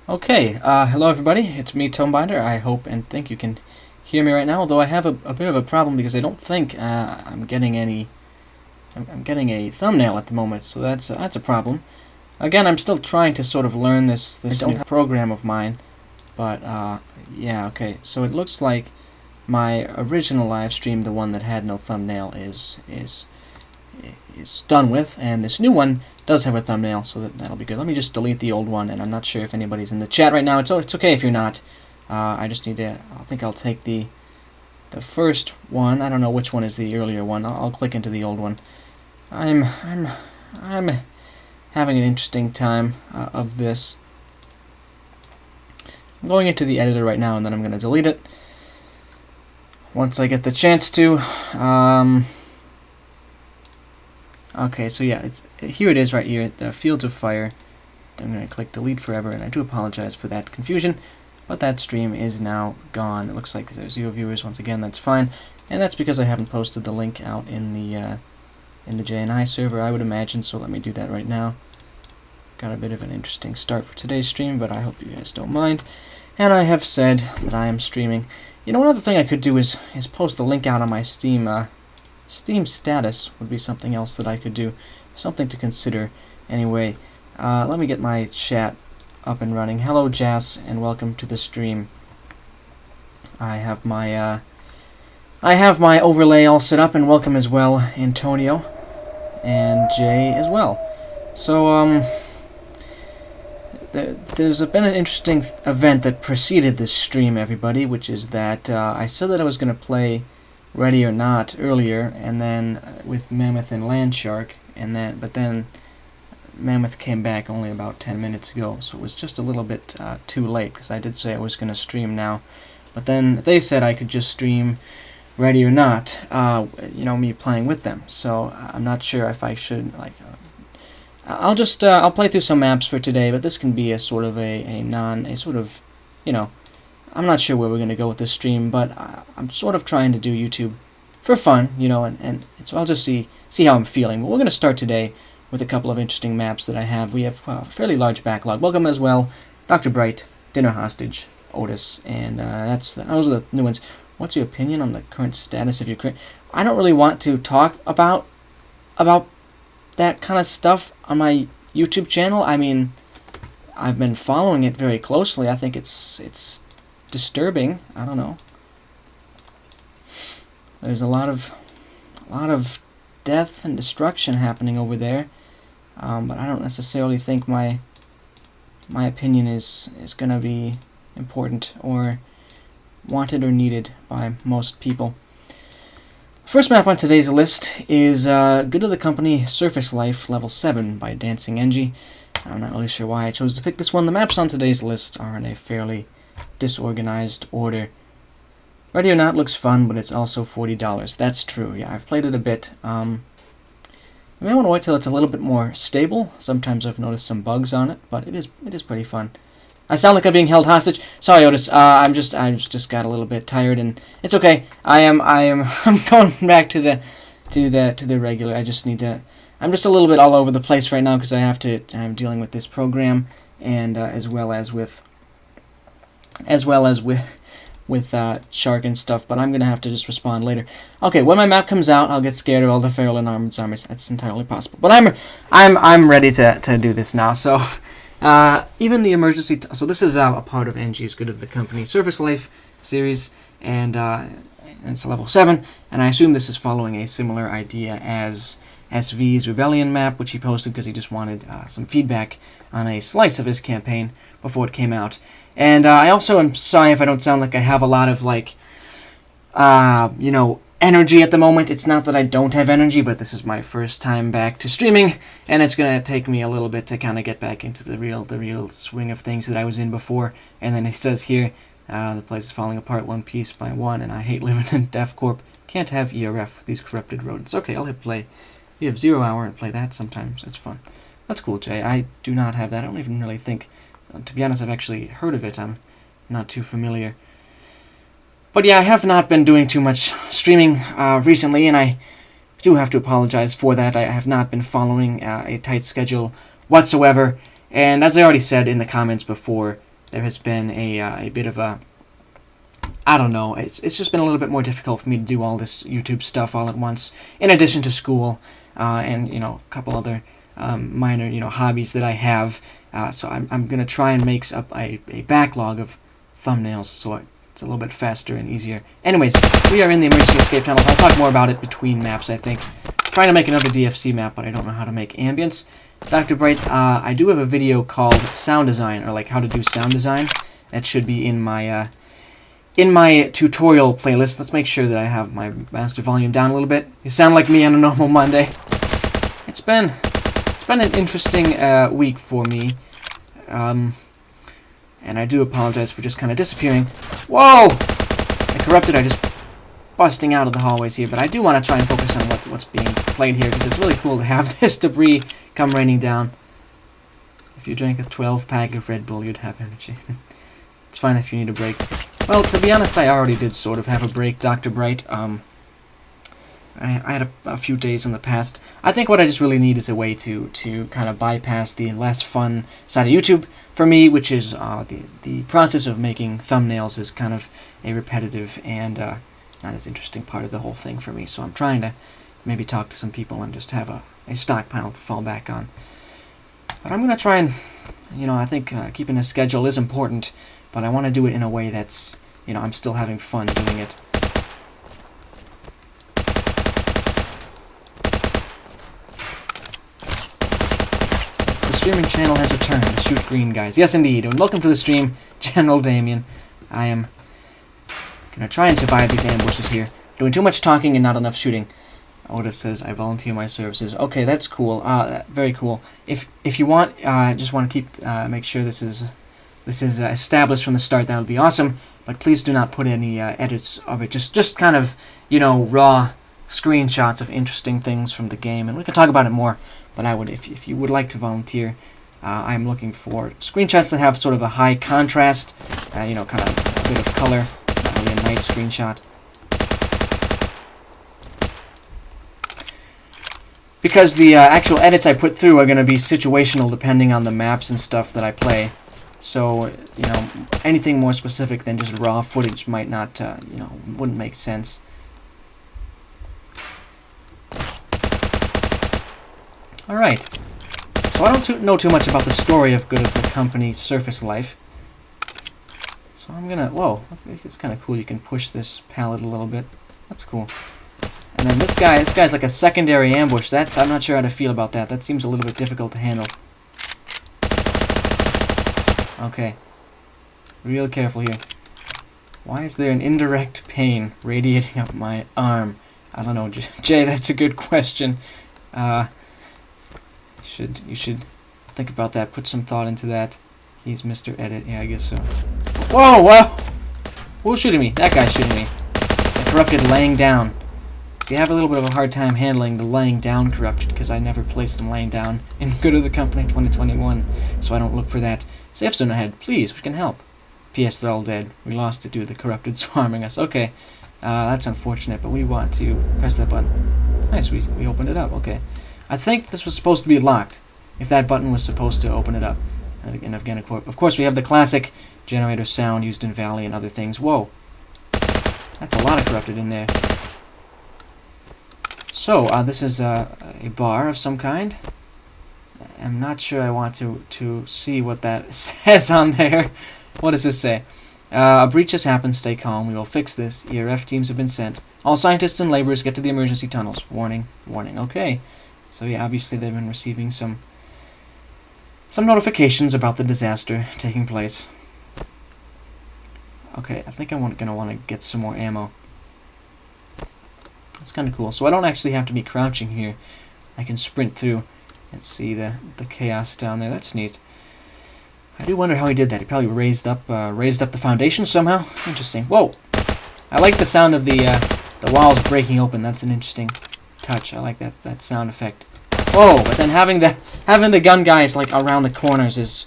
Okay, hello everybody, it's me, Tonebinder. I hope and think you can hear me right now, although I have a bit of a problem because I don't think I'm getting I'm getting a thumbnail at the moment, so that's a problem. Again, I'm still trying to sort of learn this new program of mine, but yeah, okay, so it looks like my original live stream, the one that had no thumbnail, is done with, and this new one does have a thumbnail, so that'll be good. Let me just delete the old one, and I'm not sure if anybody's in the chat right now. It's okay if you're not. I just need to. I think I'll take the first one. I don't know which one is the earlier one. I'll click into the old one. I'm having an interesting time of this. I'm going into the editor right now, and then I'm going to delete it once I get the chance to. Okay, so yeah, here it is right here, the Fields of Fire. I'm going to click delete forever, and I do apologize for that confusion, but that stream is now gone. It looks like there's 0 viewers once again. That's fine, and that's because I haven't posted the link out in the JNI server, I would imagine, so let me do that right now. Got a bit of an interesting start for today's stream, but I hope you guys don't mind. And I have said that I am streaming. You know, one other thing I could do is post the link out on my Steam status would be something else that I could do, something to consider. Anyway, let me get my chat up and running. Hello, Jazz, and welcome to the stream. I have my overlay all set up, and welcome as well, Antonio and Jay as well. So there's been an interesting event that preceded this stream, everybody, which is that I said that I was going to play Ready or Not earlier, and then with Mammoth and Landshark, but then Mammoth came back only about 10 minutes ago, so it was just a little bit too late, because I did say I was going to stream now, but then they said I could just stream Ready or Not, you know, me playing with them, so I'm not sure if I should, like, I'll play through some maps for today, but this can be a sort of you know, I'm not sure where we're going to go with this stream, but I'm sort of trying to do YouTube for fun, you know, and so I'll just see how I'm feeling. But we're going to start today with a couple of interesting maps that I have. We have a fairly large backlog. Welcome as well, Dr. Bright, Dinner Hostage, Otis, and those are the new ones. What's your opinion on the current status of your career? I don't really want to talk about that kind of stuff on my YouTube channel. I mean, I've been following it very closely. I think it's disturbing. I don't know. There's a lot of death and destruction happening over there, but I don't necessarily think my opinion is going to be important or wanted or needed by most people. First map on today's list is Good of the Company Surface Life Level 7 by Dancing Engie. I'm not really sure why I chose to pick this one. The maps on today's list are in a fairly disorganized order. Ready or Not looks fun, but it's also $40. That's true. Yeah, I've played it a bit. You may want to wait till it's a little bit more stable. Sometimes I've noticed some bugs on it, but it is pretty fun. I sound like I'm being held hostage. Sorry, Otis. I just got a little bit tired, and it's okay. I'm going back to the regular. I just need to. I'm just a little bit all over the place right now because I'm dealing with this program, and as well as with Shark and stuff, but I'm going to have to just respond later. Okay, when my map comes out, I'll get scared of all the feral and armored zombies. That's entirely possible. But I'm ready to do this now. So, even the emergency... so this is a part of Engie's Good of the Company Surface Life series, and it's level 7, and I assume this is following a similar idea as SV's Rebellion map, which he posted because he just wanted some feedback on a slice of his campaign before it came out. And I also am sorry if I don't sound like I have a lot of, like, you know, energy at the moment. It's not that I don't have energy, but this is my first time back to streaming, and it's going to take me a little bit to kind of get back into the real swing of things that I was in before. And then it says here, the place is falling apart one piece by one, and I hate living in Def Corp. Can't have ERF with these corrupted rodents. Okay, I'll hit play. You have 0 hour and play that sometimes. It's fun. That's cool, Jay. I do not have that. I don't even really think... to be honest, I've actually heard of it. I'm not too familiar. But yeah, I have not been doing too much streaming recently, and I do have to apologize for that. I have not been following a tight schedule whatsoever. And as I already said in the comments before, there has been a bit of a, I don't know, it's just been a little bit more difficult for me to do all this YouTube stuff all at once, in addition to school, and, you know, a couple other minor, you know, hobbies that I have. So I'm going to try and make up a backlog of thumbnails so it's a little bit faster and easier. Anyways, we are in the emergency escape tunnels. I'll talk more about it between maps, I think. I'm trying to make another DFC map, but I don't know how to make ambience. Dr. Bright, I do have a video called sound design, or like how to do sound design. That should be in my tutorial playlist. Let's make sure that I have my master volume down a little bit. You sound like me on a normal Monday. It's been an interesting week for me. And I do apologize for just kind of disappearing. Whoa! The Corrupted are just busting out of the hallways here, but I do want to try and focus on what's being played here, because it's really cool to have this debris come raining down. If you drank a 12-pack of Red Bull, you'd have energy. It's fine if you need a break. Well, to be honest, I already did sort of have a break, Dr. Bright. I had a few days in the past. I think what I just really need is a way to kind of bypass the less fun side of YouTube for me, which is the process of making thumbnails is kind of a repetitive and not as interesting part of the whole thing for me. So I'm trying to maybe talk to some people and just have a stockpile to fall back on. But I'm going to try and, you know, I think keeping a schedule is important, but I want to do it in a way that's, you know, I'm still having fun doing it. The streaming channel has returned to shoot green, guys. Yes, indeed. And welcome to the stream, General Damien. I am going to try and survive these ambushes here. Doing too much talking and not enough shooting. Otis says, I volunteer my services. Okay, that's cool. Very cool. If you want, just want to keep, make sure this is established from the start, that would be awesome. But please do not put any edits of it. Just kind of, you know, raw screenshots of interesting things from the game. And we can talk about it more. But I would, if you would like to volunteer, I'm looking for screenshots that have sort of a high contrast, you know, kind of a bit of color, maybe a night screenshot. Because the actual edits I put through are going to be situational depending on the maps and stuff that I play. So, you know, anything more specific than just raw footage might not, you know, wouldn't make sense. Alright, so I don't know too much about the story of Good of the Company's surface life. So I'm gonna, whoa, it's kind of cool you can push this pallet a little bit. That's cool. And then this guy's like a secondary ambush. I'm not sure how to feel about that. That seems a little bit difficult to handle. Okay. Real careful here. Why is there an indirect pain radiating up my arm? I don't know, Jay, that's a good question. You should think about that. Put some thought into that. He's Mr. Edit. Yeah, I guess so. Whoa, whoa! Who's shooting me? That guy's shooting me. The Corrupted laying down. See, I have a little bit of a hard time handling the laying down Corrupted because I never placed them laying down in Good of the Company 2021, so I don't look for that. Safe zone ahead. Please, we can help. P.S. They're all dead. We lost it due to the Corrupted swarming us. Okay. That's unfortunate, but we want to press that button. Nice, we opened it up. Okay. I think this was supposed to be locked, if that button was supposed to open it up. And again, of course, we have the classic generator sound used in Valley and other things. Whoa. That's a lot of Corrupted in there. So, this is a bar of some kind. I'm not sure I want to see what that says on there. What does this say? A breach has happened. Stay calm. We will fix this. ERF teams have been sent. All scientists and laborers get to the emergency tunnels. Warning. Warning. Okay. So yeah, obviously they've been receiving some notifications about the disaster taking place. Okay, I think I'm going to want to get some more ammo. That's kind of cool. So I don't actually have to be crouching here. I can sprint through and see the chaos down there. That's neat. I do wonder how he did that. He probably raised up the foundation somehow. Interesting. Whoa! I like the sound of the walls breaking open. That's an interesting touch. I like that sound effect. Whoa! But then having the gun guys like around the corners is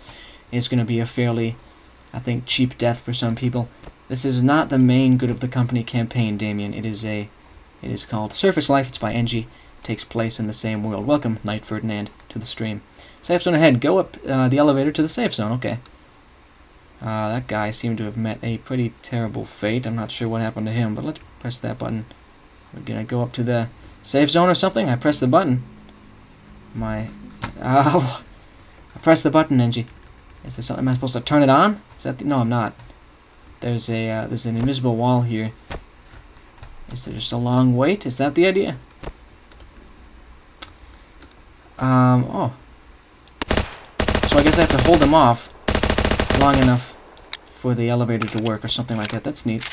going to be a fairly, I think, cheap death for some people. This is not the main Good of the Company campaign, Damien. It is called Surface Life. It's by NG. Takes place in the same world. Welcome, Knight Ferdinand, to the stream. Safe zone ahead. Go up the elevator to the safe zone. Okay. That guy seemed to have met a pretty terrible fate. I'm not sure what happened to him, but let's press that button. We're gonna go up to the safe zone or something. I pressed the button. I pressed the button, Engie. Is there something? Am I supposed to turn it on? Is that no, I'm not. There's an invisible wall here. Is there just a long wait? Is that the idea? Oh. So I guess I have to hold them off long enough for the elevator to work or something like that. That's neat.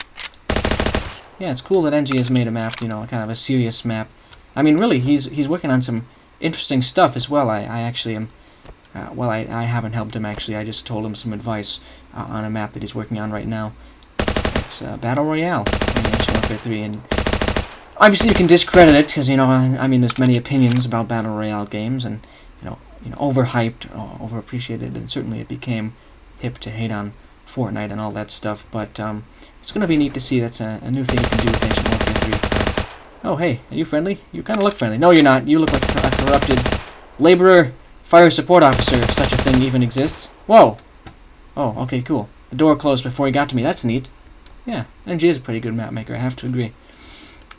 Yeah, it's cool that NG has made a map, you know, kind of a serious map. I mean, really, he's working on some interesting stuff as well. I actually am... well, I haven't helped him, actually. I just told him some advice on a map that he's working on right now. It's Battle Royale in Ancient Warfare 3, and obviously you can discredit it, because, you know, I mean, there's many opinions about Battle Royale games, and, you know, overhyped, overappreciated, and certainly it became hip to hate on Fortnite and all that stuff, but it's going to be neat to see. That's a new thing you can do with Ancient Warfare 3. Oh, hey, are you friendly? You kind of look friendly. No, you're not. You look like a corrupted laborer fire support officer, if such a thing even exists. Whoa! Oh, okay, cool. The door closed before he got to me. That's neat. Yeah, NG is a pretty good map maker, I have to agree.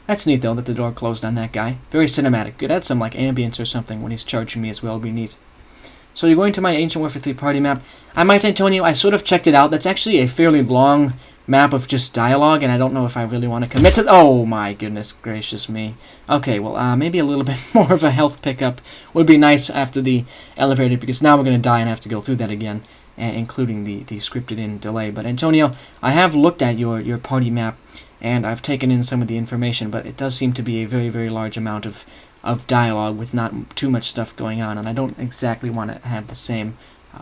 That's neat, though, that the door closed on that guy. Very cinematic. Could add some, like, ambience or something when he's charging me as well. It'd be neat. So you're going to my Ancient Warfare 3 party map. I might, Antonio, I sort of checked it out. That's actually a fairly long map of just dialogue, and I don't know if I really want to commit to... Oh, my goodness gracious me. Okay, well, maybe a little bit more of a health pickup would be nice after the elevator, because now we're going to die and have to go through that again, including the scripted-in delay. But, Antonio, I have looked at your party map, and I've taken in some of the information, but it does seem to be a very, very large amount of dialogue with not too much stuff going on, and I don't exactly want to have the same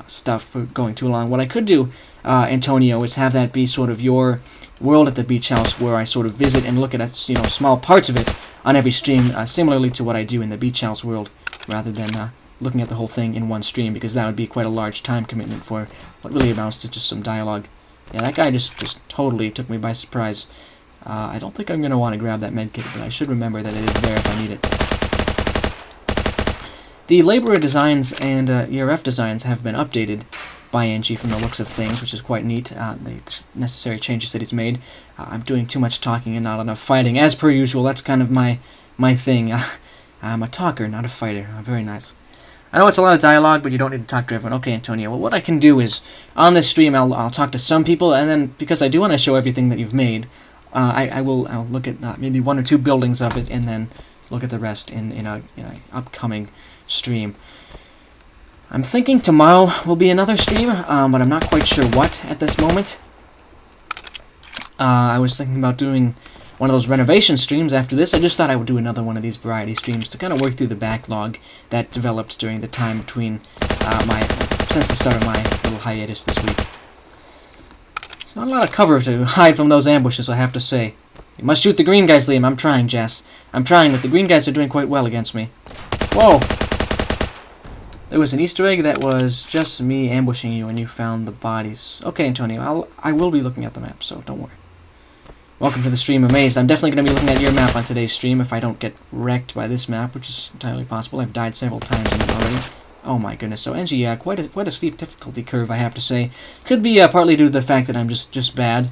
stuff for going too long. What I could do, Antonio, is have that be sort of your world at the beach house, where I sort of visit and look at, you know, small parts of it on every stream, similarly to what I do in the beach house world, rather than looking at the whole thing in one stream, because that would be quite a large time commitment for what really amounts to just some dialogue. Yeah, that guy just totally took me by surprise. I don't think I'm going to want to grab that medkit, but I should remember that it is there if I need it. The Laborer designs and ERF designs have been updated by NG from the looks of things, which is quite neat. The necessary changes that he's made. I'm doing too much talking and not enough fighting, as per usual. That's kind of my thing. I'm a talker, not a fighter. Very nice. I know it's a lot of dialogue, but you don't need to talk to everyone. Okay, Antonio, well, what I can do is, on this stream, I'll talk to some people, and then, because I do want to show everything that you've made, I'll look at maybe one or two buildings of it, and then look at the rest in a upcoming stream. I'm thinking tomorrow will be another stream, but I'm not quite sure what at this moment. I was thinking about doing one of those renovation streams after this. I just thought I would do another one of these variety streams to kind of work through the backlog that developed during the time between since the start of my little hiatus this week. It's not a lot of cover to hide from those ambushes, I have to say. You must shoot the green guys, Liam. I'm trying, Jess. I'm trying, but the green guys are doing quite well against me. Whoa! There was an Easter egg that was just me ambushing you and you found the bodies. Okay, Antonio, I will be looking at the map, so don't worry. Welcome to the stream, Amazed. I'm definitely going to be looking at your map on today's stream if I don't get wrecked by this map, which is entirely possible. I've died several times in it already. Oh my goodness, so NG, quite a steep difficulty curve, I have to say. Could be partly due to the fact that I'm just bad.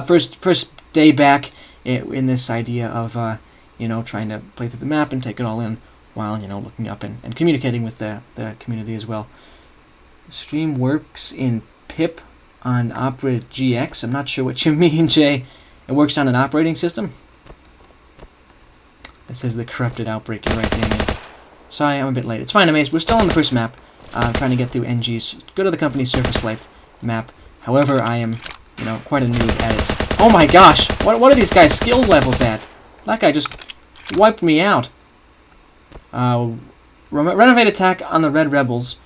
First day back in this idea of trying to play through the map and take it all in, while, looking up and communicating with the community as well. The stream works in pip on Opera GX. I'm not sure what you mean, Jay. It works on an operating system? It says the corrupted outbreak. You're right, Damien. Sorry, I'm a bit late. It's fine, Amaze. We're still on the first map. I'm trying to get through NG's Go to the Company Surface Life map. However, I am, quite a noob at it. Oh my gosh! What are these guys' skill levels at? That guy just wiped me out. Renovate attack on the Red Rebels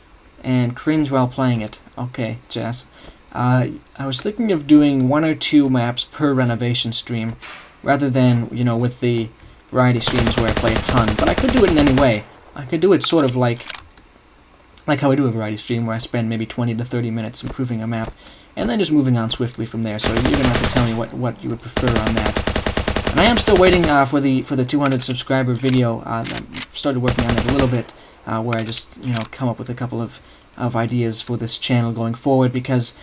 and cringe while playing it. Okay, Jess. I was thinking of doing 1 or 2 maps per renovation stream, rather than, with the variety streams where I play a ton. But I could do it in any way. I could do it sort of like how I do a variety stream, where I spend maybe 20 to 30 minutes improving a map, and then just moving on swiftly from there. So you're going to have to tell me what you would prefer on that. And I am still waiting for the 200 subscriber video. I started working on it a little bit, where I just, come up with a couple of ideas for this channel going forward, because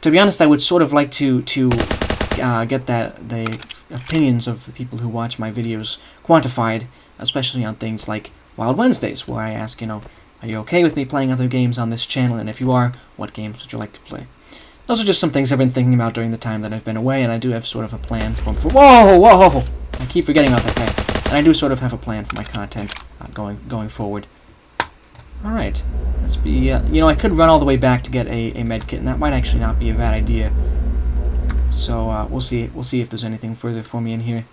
To be honest, I would sort of like to get the opinions of the people who watch my videos quantified, especially on things like Wild Wednesdays, where I ask, are you okay with me playing other games on this channel? And if you are, what games would you like to play? Those are just some things I've been thinking about during the time that I've been away, and I do have sort of a plan for whoa! I keep forgetting about that guy. And I do sort of have a plan for my content going forward. Alright, let's be, I could run all the way back to get a med kit, and that might actually not be a bad idea. So, we'll see if there's anything further for me in here.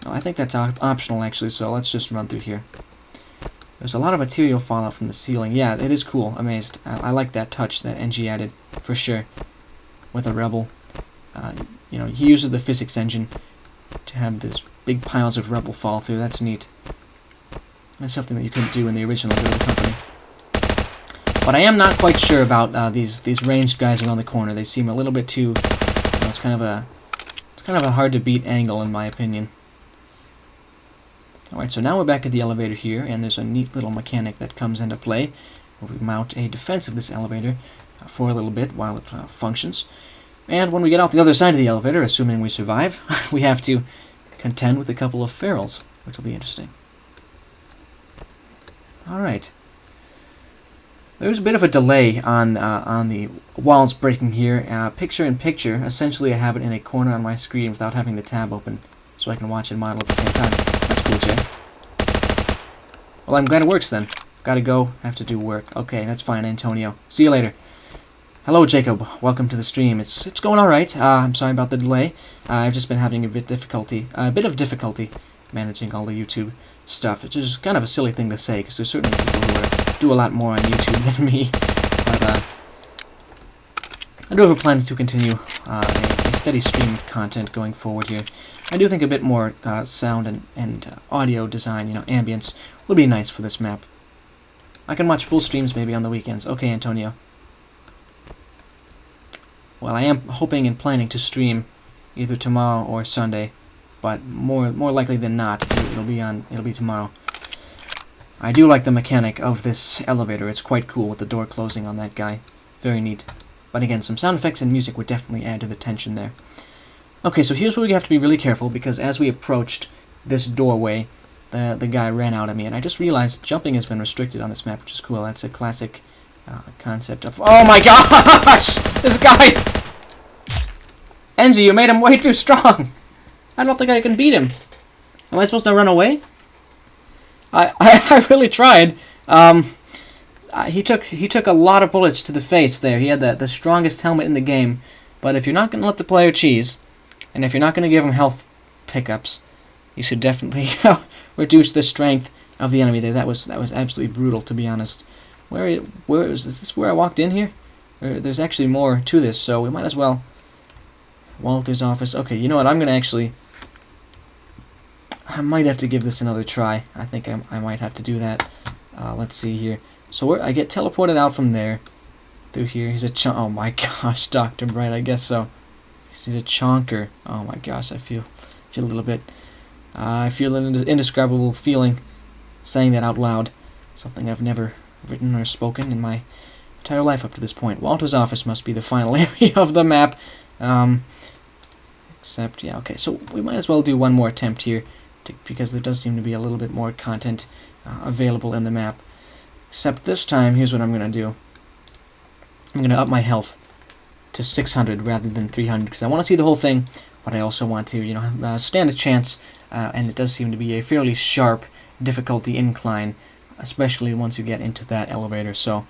Oh, I think that's optional, actually, so let's just run through here. There's a lot of material fallout from the ceiling. Yeah, it is cool. Amazed. I like that touch that NG added, for sure. With a Rebel. He uses the physics engine to have this big piles of rubble fall through. That's neat. That's something that you couldn't do in the original Guerrilla Company. But I am not quite sure about these ranged guys around the corner. They seem a little bit too... it's kind of a hard to beat angle, in my opinion. Alright, so now we're back at the elevator here, and there's a neat little mechanic that comes into play, where we mount a defense of this elevator for a little bit while it functions. And when we get out the other side of the elevator, assuming we survive, we have to contend with a couple of ferals, which will be interesting. Alright. There's a bit of a delay on the walls breaking here. Picture-in-picture, essentially I have it in a corner on my screen without having the tab open, so I can watch and model at the same time. That's cool, Jay. Well, I'm glad it works then. Gotta go, have to do work. Okay, that's fine, Antonio. See you later. Hello, Jacob. Welcome to the stream. It's going alright. I'm sorry about the delay. I've just been having a bit of difficulty managing all the YouTube stuff, which is kind of a silly thing to say, because there's certainly people who do a lot more on YouTube than me. But I do have a plan to continue a steady stream of content going forward here. I do think a bit more sound and audio design, ambience, would be nice for this map. I can watch full streams maybe on the weekends. Okay, Antonio. Well, I am hoping and planning to stream either tomorrow or Sunday, but more likely than not, it'll be tomorrow. I do like the mechanic of this elevator. It's quite cool with the door closing on that guy. Very neat. But again, some sound effects and music would definitely add to the tension there. Okay, so here's where we have to be really careful, because as we approached this doorway, the guy ran out at me, and I just realized jumping has been restricted on this map, which is cool. That's a classic concept of... Oh my gosh! This guy! Engie, you made him way too strong! I don't think I can beat him. Am I supposed to run away? I really tried. He took a lot of bullets to the face there. He had the strongest helmet in the game. But if you're not going to let the player cheese, and if you're not going to give him health pickups, you should definitely reduce the strength of the enemy there. That was absolutely brutal, to be honest. Where is this where I walked in here? There's actually more to this, so we might as well... Walter's office. Okay, you know what? I'm going to actually... I might have to give this another try. I think I might have to do that. Let's see here. So I get teleported out from there. Through here. He's a oh my gosh, Dr. Bright, I guess so. He's a chonker. Oh my gosh, I feel a little bit... I feel an indescribable feeling saying that out loud. Something I've never written or spoken in my entire life up to this point. Walter's office must be the final area of the map. Except, yeah, okay, so we might as well do one more attempt here, because there does seem to be a little bit more content available in the map. Except this time, here's what I'm going to do. I'm going to up my health to 600 rather than 300, because I want to see the whole thing, but I also want to, stand a chance, and it does seem to be a fairly sharp difficulty incline, especially once you get into that elevator, so...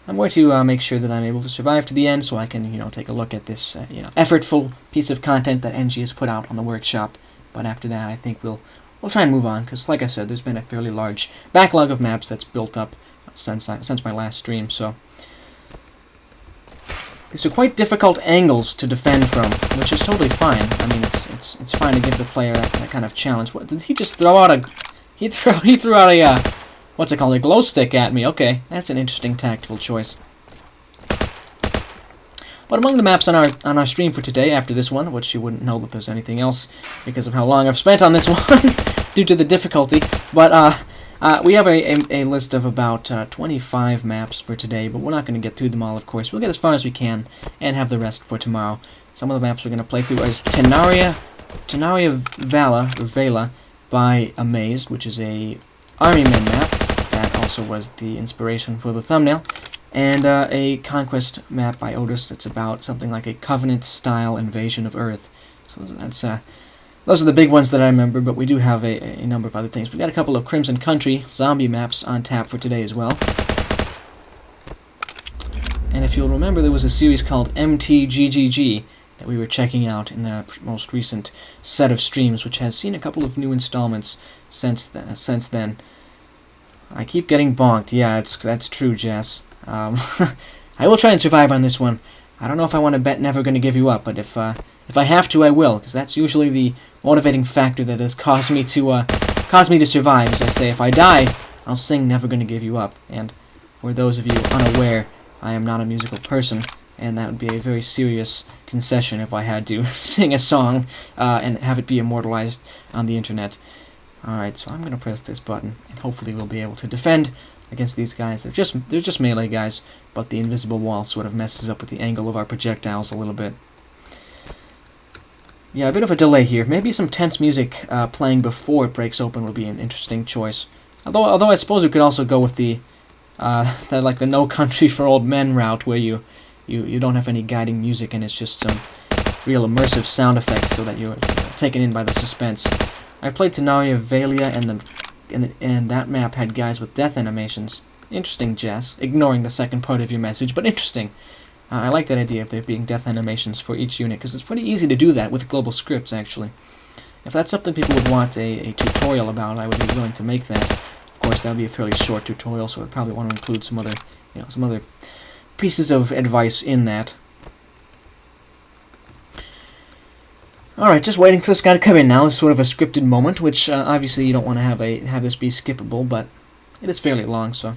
I'm going to make sure that I'm able to survive to the end, so I can, take a look at this, effortful piece of content that NG has put out on the workshop. But after that, I think we'll try and move on, because, like I said, there's been a fairly large backlog of maps that's built up since my last stream. So these are quite difficult angles to defend from, which is totally fine. I mean, it's fine to give the player that kind of challenge. What did he just throw out? He threw out a what's it called? A glow stick at me. Okay, that's an interesting tactical choice. But among the maps on our stream for today, after this one, which you wouldn't know if there's anything else because of how long I've spent on this one due to the difficulty, but We have a list of about 25 maps for today, but we're not going to get through them all, of course. We'll get as far as we can and have the rest for tomorrow. Some of the maps we're going to play through is Tanaria Vela by Amazed, which is a Army Men map. That also was the inspiration for the thumbnail. And a Conquest map by Otis that's about something like a Covenant-style invasion of Earth. So that's those are the big ones that I remember, but we do have a number of other things. We've got a couple of Crimson Country zombie maps on tap for today as well. And if you'll remember, there was a series called MTGGG that we were checking out in the most recent set of streams, which has seen a couple of new installments since then. I keep getting bonked. Yeah, that's true, Jess. I will try and survive on this one. I don't know if I want to bet Never Gonna Give You Up, but if I have to, I will, because that's usually the motivating factor that has caused me to survive. As I say, if I die, I'll sing Never Gonna Give You Up. And for those of you unaware, I am not a musical person, and that would be a very serious concession if I had to sing a song and have it be immortalized on the internet. Alright, so I'm going to press this button, and hopefully we'll be able to defend against these guys. They're just melee guys, but the invisible wall sort of messes up with the angle of our projectiles a little bit. Yeah, a bit of a delay here. Maybe some tense music playing before it breaks open would be an interesting choice. Although I suppose we could also go with the like the No Country for Old Men route, where you don't have any guiding music and it's just some real immersive sound effects so that you're taken in by the suspense. I played Tanaria Vela, and that map had guys with death animations. Interesting, Jess. Ignoring the second part of your message, but interesting. I like that idea of there being death animations for each unit, because it's pretty easy to do that with global scripts, actually. If that's something people would want a tutorial about, I would be willing to make that. Of course, that would be a fairly short tutorial, so I'd probably want to include some other pieces of advice in that. Alright, just waiting for this guy to come in now. It's sort of a scripted moment, which obviously you don't want to have this be skippable, but it is fairly long, so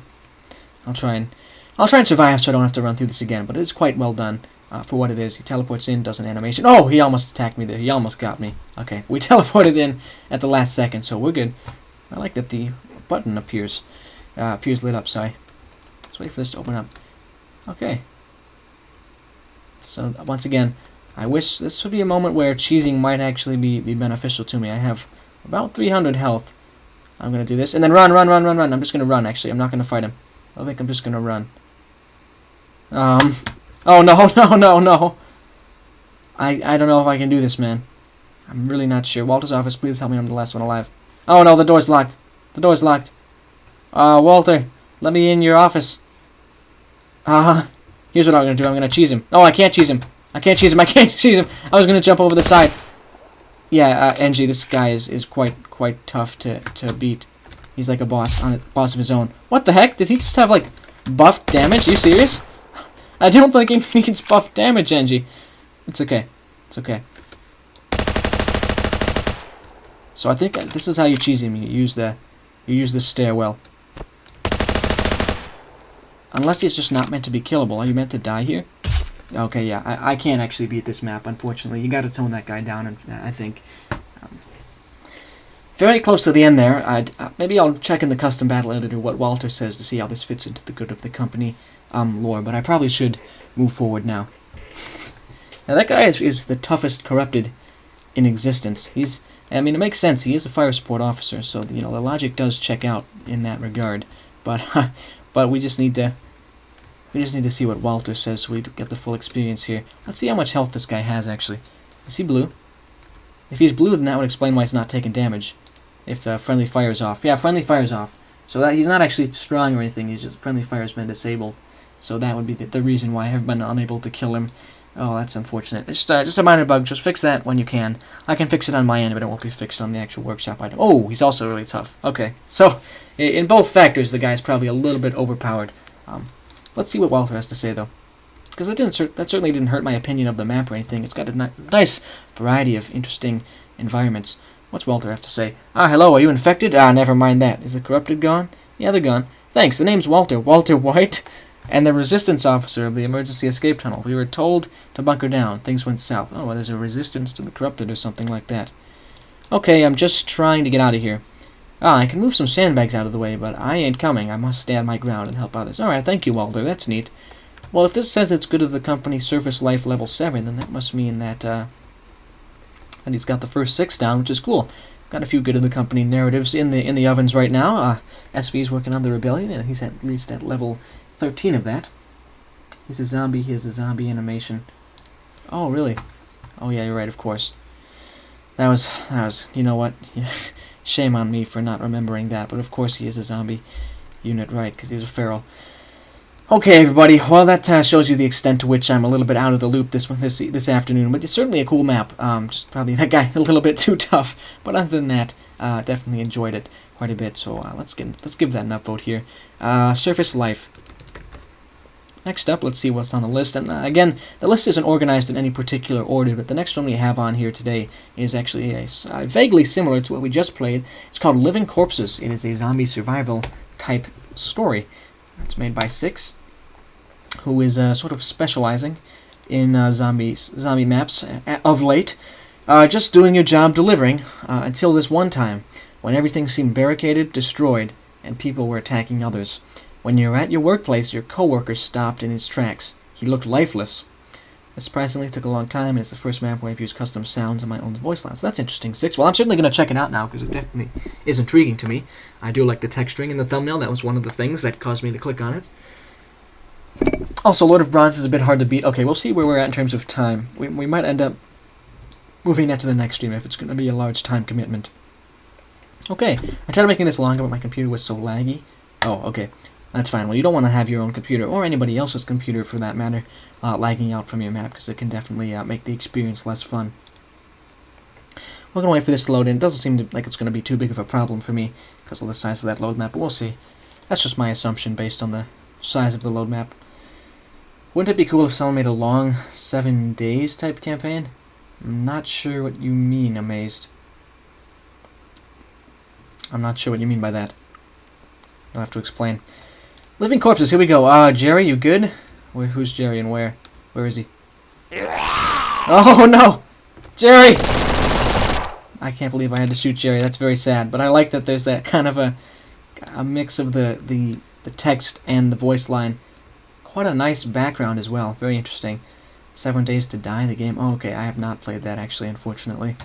I'll try and survive so I don't have to run through this again, but it is quite well done for what it is. He teleports in, does an animation. Oh, he almost attacked me there. He almost got me. Okay, we teleported in at the last second, so we're good. I like that the button appears lit up, sorry. Let's wait for this to open up. Okay. So, once again, I wish this would be a moment where cheesing might actually be beneficial to me. I have about 300 health. I'm going to do this, and then run. I'm just going to run, actually. I'm not going to fight him. I think I'm just going to run. Oh, no. I don't know if I can do this, man. I'm really not sure. Walter's office, please help me. I'm the last one alive. Oh, no, the door's locked. The door's locked. Walter, let me in your office. Here's what I'm going to do. I'm going to cheese him. Oh, I can't cheese him. I was going to jump over the side. Yeah, NG, this guy is quite tough to beat. He's like a boss of his own. What the heck? Did he just have, like, buff damage? Are you serious? I don't think he needs buff damage, NG. It's okay. It's okay. So I think this is how you cheese him. You use the stairwell. Unless he's just not meant to be killable. Are you meant to die here? Okay, yeah, I can't actually beat this map, unfortunately. You gotta tone that guy down, and I think. Very close to the end there. Maybe I'll check in the custom battle editor what Walter says to see how this fits into the good of the company lore, but I probably should move forward now. Now, that guy is the toughest corrupted in existence. I mean, it makes sense. He is a fire support officer, so, the logic does check out in that regard. But, but we just need to see what Walter says so we get the full experience here. Let's see how much health this guy has, actually. Is he blue? If he's blue, then that would explain why he's not taking damage. If friendly fire is off. Yeah, friendly fire is off. So that he's not actually strong or anything. He's just friendly fire has been disabled. So that would be the reason why I have been unable to kill him. Oh, that's unfortunate. It's just a minor bug. Just fix that when you can. I can fix it on my end, but it won't be fixed on the actual workshop item. Oh, he's also really tough. Okay, so in both factors, the guy's probably a little bit overpowered. Let's see what Walter has to say, though. Because that certainly didn't hurt my opinion of the map or anything. It's got a nice variety of interesting environments. What's Walter have to say? Hello, are you infected? Never mind that. Is the corrupted gone? Yeah, they're gone. Thanks, the name's Walter. Walter White. And the resistance officer of the emergency escape tunnel. We were told to bunker down. Things went south. Oh, well, there's a resistance to the corrupted or something like that. Okay, I'm just trying to get out of here. Ah, I can move some sandbags out of the way, but I ain't coming. I must stand my ground and help others. Alright, thank you, Walter. That's neat. Well, if this says it's good of the company surface life level 7, then that must mean that, that he's got the first 6 down, which is cool. Got a few good of the company narratives in the ovens right now. SV's working on the rebellion, and he's at least at level 13 of that. He's a zombie. He has a zombie animation. Oh, really? Oh, yeah, you're right, of course. That was, you know what? Shame on me for not remembering that, but of course he is a zombie unit, right, because he's a feral. Okay, everybody, well, that shows you the extent to which I'm a little bit out of the loop this afternoon, but it's certainly a cool map. Just probably that guy a little bit too tough, but other than that, definitely enjoyed it quite a bit, so let's give that an upvote here. Surface life. Next up, let's see what's on the list. And again, the list isn't organized in any particular order, but the next one we have on here today is actually vaguely similar to what we just played. It's called Living Corpses. It is a zombie survival type story. It's made by Six, who is sort of specializing in zombie maps of late. Just doing your job delivering until this one time when everything seemed barricaded, destroyed, and people were attacking others. When you're at your workplace, your coworker stopped in his tracks. He looked lifeless. It surprisingly took a long time, and it's the first map where I've used custom sounds in my own voice lines. So that's interesting, Six. Well, I'm certainly going to check it out now, because it definitely is intriguing to me. I do like the texturing in the thumbnail. That was one of the things that caused me to click on it. Also, Lord of Bronze is a bit hard to beat. Okay, we'll see where we're at in terms of time. We might end up moving that to the next stream if it's going to be a large time commitment. Okay, I tried making this longer, but my computer was so laggy. Oh, okay. That's fine. Well, you don't want to have your own computer, or anybody else's computer for that matter, lagging out from your map, because it can definitely make the experience less fun. We're going to wait for this to load in. It doesn't seem like it's going to be too big of a problem for me, because of the size of that load map, but we'll see. That's just my assumption based on the size of the load map. Wouldn't it be cool if someone made a long 7 days type campaign? I'm not sure what you mean, Amazed. I'm not sure what you mean by that. I'll have to explain. Living Corpses, here we go. Jerry, you good? Who's Jerry and where? Where is he? Oh, no! Jerry! I can't believe I had to shoot Jerry. That's very sad. But I like that there's that kind of a mix of the text and the voice line. Quite a nice background as well. Very interesting. 7 Days to Die, the game. Oh, okay, I have not played that, actually, unfortunately.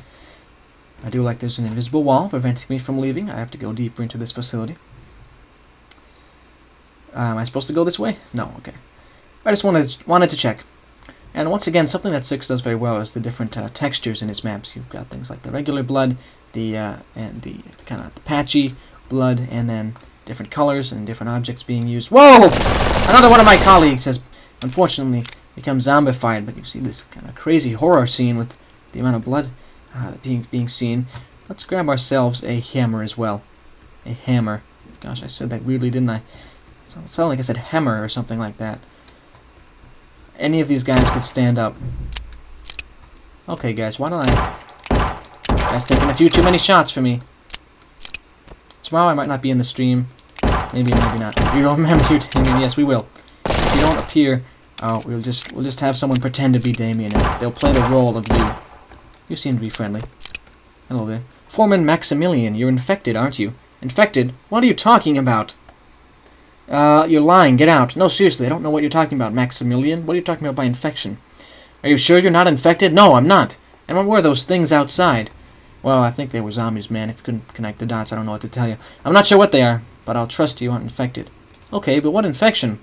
I do like there's an invisible wall preventing me from leaving. I have to go deeper into this facility. Am I supposed to go this way? No, okay. I just wanted to check. And once again, something that Six does very well is the different textures in his maps. You've got things like the regular blood, and the kind of patchy blood, and then different colors and different objects being used. Whoa! Another one of my colleagues has, unfortunately, become zombified. But you see this kind of crazy horror scene with the amount of blood being seen. Let's grab ourselves a hammer as well. A hammer. Gosh, I said that weirdly, didn't I? It sounded like I said hammer or something like that. Any of these guys could stand up. Okay, guys, why don't I... This guy's taking a few too many shots for me. Tomorrow I might not be in the stream. Maybe, maybe not. If you don't remember you, Damien, yes, we will. If you don't appear, we'll just have someone pretend to be Damien, and they'll play the role of you. You seem to be friendly. Hello there. Foreman Maximilian, you're infected, aren't you? Infected? What are you talking about? You're lying. Get out. No, seriously, I don't know what you're talking about, Maximilian. What are you talking about by infection? Are you sure you're not infected? No, I'm not. And what were those things outside? Well, I think they were zombies, man. If you couldn't connect the dots, I don't know what to tell you. I'm not sure what they are, but I'll trust you aren't infected. Okay, but what infection?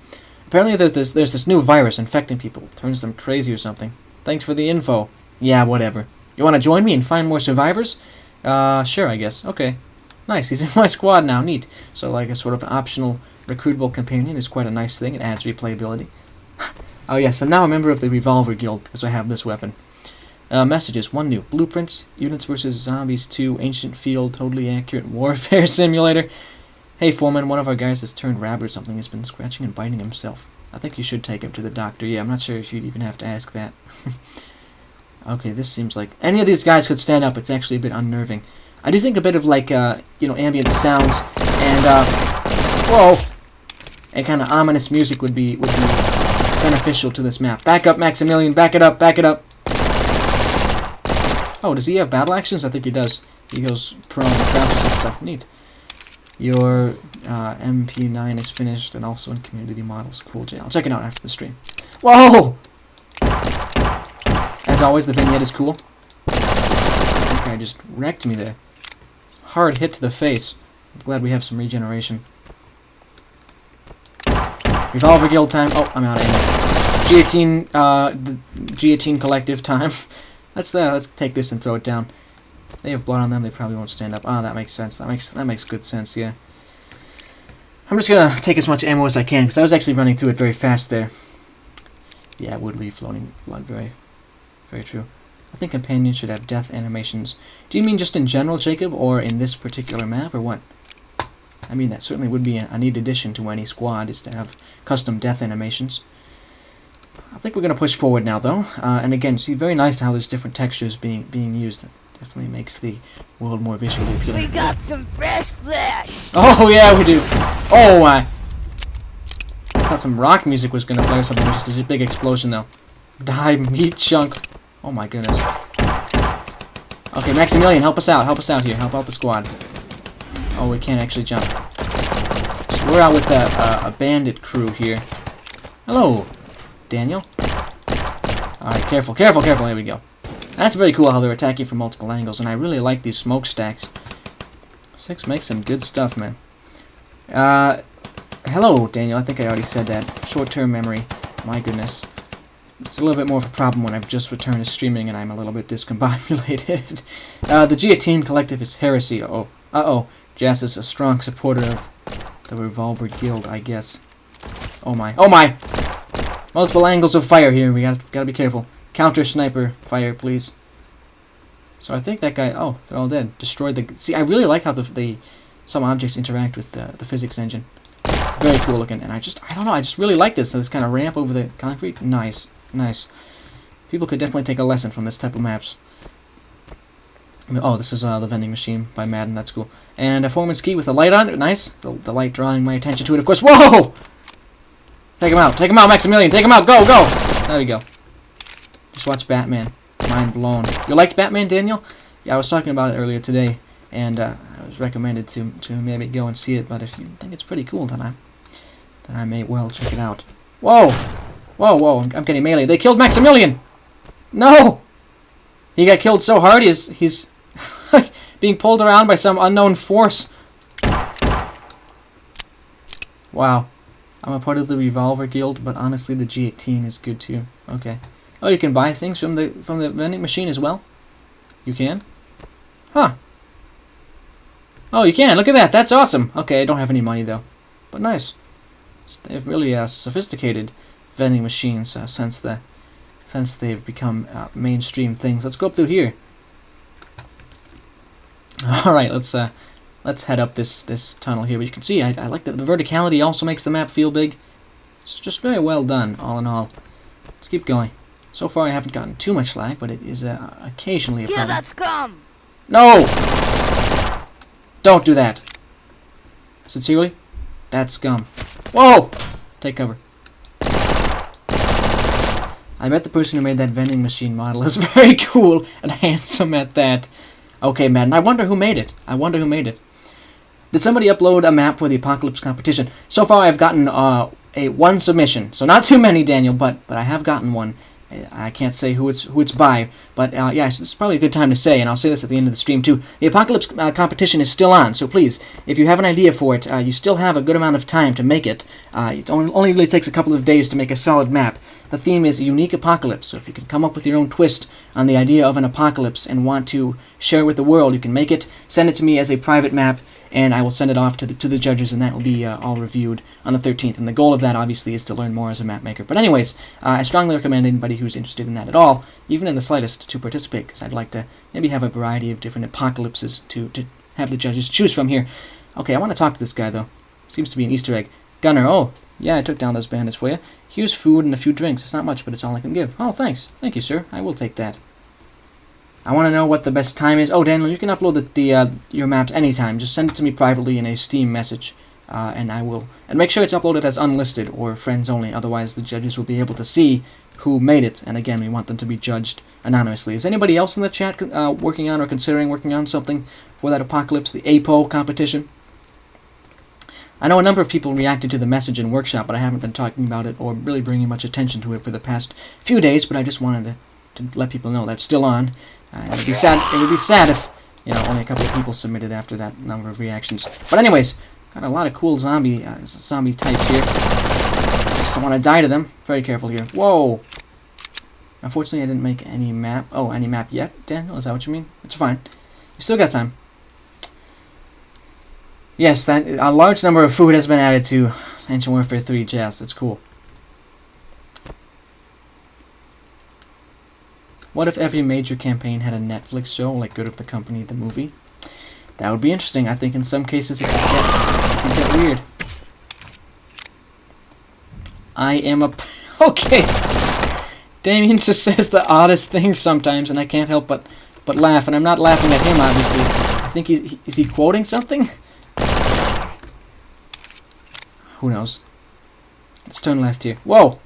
Apparently there's this new virus infecting people. Turns them crazy or something. Thanks for the info. Yeah, whatever. You want to join me and find more survivors? Sure, I guess. Okay. Nice, he's in my squad now. Neat. So, like, a sort of optional recruitable companion is quite a nice thing. It adds replayability. Oh, yes, I'm now a member of the Revolver Guild because I have this weapon. Messages. 1 new. Blueprints. Units vs. Zombies 2. Ancient Field. Totally accurate warfare simulator. Hey, Foreman, one of our guys has turned rabid or something. He's been scratching and biting himself. I think you should take him to the doctor. Yeah, I'm not sure if you'd even have to ask that. Okay, this seems like... Any of these guys could stand up. It's actually a bit unnerving. I do think a bit of, like, ambient sounds and, whoa! And kind of ominous music would be beneficial to this map. Back up, Maximilian. Back it up. Back it up. Oh, does he have battle actions? I think he does. He goes prone and crouches and stuff. Neat. Your MP9 is finished and also in community models. Cool, Jay. I'll check it out after the stream. Whoa! As always, the vignette is cool. That guy just wrecked me there. Hard hit to the face. I'm glad we have some regeneration. Revolver guild time. Oh, I'm out of ammo. Guillotine, the Guillotine collective time. Let's take this and throw it down. They have blood on them, they probably won't stand up. Ah, that makes sense. That makes good sense, yeah. I'm just gonna take as much ammo as I can, because I was actually running through it very fast there. Yeah, would leave floating blood, very true. I think companions should have death animations. Do you mean just in general, Jacob, or in this particular map, or what? I mean, that certainly would be a neat addition to any squad, is to have custom death animations. I think we're going to push forward now, though. And again, see, very nice how there's different textures being used. That definitely makes the world more visually appealing. We got some fresh flesh! Oh, yeah, we do. Oh, I thought some rock music was going to play or something. It was just a big explosion, though. Die, meat chunk. Oh, my goodness. Okay, Maximilian, help us out. Help us out here. Help out the squad. Oh, we can't actually jump. So we're out with a bandit crew here. Hello, Daniel. Alright, careful, careful, careful. There we go. That's very cool how they're attacking from multiple angles, and I really like these smokestacks. 6 makes some good stuff, man. Hello, Daniel. I think I already said that. Short-term memory. My goodness. It's a little bit more of a problem when I've just returned to streaming and I'm a little bit discombobulated. The Guillotine Collective is heresy. Uh-oh. Jas is a strong supporter of the Revolver Guild, I guess. Oh my. Oh my! Multiple angles of fire here. We gotta be careful. Counter sniper fire, please. So I think that guy... Oh, they're all dead. Destroyed the... See, I really like how some objects interact with the physics engine. Very cool looking. And I don't know, I just really like this kind of ramp over the concrete. Nice. Nice. People could definitely take a lesson from this type of maps. Oh, this is the vending machine by Madden. That's cool. And a foreman's key with a light on it. Nice. The light drawing my attention to it, of course. Whoa! Take him out. Take him out, Maximilian. Take him out. Go, go. There we go. Just watch Batman. Mind blown. You liked Batman, Daniel? Yeah, I was talking about it earlier today, and I was recommended to maybe go and see it. But if you think it's pretty cool, then I may well check it out. Whoa! Whoa, whoa! I'm getting melee. They killed Maximilian. No! He got killed so hard. He's being pulled around by some unknown force. Wow. I'm a part of the Revolver Guild, but honestly, the G18 is good too. Okay. Oh, you can buy things from the vending machine as well? You can? Huh. Oh, you can. Look at that. That's awesome. Okay, I don't have any money though, but nice. They've really sophisticated vending machines since they've become mainstream things. Let's go up through here. All right, let's head up this tunnel here. But you can see, I like the verticality. Also makes the map feel big. It's just very well done, all in all. Let's keep going. So far, I haven't gotten too much lag, but it is occasionally a problem. Kill that scum! No! Don't do that. Sincerely, that's scum. Whoa! Take cover. I bet the person who made that vending machine model is very cool and handsome at that. Okay, Madden. I wonder who made it. I wonder who made it. Did somebody upload a map for the Apocalypse competition? So far, I've gotten one submission. So not too many, Daniel, but I have gotten one. I can't say who it's by, but yeah, this is probably a good time to say, and I'll say this at the end of the stream too. The Apocalypse competition is still on, so please, if you have an idea for it, you still have a good amount of time to make it. It only really takes a couple of days to make a solid map. The theme is a unique apocalypse, so if you can come up with your own twist on the idea of an apocalypse and want to share it with the world, you can make it. Send it to me as a private map, and I will send it off to the judges, and that will be all reviewed on the 13th. And the goal of that, obviously, is to learn more as a map maker. But anyways, I strongly recommend anybody who's interested in that at all, even in the slightest, to participate, because I'd like to maybe have a variety of different apocalypses to have the judges choose from here. Okay, I want to talk to this guy, though. Seems to be an Easter egg. Gunner, oh, yeah, I took down those bandits for you. Here's food and a few drinks. It's not much, but it's all I can give. Oh, thanks. Thank you, sir. I will take that. I want to know what the best time is. Oh, Daniel, you can upload your maps anytime. Just send it to me privately in a Steam message, and I will. And make sure it's uploaded as unlisted or friends only. Otherwise, the judges will be able to see who made it. And again, we want them to be judged anonymously. Is anybody else in the chat working on or considering working on something for that Apocalypse, the APO competition? I know a number of people reacted to the message in workshop, but I haven't been talking about it or really bringing much attention to it for the past few days. But I just wanted to let people know that's still on. It would be sad. It would be sad if only a couple of people submitted after that number of reactions. But anyways, got a lot of cool zombie types here. Just don't want to die to them. Very careful here. Whoa. Unfortunately, I didn't make any map. Oh, any map yet, Daniel? Is that what you mean? It's fine. You still got time. Yes, that a large number of food has been added to Ancient Warfare 3 Jazz. That's cool. What if every major campaign had a Netflix show, like Good of the Company, the movie? That would be interesting. I think in some cases it could get weird. I am a... Okay! Damien just says the oddest things sometimes, and I can't help but laugh. And I'm not laughing at him, obviously. I think is he quoting something? Who knows? Let's turn left here. Whoa!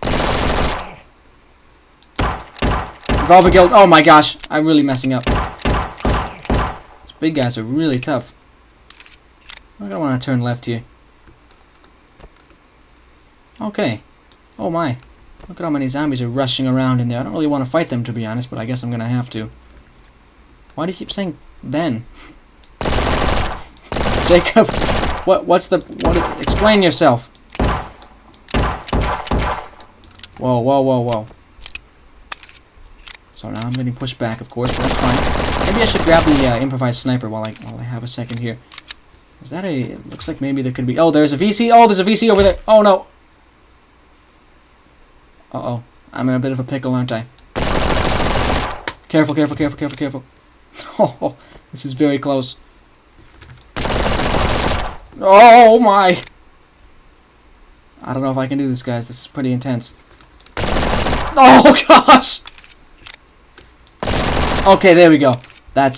Revolver Guild. Oh my gosh, I'm really messing up. These big guys are really tough. I'm gonna want to turn left here. Okay. Oh my. Look at how many zombies are rushing around in there. I don't really want to fight them, to be honest, but I guess I'm gonna have to. Why do you keep saying Ben? Jacob, what's the... Explain yourself. Whoa, whoa, whoa, whoa. So now I'm getting pushed back, of course, but that's fine. Maybe I should grab the improvised sniper while I have a second here. Is that a... It looks like maybe there could be... Oh, there's a VC! Oh, there's a VC over there! Oh, no! Uh-oh. I'm in a bit of a pickle, aren't I? Careful, careful, careful, careful, careful. Oh, this is very close. Oh, my! I don't know if I can do this, guys. This is pretty intense. Oh, gosh! Okay, there we go. That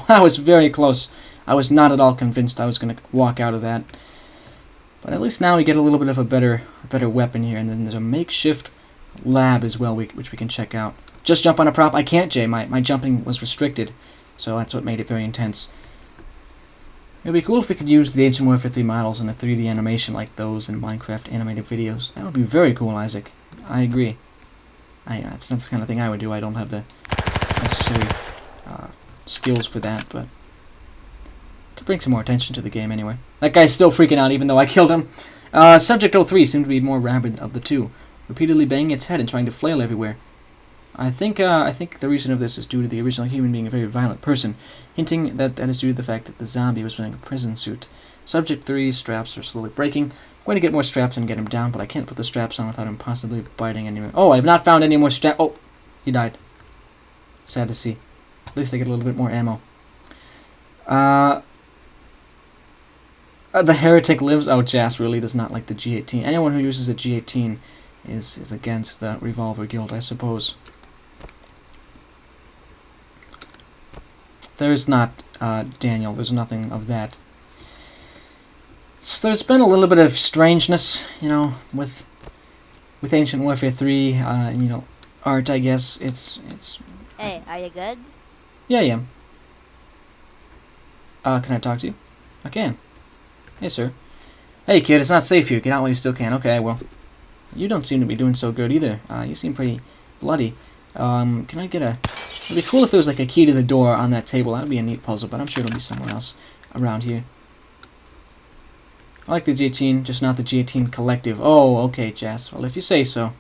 was very close. I was not at all convinced I was going to walk out of that. But at least now we get a little bit of a better weapon here. And then there's a makeshift lab as well, which we can check out. Just jump on a prop. I can't, Jay. My jumping was restricted. So that's what made it very intense. It would be cool if we could use the Ancient Warfare 3 models in a 3D animation like those in Minecraft animated videos. That would be very cool, Isaac. I agree. That's not the kind of thing I would do. I don't have the necessary skills for that, but could bring some more attention to the game anyway. That guy's still freaking out even though I killed him. Subject 03 seemed to be more rabid of the two, repeatedly banging its head and trying to flail everywhere. I think the reason of this is due to the original human being a very violent person, hinting that is due to the fact that the zombie was wearing a prison suit. Subject 3's straps are slowly breaking. I'm going to get more straps and get him down, but I can't put the straps on without him possibly biting anywhere. Oh, I have not found any more straps. Oh, he died. Sad to see. At least I get a little bit more ammo. The heretic lives. Oh, Jas really does not like the G18. Anyone who uses a G18 is against the Revolver Guild, I suppose. There's not, Daniel. There's nothing of that. So there's been a little bit of strangeness, with Ancient Warfare 3, art, I guess. It's. Hey, are you good? Yeah, I am. Can I talk to you? I can. Hey, sir. Hey, kid, it's not safe here. Get out while you still can. Okay, well. You don't seem to be doing so good either. You seem pretty bloody. Can I get a... It'd be cool if there was like a key to the door on that table. That would be a neat puzzle, but I'm sure it'll be somewhere else around here. I like the G18, just not the G18 Collective. Oh, okay, Jas. Well, if you say so.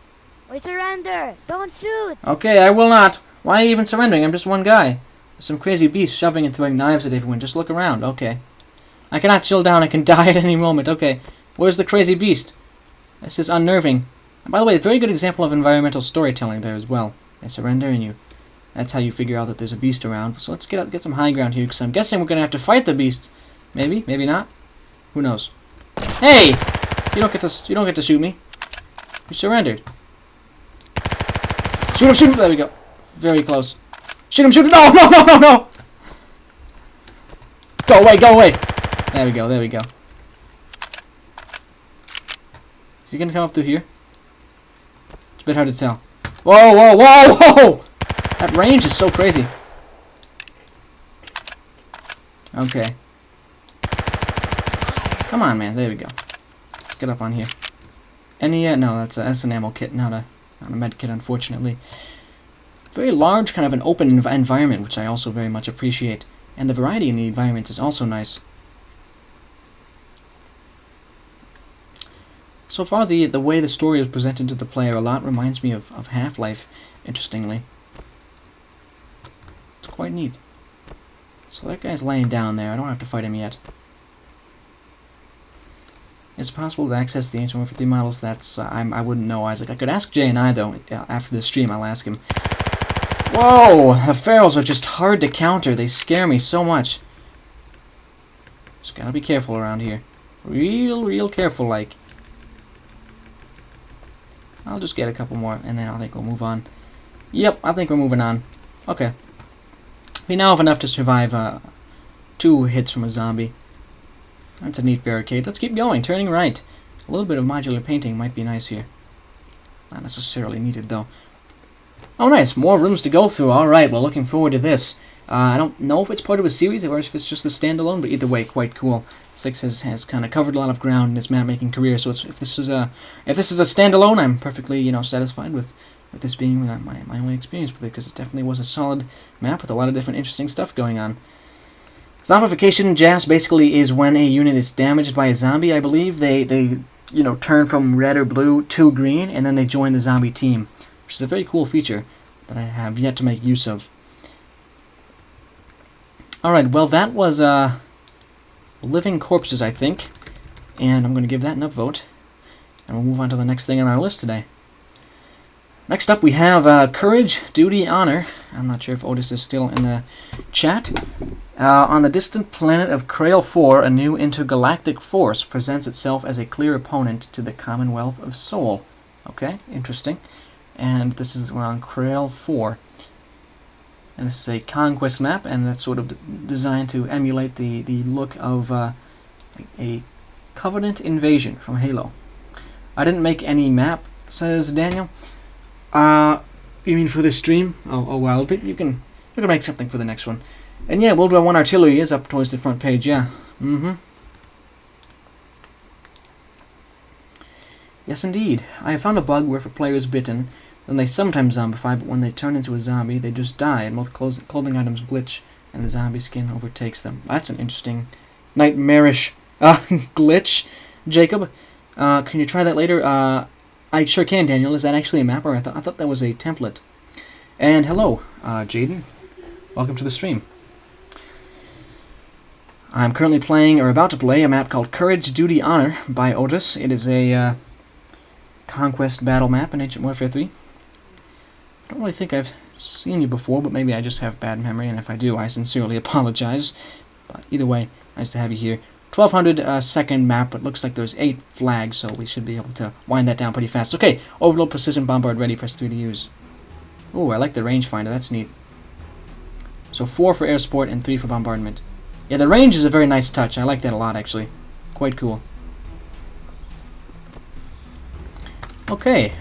We surrender! Don't shoot! Okay, I will not. Why are you even surrendering? I'm just one guy. There's some crazy beast shoving and throwing knives at everyone. Just look around. Okay. I cannot chill down. I can die at any moment. Okay. Where's the crazy beast? This is unnerving. And by the way, a very good example of environmental storytelling there as well. They surrender and that's how you figure out that there's a beast around. So let's get some high ground here, because I'm guessing we're going to have to fight the beast. Maybe, maybe not. Who knows? Hey! You don't get to shoot me. You surrendered. Shoot him, shoot him! There we go. Very close. Shoot him, shoot him! No, no, no, no, no! Go away, go away! There we go, there we go. Is he gonna come up through here? It's a bit hard to tell. Whoa, whoa, whoa, whoa! That range is so crazy. Okay. Come on, man. There we go. get up on here. Any, no, that's an ammo kit, not a med kit, unfortunately. Very large, kind of an open environment, which I also very much appreciate. And the variety in the environment is also nice. So far, the way the story is presented to the player a lot reminds me of Half-Life, interestingly. It's quite neat. So that guy's laying down there. I don't have to fight him yet. Is it possible to access the Ancient 150 models? That's, I wouldn't know, Isaac. I could ask Jay and I, though. After the stream, I'll ask him. Whoa! The ferals are just hard to counter. They scare me so much. Just gotta be careful around here. Real careful, like. I'll just get a couple more, and then I think we'll move on. Yep, I think we're moving on. Okay. We now have enough to survive 2 hits from a zombie. That's a neat barricade. Let's keep going, turning right. A little bit of modular painting might be nice here. Not necessarily needed, though. Oh, nice. More rooms to go through. Alright, well, looking forward to this. I don't know if it's part of a series or if it's just a standalone, but either way, quite cool. 6 has kind of covered a lot of ground in his map-making career, so if this is a standalone, I'm perfectly, satisfied with this being my only experience with it, because it definitely was a solid map with a lot of different interesting stuff going on. Zombification, Jas, basically is when a unit is damaged by a zombie, I believe. They turn from red or blue to green, and then they join the zombie team, which is a very cool feature that I have yet to make use of. Alright, well, that was Living Corpses, I think, and I'm going to give that an upvote, and we'll move on to the next thing on our list today. Next up, we have Courage, Duty, Honor. I'm not sure if Otis is still in the chat. On the distant planet of Krail 4, a new intergalactic force presents itself as a clear opponent to the Commonwealth of Sol. Okay, interesting. And this is, we're on Krail 4. And this is a conquest map, and that's sort of designed to emulate the look of a Covenant invasion from Halo. I didn't make any map, says Daniel. You mean for this stream? Oh well, but you can make something for the next one. And yeah, World War I artillery is up towards the front page, yeah. Yes, indeed. I have found a bug where if a player is bitten, then they sometimes zombify, but when they turn into a zombie, they just die, and both clothing items glitch, and the zombie skin overtakes them. That's an interesting, nightmarish glitch. Jacob, can you try that later? I sure can, Daniel. Is that actually a map, or I thought that was a template? And hello, Jaden. Welcome to the stream. I'm currently playing, or about to play, a map called Courage, Duty, Honor by Otis. It is a conquest battle map in Ancient Warfare 3. I don't really think I've seen you before, but maybe I just have bad memory, and if I do, I sincerely apologize. But either way, nice to have you here. 1200 second map, but looks like there's 8 flags, so we should be able to wind that down pretty fast. Okay, Orbital Precision Bombard ready, press 3 to use. Ooh, I like the rangefinder, that's neat. So 4 for air support and 3 for bombardment. Yeah, the range is a very nice touch. I like that a lot, actually. Quite cool. Okay,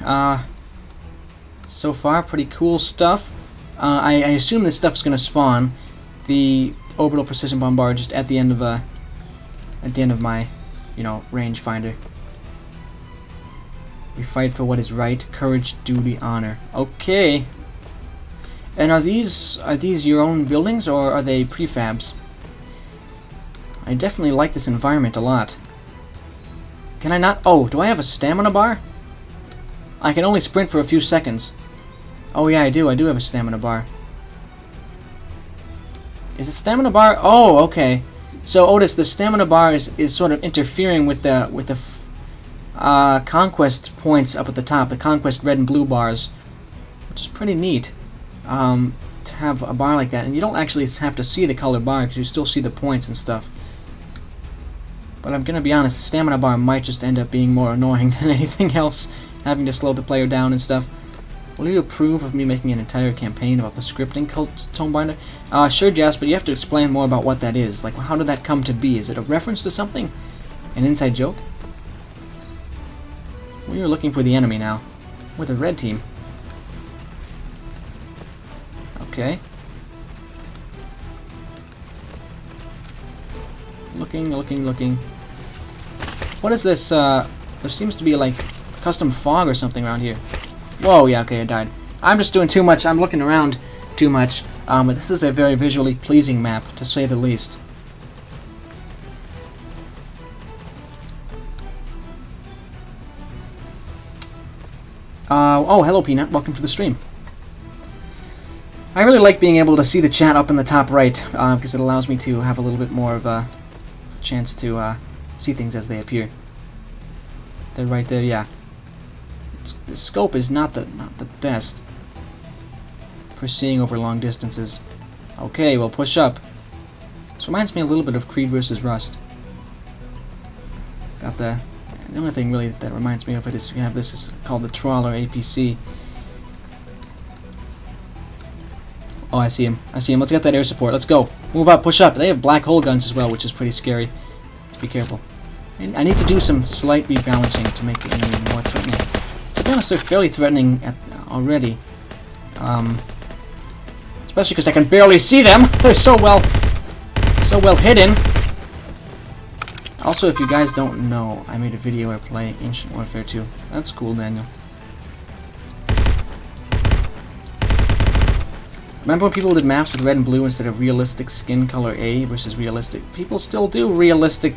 so far, pretty cool stuff. I assume this stuff's gonna spawn. The Orbital Precision Bombard just at the end of my, rangefinder. We fight for what is right, courage, duty, honor. Okay. And are these your own buildings, or are they prefabs? I definitely like this environment a lot. Can I not? Oh, do I have a stamina bar? I can only sprint for a few seconds. Oh yeah, I do have a stamina bar. Is the stamina bar? Oh, okay. So Otis, the stamina bar is sort of interfering with the conquest points up at the top, the conquest red and blue bars, which is pretty neat. To have a bar like that, and you don't actually have to see the color bar because you still see the points and stuff. But I'm gonna be honest, the stamina bar might just end up being more annoying than anything else, having to slow the player down and stuff. Will you approve of me making an entire campaign about the scripting tone binder? Sure, Jas, but you have to explain more about what that is. Like, how did that come to be? Is it a reference to something? An inside joke? We are looking for the enemy now. We're the red team. Okay. Looking. What is this, There seems to be like custom fog or something around here. Whoa, yeah, okay, I died. I'm just doing too much. I'm looking around too much. But this is a very visually pleasing map, to say the least. Oh, hello, Peanut. Welcome to the stream. I really like being able to see the chat up in the top right, because it allows me to have a little bit more of a chance to see things as they appear. They're right there, yeah. The scope is not the best for seeing over long distances. Okay, well, push up. This reminds me a little bit of Creed vs. Rust. Got the only thing really that reminds me of it is we have this is called the Trawler APC. Oh, I see him. I see him. Let's get that air support. Let's go. Move up. Push up. They have black hole guns as well, which is pretty scary. Let's be careful. I need to do some slight rebalancing to make the enemy more threatening. To be honest, they're fairly threatening already. Especially because I can barely see them. They're so well hidden. Also, if you guys don't know, I made a video where I play Ancient Warfare 2. That's cool, Daniel. Remember when people did maps with red and blue instead of realistic skin color A versus realistic? People still do realistic.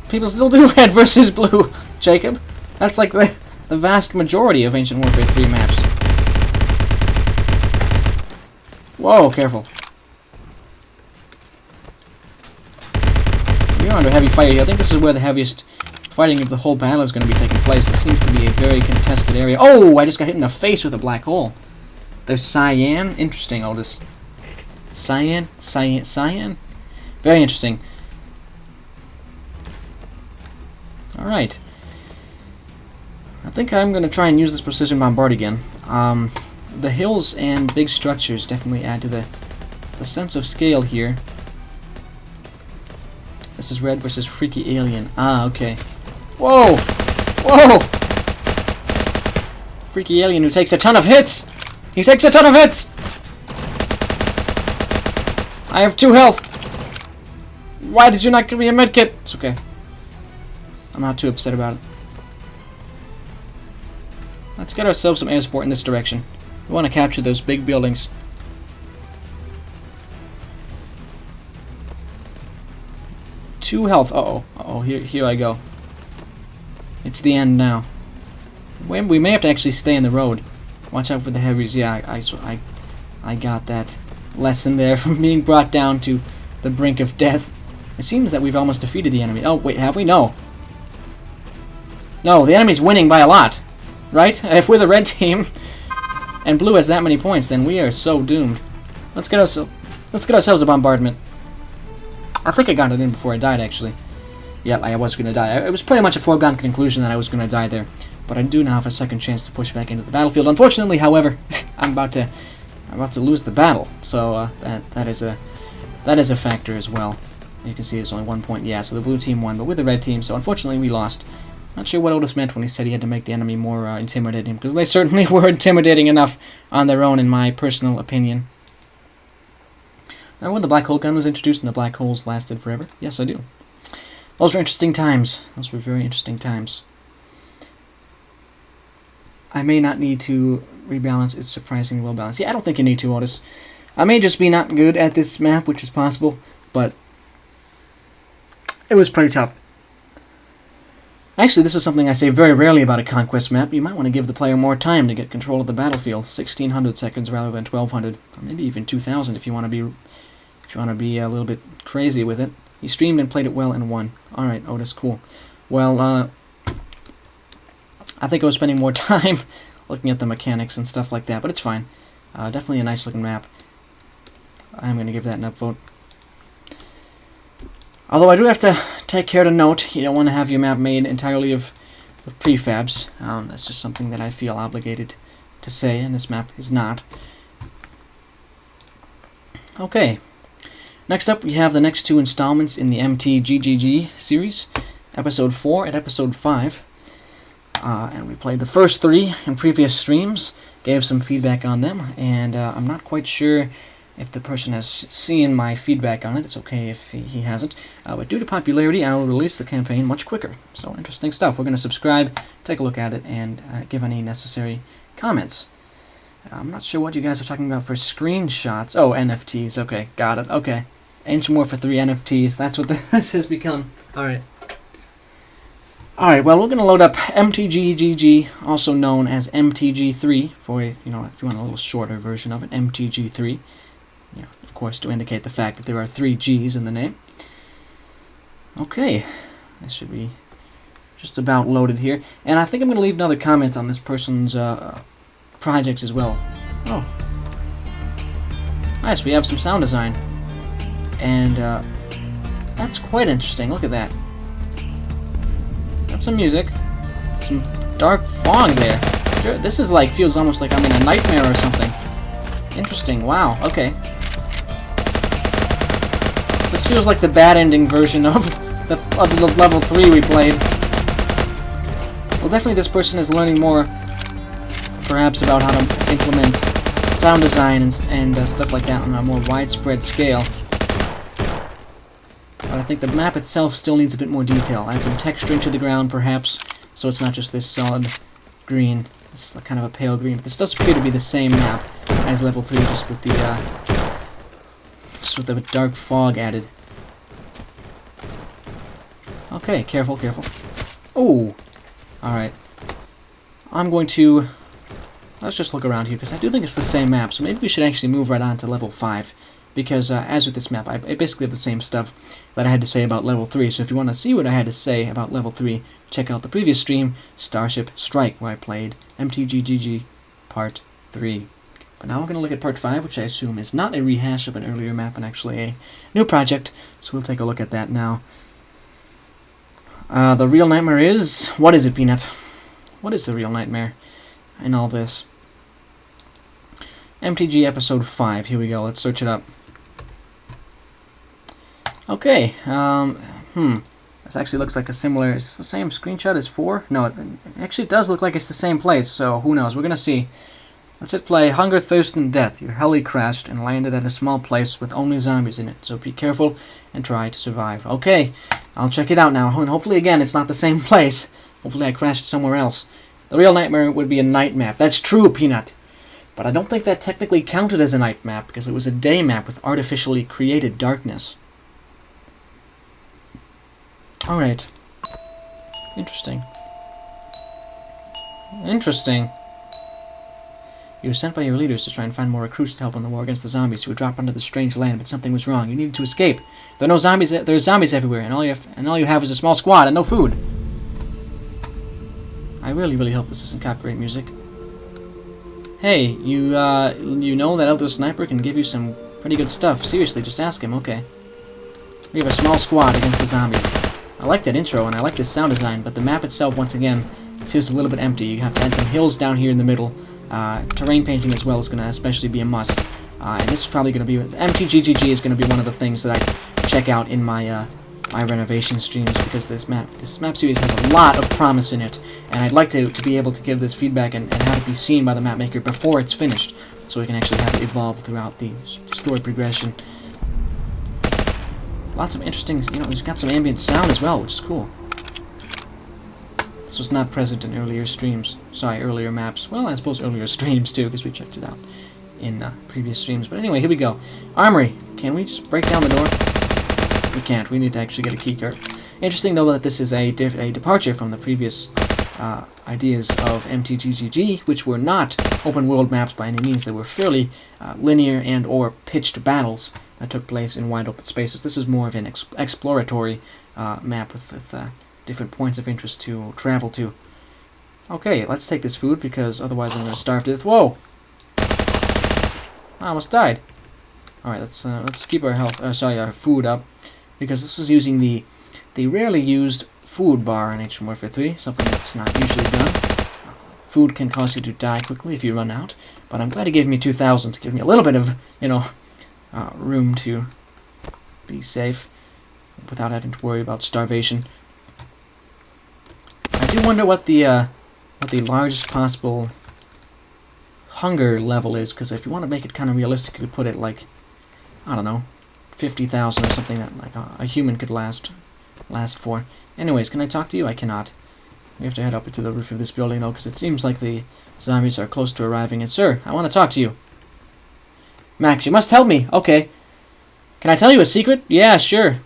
People still do red versus blue, Jacob. That's like the vast majority of Ancient Warfare 3 maps. Whoa, careful. We're under heavy fire here. I think this is where the heaviest fighting of the whole battle is going to be taking place. This seems to be a very contested area. Oh, I just got hit in the face with a black hole. There's cyan. Interesting, Otis. Cyan? Cyan? Very interesting. Alright. I think I'm going to try and use this precision bombard again. The hills and big structures definitely add to the sense of scale here. This is red versus freaky alien. Ah, okay. Whoa! Whoa! Freaky alien who takes a ton of hits! He takes a ton of hits! I have 2 health! Why did you not give me a medkit? It's okay. I'm not too upset about it. Let's get ourselves some air support in this direction. We want to capture those big buildings. Two health. Uh-oh. Uh-oh, here I go. It's the end now. We may have to actually stay in the road. Watch out for the heavies. Yeah, I got that lesson there from being brought down to the brink of death. It seems that we've almost defeated the enemy. Oh, wait, have we? No. No, the enemy's winning by a lot. Right? If we're the red team and blue has that many points, then we are so doomed. Let's get ourselves a bombardment. I think I got it in before I died, actually. Yep, I was going to die. It was pretty much a foregone conclusion that I was going to die there. But I do now have a second chance to push back into the battlefield. Unfortunately, however, I'm about to lose the battle. So that is a factor as well. You can see it's only 1 point. Yeah, so the blue team won, but we're the red team, so unfortunately we lost. Not sure what Otis meant when he said he had to make the enemy more intimidating, because they certainly were intimidating enough on their own, in my personal opinion. Remember when the black hole gun was introduced and the black holes lasted forever? Yes, I do. Those were interesting times. Those were very interesting times. I may not need to rebalance. It's surprisingly well balanced. Yeah, I don't think you need to, Otis. I may just be not good at this map, which is possible, but it was pretty tough. Actually, this is something I say very rarely about a conquest map. You might want to give the player more time to get control of the battlefield. 1,600 seconds rather than 1,200, or maybe even 2,000 if you want to be a little bit crazy with it. He streamed and played it well and won. All right, Otis, cool. Well, I think I was spending more time looking at the mechanics and stuff like that, but it's fine. Definitely a nice looking map. I'm going to give that an upvote. Although I do have to take care to note, you don't want to have your map made entirely of prefabs. That's just something that I feel obligated to say, and this map is not. Okay. Next up, we have the next 2 installments in the MTGGG series, Episode 4 and Episode 5. And we played the first 3 in previous streams, gave some feedback on them, and I'm not quite sure if the person has seen my feedback on it. It's okay if he hasn't. But due to popularity, I will release the campaign much quicker. So interesting stuff. We're going to subscribe, take a look at it, and give any necessary comments. I'm not sure what you guys are talking about for screenshots. Oh, NFTs. Okay, got it. Okay. Ancient Warfare 3 NFTs. That's what this has become. Alright. Alright, well, we're going to load up MTGGG, also known as MTG3, for, if you want a little shorter version of it, MTG3. Of course, to indicate the fact that there are 3 G's in the name. Okay. This should be just about loaded here. And I think I'm going to leave another comment on this person's projects as well. Oh. Nice, we have some sound design. And that's quite interesting. Look at that. Got some music. Some dark fog there. Sure, this is like, feels almost like I'm in a nightmare or something. Interesting, wow, okay. This feels like the bad ending version of the level 3 we played. Well, definitely this person is learning more, perhaps, about how to implement sound design and stuff like that on a more widespread scale. But I think the map itself still needs a bit more detail. Add some texturing to the ground, perhaps, so it's not just this solid green. It's kind of a pale green. But this does appear to be the same map as level 3, just with the dark fog added. Okay, careful, careful. Oh, all right. I'm going to. Let's just look around here, because I do think it's the same map, so maybe we should actually move right on to level 5. Because, as with this map, I basically have the same stuff that I had to say about level 3, so if you want to see what I had to say about level 3, check out the previous stream, Starship Strike, where I played MTGGG Part 3. But now we're going to look at Part 5, which I assume is not a rehash of an earlier map, and actually a new project, so we'll take a look at that now. The real nightmare is... What is it, Peanut? What is the real nightmare in all this? MTG Episode 5. Here we go. Let's search it up. Okay. This actually looks like a similar... Is this the same screenshot as 4? No, it actually does look like it's the same place, so who knows? We're going to see. Let's hit play. Hunger, Thirst, and Death. Your heli crashed and landed at a small place with only zombies in it, so be careful and try to survive. Okay. I'll check it out now, and hopefully, again, it's not the same place. Hopefully I crashed somewhere else. The real nightmare would be a night map. That's true, Peanut. But I don't think that technically counted as a night map, because it was a day map with artificially created darkness. Alright. Interesting. Interesting. You were sent by your leaders to try and find more recruits to help on the war against the zombies who would drop onto the strange land, but something was wrong. You needed to escape. There are no zombies. There are zombies everywhere, and all you have is a small squad and no food. I really, really hope this isn't copyright music. Hey, you know that other sniper can give you some pretty good stuff. Seriously, just ask him. Okay. We have a small squad against the zombies. I like that intro, and I like this sound design, but the map itself, once again, feels a little bit empty. You have to add some hills down here in the middle. Terrain painting as well is going to especially be a must. And this is probably going to be... MTGGG is going to be one of the things that I check out in my my renovation streams, because this map series has a lot of promise in it, and I'd like to be able to give this feedback and have it be seen by the map maker before it's finished, so we can actually have it evolve throughout the story progression. Lots of interesting, it's got some ambient sound as well, which is cool. This was not present in earlier streams. Sorry, earlier maps. Well, I suppose earlier streams too, because we checked it out in previous streams. But anyway, here we go. Armory. Can we just break down the door? We can't. We need to actually get a keycard. Interesting, though, that this is a departure from the previous ideas of MTGGG, which were not open-world maps by any means. They were fairly linear and or pitched battles that took place in wide open spaces. This is more of an exploratory map with different points of interest to travel to. Okay, let's take this food, because otherwise I'm going to starve to death. Whoa! I almost died. Alright, let's keep our our food up, because this is using the rarely used food bar in Ancient Warfare 3, something that's not usually done. Food can cause you to die quickly if you run out, but I'm glad he gave me 2,000 to give me a little bit of, room to be safe without having to worry about starvation. I do wonder what the largest possible hunger level is, because if you want to make it kind of realistic, you could put it like I don't know, 50,000 or something that like a human could last for. Anyways, can I talk to you? I cannot. We have to head up to the roof of this building though, because it seems like the zombies are close to arriving. And sir, I want to talk to you. Max, you must help me. Okay. Can I tell you a secret? Yeah, sure.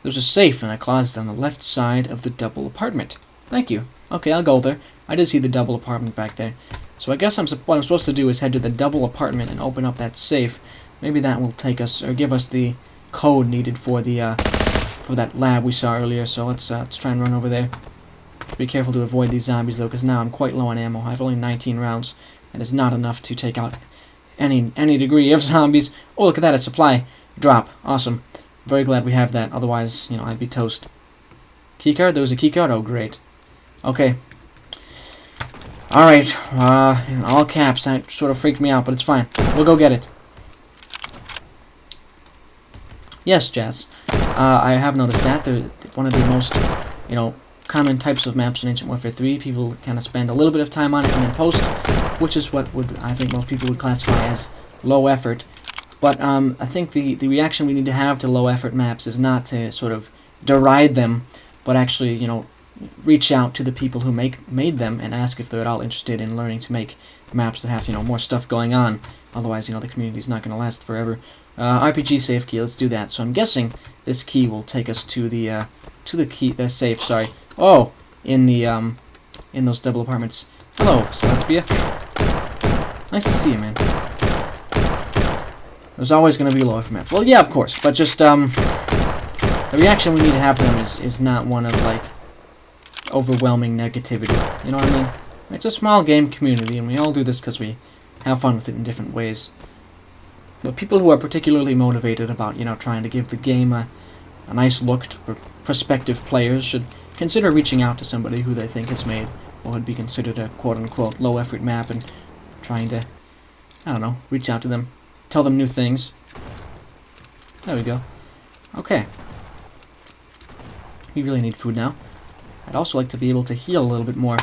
There's a safe in a closet on the left side of the double apartment. Thank you. Okay, I'll go there. I did see the double apartment back there. So I guess what I'm supposed to do is head to the double apartment and open up that safe. Maybe that will take us, or give us the code needed for the, for that lab we saw earlier. So let's try and run over there. Be careful to avoid these zombies though, because now I'm quite low on ammo. I have only 19 rounds. That is not enough to take out any degree of zombies. Oh, look at that, a supply drop. Awesome. Very glad we have that. Otherwise, you know, I'd be toast. Keycard? There was a keycard? Oh, great. Okay. Alright. In all caps. That sort of freaked me out, but it's fine. We'll go get it. Yes, Jess. I have noticed that. They're one of the most, you know, common types of maps in Ancient Warfare 3. People kind of spend a little bit of time on it and then post, which is what I think most people would classify as low effort. But I think the reaction we need to have to low effort maps is not to sort of deride them, but actually, you know, reach out to the people who made them and ask if they're at all interested in learning to make maps that have, you know, more stuff going on. Otherwise, you know, the community's not going to last forever. RPG safe key, let's do that. So I'm guessing this key will take us to the safe, sorry. Oh, in those double apartments. Hello, Celestia. Nice to see you, man. There's always going to be low effort maps. Well, yeah, of course, but just, the reaction we need to have to them is not one of, like, overwhelming negativity. You know what I mean? It's a small game community, and we all do this because we have fun with it in different ways. But people who are particularly motivated about, you know, trying to give the game a nice look to prospective players should consider reaching out to somebody who they think has made what would be considered a quote-unquote low-effort map and trying to, I don't know, reach out to them. Tell them new things. There we go. Okay. We really need food now. I'd also like to be able to heal a little bit more.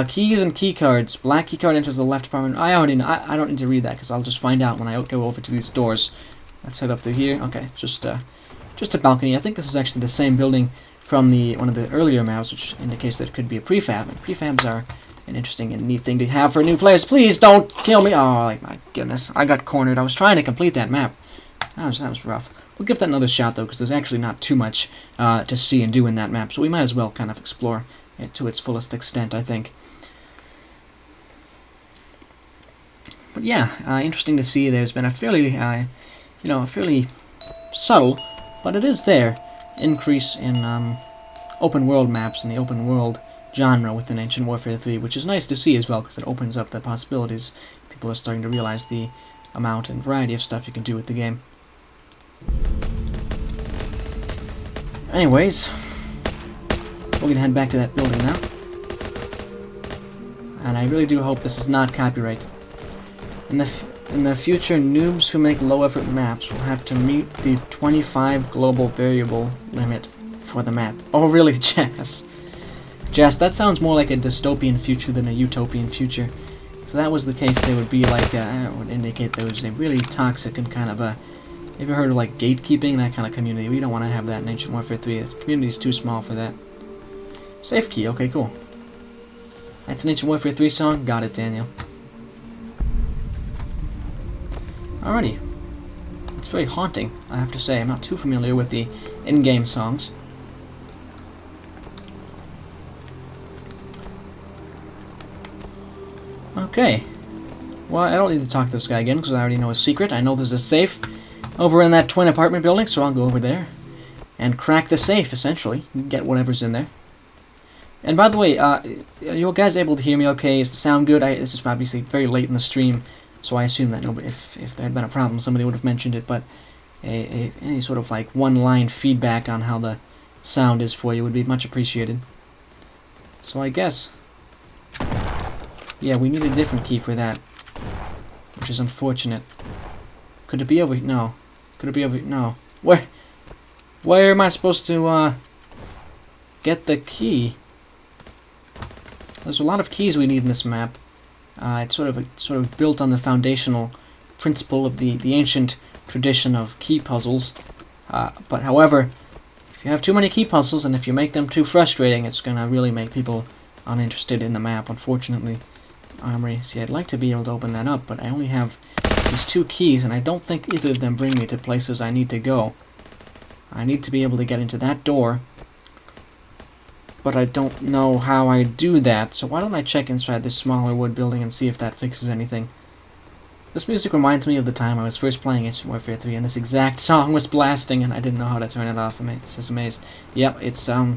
Keys and key cards. Black key card enters the left apartment. I already know. I don't need to read that because I'll just find out when I go over to these doors. Let's head up through here. Okay, just a balcony. I think this is actually the same building from one of the earlier maps, which indicates that it could be a prefab. And prefabs are an interesting and neat thing to have for new players. Please don't kill me. Oh, my goodness. I got cornered. I was trying to complete that map. That was rough. We'll give that another shot, though, because there's actually not too much to see and do in that map. So we might as well kind of explore it to its fullest extent, I think. But yeah, interesting to see. There's been a fairly, fairly subtle, but it is there, increase in open world maps and the open world genre within Ancient Warfare 3, which is nice to see as well, because it opens up the possibilities. People are starting to realize the amount and variety of stuff you can do with the game. Anyways, we're going to head back to that building now. And I really do hope this is not copyright. In the future, noobs who make low-effort maps will have to meet the 25 global variable limit for the map. Oh, really, Jess? Jess, that sounds more like a dystopian future than a utopian future. If that was the case, they would be like, it would indicate there was a really toxic and kind of a... Have you heard of, like, gatekeeping? That kind of community. We don't want to have that in Ancient Warfare 3. The community is too small for that. Safe key. Okay, cool. That's an Ancient Warfare 3 song? Got it, Daniel. Alrighty. It's very haunting, I have to say. I'm not too familiar with the in-game songs. Okay. Well, I don't need to talk to this guy again, because I already know his secret. I know there's a safe over in that twin apartment building, so I'll go over there and crack the safe, essentially. Get whatever's in there. And by the way, are you guys able to hear me okay? Is the sound good? This is obviously very late in the stream, so I assume that nobody, if there had been a problem, somebody would have mentioned it, but any sort of like one-line feedback on how the sound is for you would be much appreciated. So I guess... Yeah, we need a different key for that, which is unfortunate. Could it be over here? No. Could it be over here? No. Where am I supposed to, get the key? There's a lot of keys we need in this map. It's sort of built on the foundational principle of the ancient tradition of key puzzles. But however, if you have too many key puzzles and if you make them too frustrating, it's going to really make people uninterested in the map, unfortunately. Armory. See, I'd like to be able to open that up, but I only have these 2 keys, and I don't think either of them bring me to places I need to go. I need to be able to get into that door, but I don't know how I do that, so why don't I check inside this smaller wood building and see if that fixes anything. This music reminds me of the time I was first playing Instant Warfare 3, and this exact song was blasting, and I didn't know how to turn it off. It's just amazed. Yep, it's, I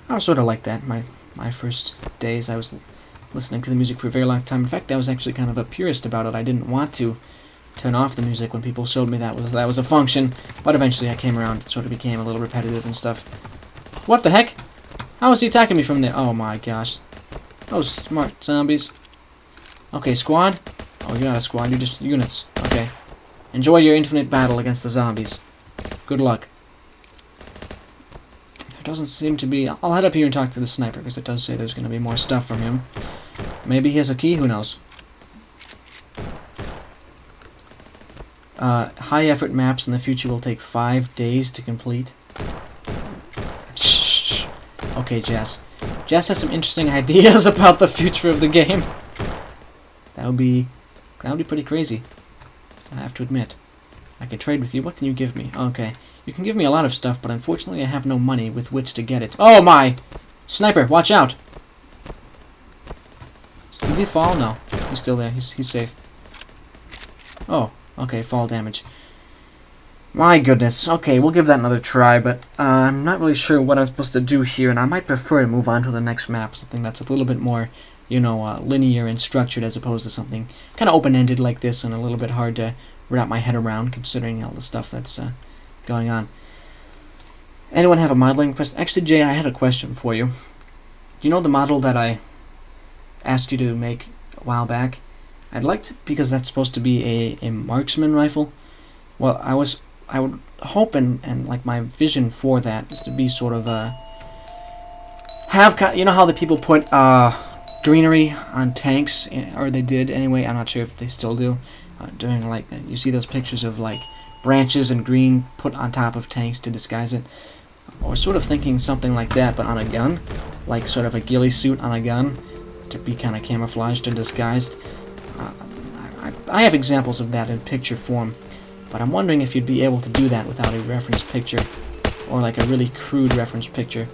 was sort of like that. My first days, I was listening to the music for a very long time. In fact, I was actually kind of a purist about it. I didn't want to turn off the music when people showed me that was a function, but eventually I came around. It sort of became a little repetitive and stuff. What the heck? How is he attacking me from there? Oh my gosh. Those smart zombies. Okay, squad. Oh, you're not a squad, you're just units. Okay. Enjoy your infinite battle against the zombies. Good luck. There doesn't seem to be... I'll head up here and talk to the sniper, because it does say there's going to be more stuff from him. Maybe he has a key, who knows? High effort maps in the future will take 5 days to complete. Okay, Jess. Jess has some interesting ideas about the future of the game. That would be pretty crazy, I have to admit. I can trade with you. What can you give me? Okay. You can give me a lot of stuff, but unfortunately I have no money with which to get it. Oh my! Sniper, watch out! Did he fall? No. He's still there. He's safe. Oh, okay, fall damage. My goodness. Okay, we'll give that another try, but I'm not really sure what I'm supposed to do here, and I might prefer to move on to the next map, something that's a little bit more, you know, linear and structured as opposed to something kind of open-ended like this and a little bit hard to wrap my head around considering all the stuff that's going on. Anyone have a modeling question? Actually, Jay, I had a question for you. Do you know the model that I asked you to make a while back? I'd like to, because that's supposed to be a marksman rifle. Well, I would hope and like my vision for that is to be sort of you know how the people put greenery on tanks, or they did anyway, I'm not sure if they still do, doing like that. You see those pictures of like branches and green put on top of tanks to disguise it, or sort of thinking something like that but on a gun, like sort of a ghillie suit on a gun to be kind of camouflaged and disguised. I have examples of that in picture form, but I'm wondering if you'd be able to do that without a reference picture, or like a really crude reference picture.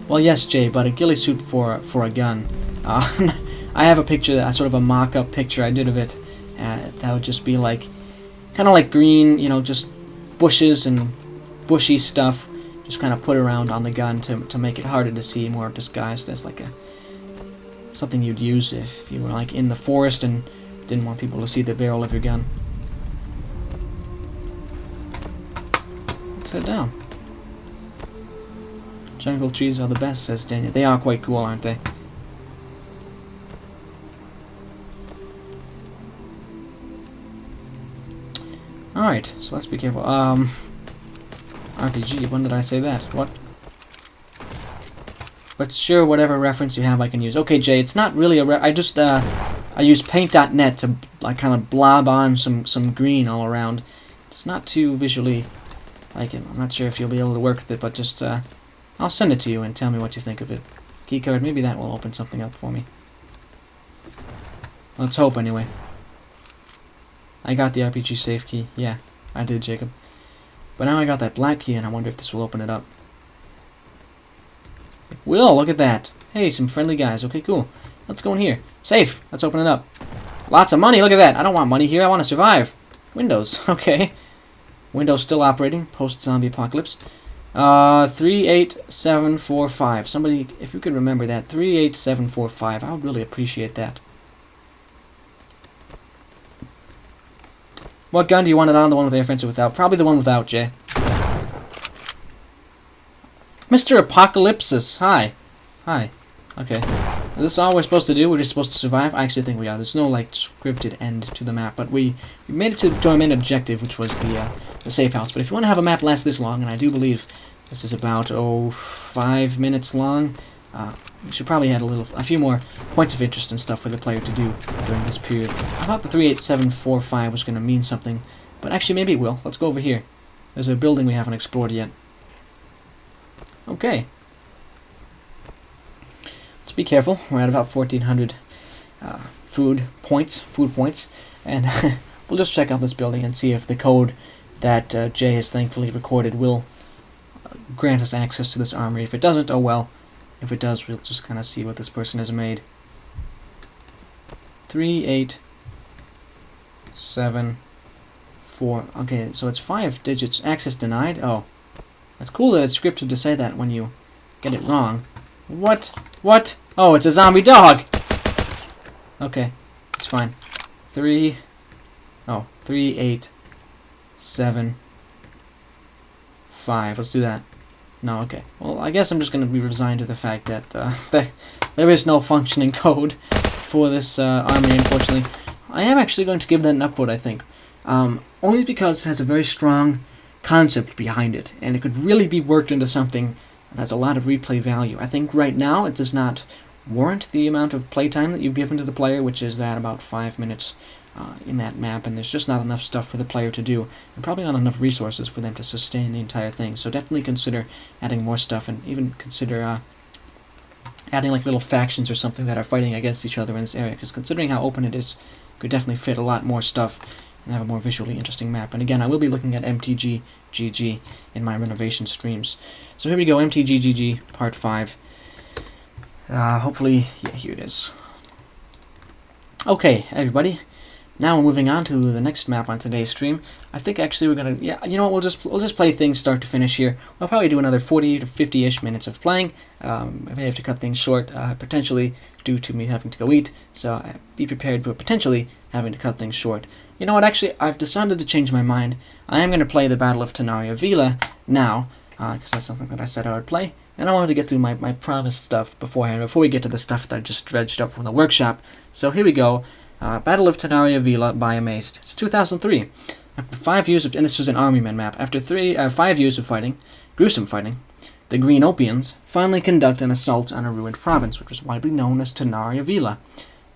Well, yes, Jay, but a ghillie suit for a gun. I have a picture, sort of a mock-up picture I did of it. That would just be like, kind of like green, you know, just bushes and bushy stuff, just kind of put around on the gun to make it harder to see, more disguised as like something you'd use if you were like in the forest and didn't want people to see the barrel of your gun. Let's head down. Jungle trees are the best, says Daniel. They are quite cool, aren't they? Alright, so let's be careful. RPG, when did I say that? What? But sure, whatever reference you have I can use. Okay, Jay, it's not really a I just, I used paint.net to like kind of blob on some green all around. It's not too visually like it. I'm not sure if you'll be able to work with it, but just, I'll send it to you and tell me what you think of it. Keycard, maybe that will open something up for me. Let's hope, anyway. I got the RPG safe key. Yeah, I did, Jacob. But now I got that black key, and I wonder if this will open it up. It will, look at that. Hey, some friendly guys. Okay, cool. Let's go in here. Safe. Let's open it up. Lots of money. Look at that. I don't want money here. I want to survive. Windows. Okay. Windows still operating. Post-zombie apocalypse. 38745. Somebody, if you could remember that. 38745. I would really appreciate that. What gun do you want it on? The one with air defense or without? Probably the one without, Jay. Mr. Apocalypsis. Hi. Hi. Okay. Is this all we're supposed to do? We're just supposed to survive? I actually think we are. There's no, like, scripted end to the map. But we made it to our main objective, which was the safe house. But if you want to have a map last this long, and I do believe this is about, 5 minutes long, we should probably add a few more points of interest and stuff for the player to do during this period. I thought the 38745 was going to mean something, but actually maybe it will. Let's go over here. There's a building we haven't explored yet. Okay. Let's be careful. We're at about 1,400 food points, and we'll just check out this building and see if the code that Jay has thankfully recorded will grant us access to this armory. If it doesn't, oh well. If it does, we'll just kind of see what this person has made. 3874. Okay, so it's 5 digits. Access denied. Oh, that's cool that it's scripted to say that when you get it wrong. What? What? Oh, it's a zombie dog. Okay, it's fine. 3875. Let's do that. No, okay. Well, I guess I'm just going to be resigned to the fact that there is no functioning code for this armory, unfortunately. I am actually going to give that an upvote, I think. Only because it has a very strong concept behind it, and it could really be worked into something that has a lot of replay value. I think right now it does not warrant the amount of playtime that you've given to the player, which is that about 5 minutes in that map, and there's just not enough stuff for the player to do, and probably not enough resources for them to sustain the entire thing. So definitely consider adding more stuff, and even consider adding like little factions or something that are fighting against each other in this area, because considering how open it is, it could definitely fit a lot more stuff and have a more visually interesting map. And again, I will be looking at MTGGG in my renovation streams. So here we go, MTGGG Part 5. Hopefully, yeah, here it is. Okay, everybody. Now we're moving on to the next map on today's stream. I think actually we're gonna, yeah, you know what, we'll just play things start to finish here. We'll probably do another 40 to 50-ish minutes of playing. I may have to cut things short, potentially due to me having to go eat. So be prepared for potentially having to cut things short. You know what, actually, I've decided to change my mind. I am going to play the Battle of Tanaria Avila now, because that's something that I said I would play. And I wanted to get through my promised stuff beforehand, before we get to the stuff that I just dredged up from the workshop. So here we go. Battle of Tanaria Avila by Amazed. It's 2003. After 5 years of, and this was an armyman map. After 5 years of fighting, gruesome fighting, the Greenopians finally conduct an assault on a ruined province, which was widely known as Tanaria Avila.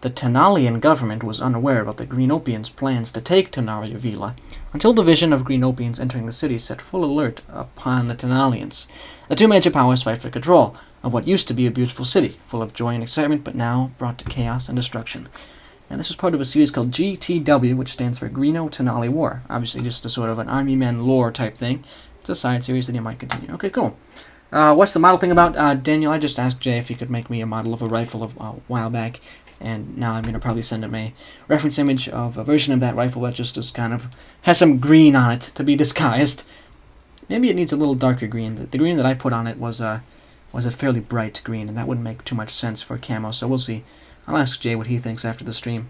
The Tanalian government was unaware about the Greenopians' plans to take Tanaria Avila, until the vision of Greenopians entering the city set full alert upon the Tanalians. The two major powers fight for control of what used to be a beautiful city, full of joy and excitement, but now brought to chaos and destruction. And this was part of a series called GTW, which stands for Greeno-Tanali War. Obviously just a sort of an army men lore type thing. It's a side series that you might continue. Okay, cool. What's the model thing about? Daniel, I just asked Jay if he could make me a model of a rifle a while back, and now I'm going to probably send him a reference image of a version of that rifle that just is kind of has some green on it to be disguised. Maybe it needs a little darker green. The green that I put on it was a fairly bright green, and that wouldn't make too much sense for camo, so we'll see. I'll ask Jay what he thinks after the stream.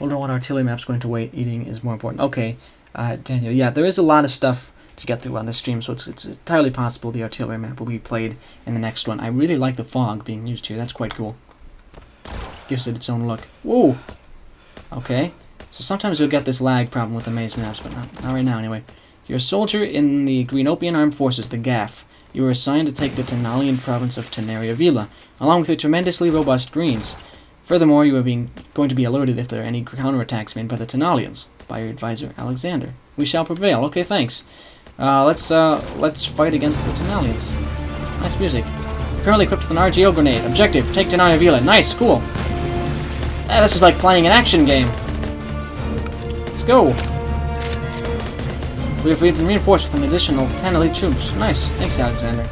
We'll know what artillery map's going to wait. Eating is more important. Okay, Daniel, yeah, there is a lot of stuff to get through on this stream, so it's entirely possible the artillery map will be played in the next one. I really like the fog being used here. That's quite cool. Gives it its own look. Whoa! Okay, so sometimes you'll get this lag problem with the maze maps, but not right now anyway. You're a soldier in the Greenopian Armed Forces, the GAF. You were assigned to take the Tanalian province of Tanaria Avila, along with the tremendously robust Greens. Furthermore, you are going to be alerted if there are any counterattacks made by the Tanalians, by your advisor, Alexander. We shall prevail. Okay, thanks. Let's fight against the Tanalians. Nice music. You're currently equipped with an RGO grenade. Objective, take Tanaria Avila. Nice, cool. This is like playing an action game. Let's go. We've been reinforced with an additional 10 elite troops. Nice. Thanks, Alexander.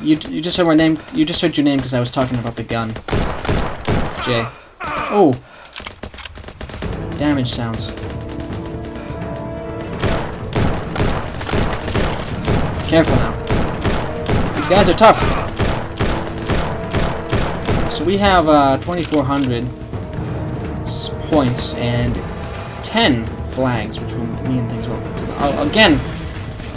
You just heard my name. You just heard your name because I was talking about the gun. Jay. Oh. Damage sounds. Careful now. These guys are tough. So we have 2,400 points and 10 flags, which will mean things will. Again,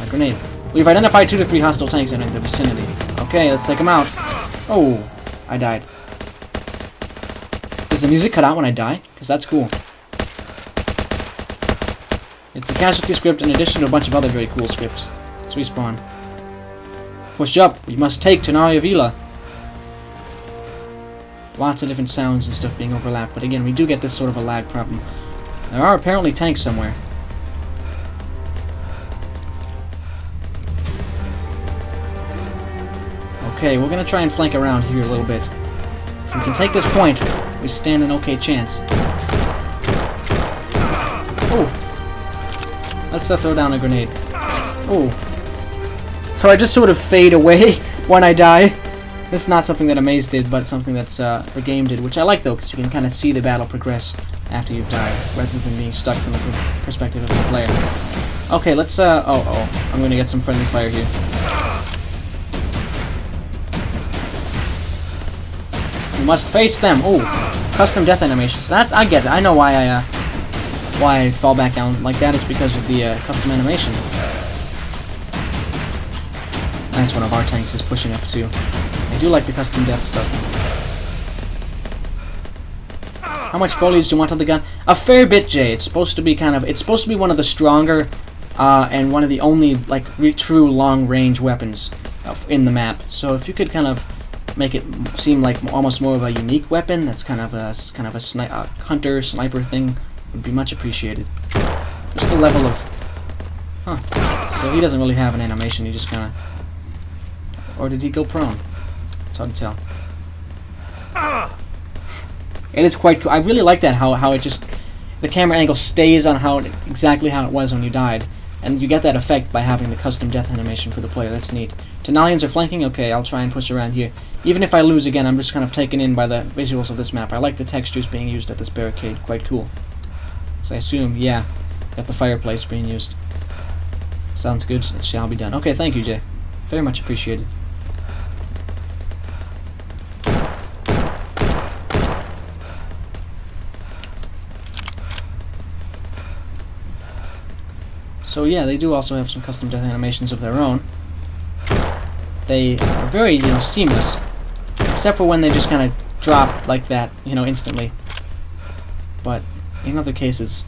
a grenade. We've identified 2 to 3 hostile tanks in the vicinity. Okay, let's take them out. Oh, I died. Does the music cut out when I die? Because that's cool. It's the casualty script in addition to a bunch of other very cool scripts. Let's respawn. Push up. We must take Tanaria Avila. Lots of different sounds and stuff being overlapped, but again, we do get this sort of a lag problem. There are apparently tanks somewhere. Okay, we're gonna try and flank around here a little bit. If we can take this point, we stand an okay chance. Oh! Let's throw down a grenade. Oh. So I just sort of fade away when I die. This is not something that Amaze did, but something that's the game did, which I like though, because you can kind of see the battle progress after you've died, rather than being stuck from the perspective of the player. Okay, let's, oh, I'm gonna get some friendly fire here. You must face them. Oh, custom death animations. That I get it. I know why I fall back down like that. Is because of the custom animation. Nice, one of our tanks is pushing up too. I do like the custom death stuff. How much foliage do you want on the gun? A fair bit, Jay. It's supposed to be one of the stronger and one of the only like true long-range weapons in the map. So if you could kind of make it seem like almost more of a unique weapon, that's kind of a hunter sniper thing, would be much appreciated. Just the level of, so he doesn't really have an animation. He just kind of, or did he go prone? It's hard to tell. It is quite cool. I really like that how it just, the camera angle stays on exactly how it was when you died, and you get that effect by having the custom death animation for the player. That's neat. Tenalians are flanking. Okay, I'll try and push around here. Even if I lose again, I'm just kind of taken in by the visuals of this map. I like the textures being used at this barricade. Quite cool. So I assume, yeah, got the fireplace being used. Sounds good. It shall be done. Okay, thank you, Jay. Very much appreciated. So yeah, they do also have some custom death animations of their own. They are very, seamless, except for when they just kind of drop like that, instantly. But in other cases,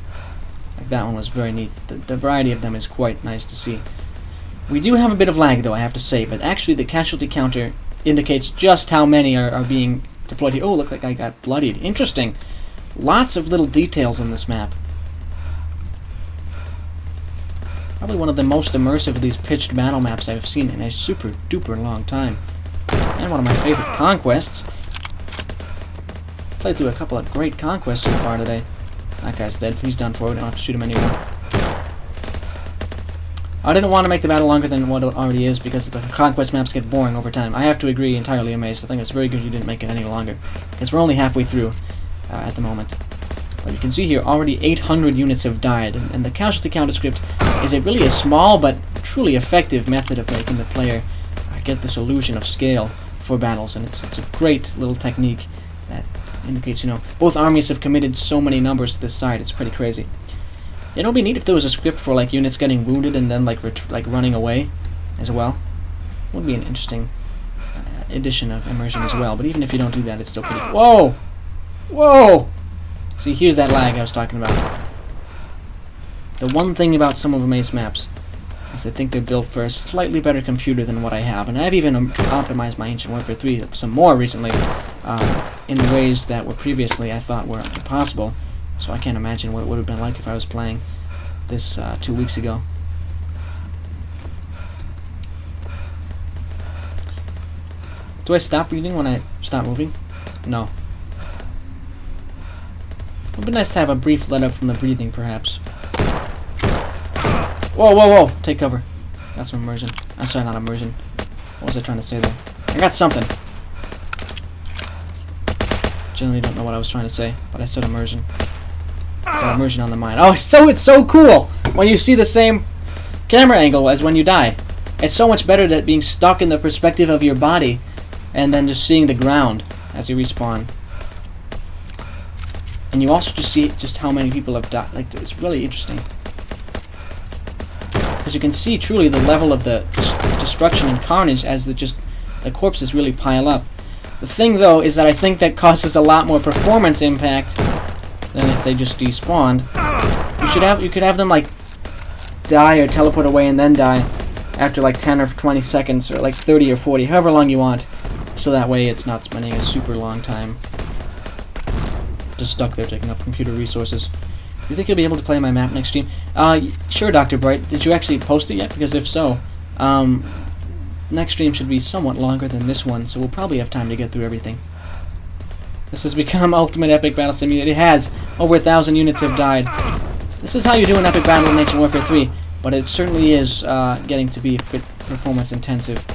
like that one was very neat. The variety of them is quite nice to see. We do have a bit of lag, though, I have to say, but actually the casualty counter indicates just how many are being deployed here. Oh, look, that guy got bloodied. Interesting. Lots of little details in this map. Probably one of the most immersive of these pitched battle maps I've seen in a super duper long time. And one of my favorite conquests. Played through a couple of great conquests so far today. That guy's dead. He's done for. We don't have to shoot him anymore. I didn't want to make the battle longer than what it already is because the conquest maps get boring over time. I have to agree entirely, Amazed. I think it's very good you didn't make it any longer. Because we're only halfway through at the moment. But you can see here, already 800 units have died, and the casualty counter script is really a small but truly effective method of making the player get this illusion of scale for battles, and it's a great little technique that indicates, both armies have committed so many numbers to this side. It's pretty crazy. It'll be neat if there was a script for like units getting wounded and then like running away as well. Would be an interesting addition of immersion as well. But even if you don't do that, it's still pretty. Whoa, whoa! See, here's that lag I was talking about. The one thing about some of Amaze maps is they think they're built for a slightly better computer than what I have, and I've even optimized my Ancient Warfare 3 some more recently in ways that were previously I thought were impossible. So I can't imagine what it would have been like if I was playing this 2 weeks ago. Do I stop breathing when I stop moving? No. It would be nice to have a brief let up from the breathing, perhaps. Whoa, whoa, whoa! Take cover. Got some immersion. I'm sorry, not immersion. What was I trying to say there? I got something. Generally don't know what I was trying to say, but I said immersion. Got immersion on the mind. Oh, it's so cool when you see the same camera angle as when you die. It's so much better than being stuck in the perspective of your body and then just seeing the ground as you respawn. And you also just see just how many people have died. Like, it's really interesting. Because you can see truly the level of the destruction and carnage as the corpses really pile up. The thing, though, is that I think that causes a lot more performance impact than if they just despawned. You could have them like die or teleport away and then die. after like 10 or 20 seconds, or like 30 or 40, however long you want, so that way it's not spending a super long time just stuck there taking up computer resources. You think you'll be able to play my map next stream? Sure, Dr. Bright. Did you actually post it yet? Because if so, next stream should be somewhat longer than this one, so we'll probably have time to get through everything. This has become Ultimate Epic Battle Simulator. It has. Over 1,000 units have died. This is how you do an epic battle in Ancient Warfare 3, but it certainly is getting to be a bit performance intensive.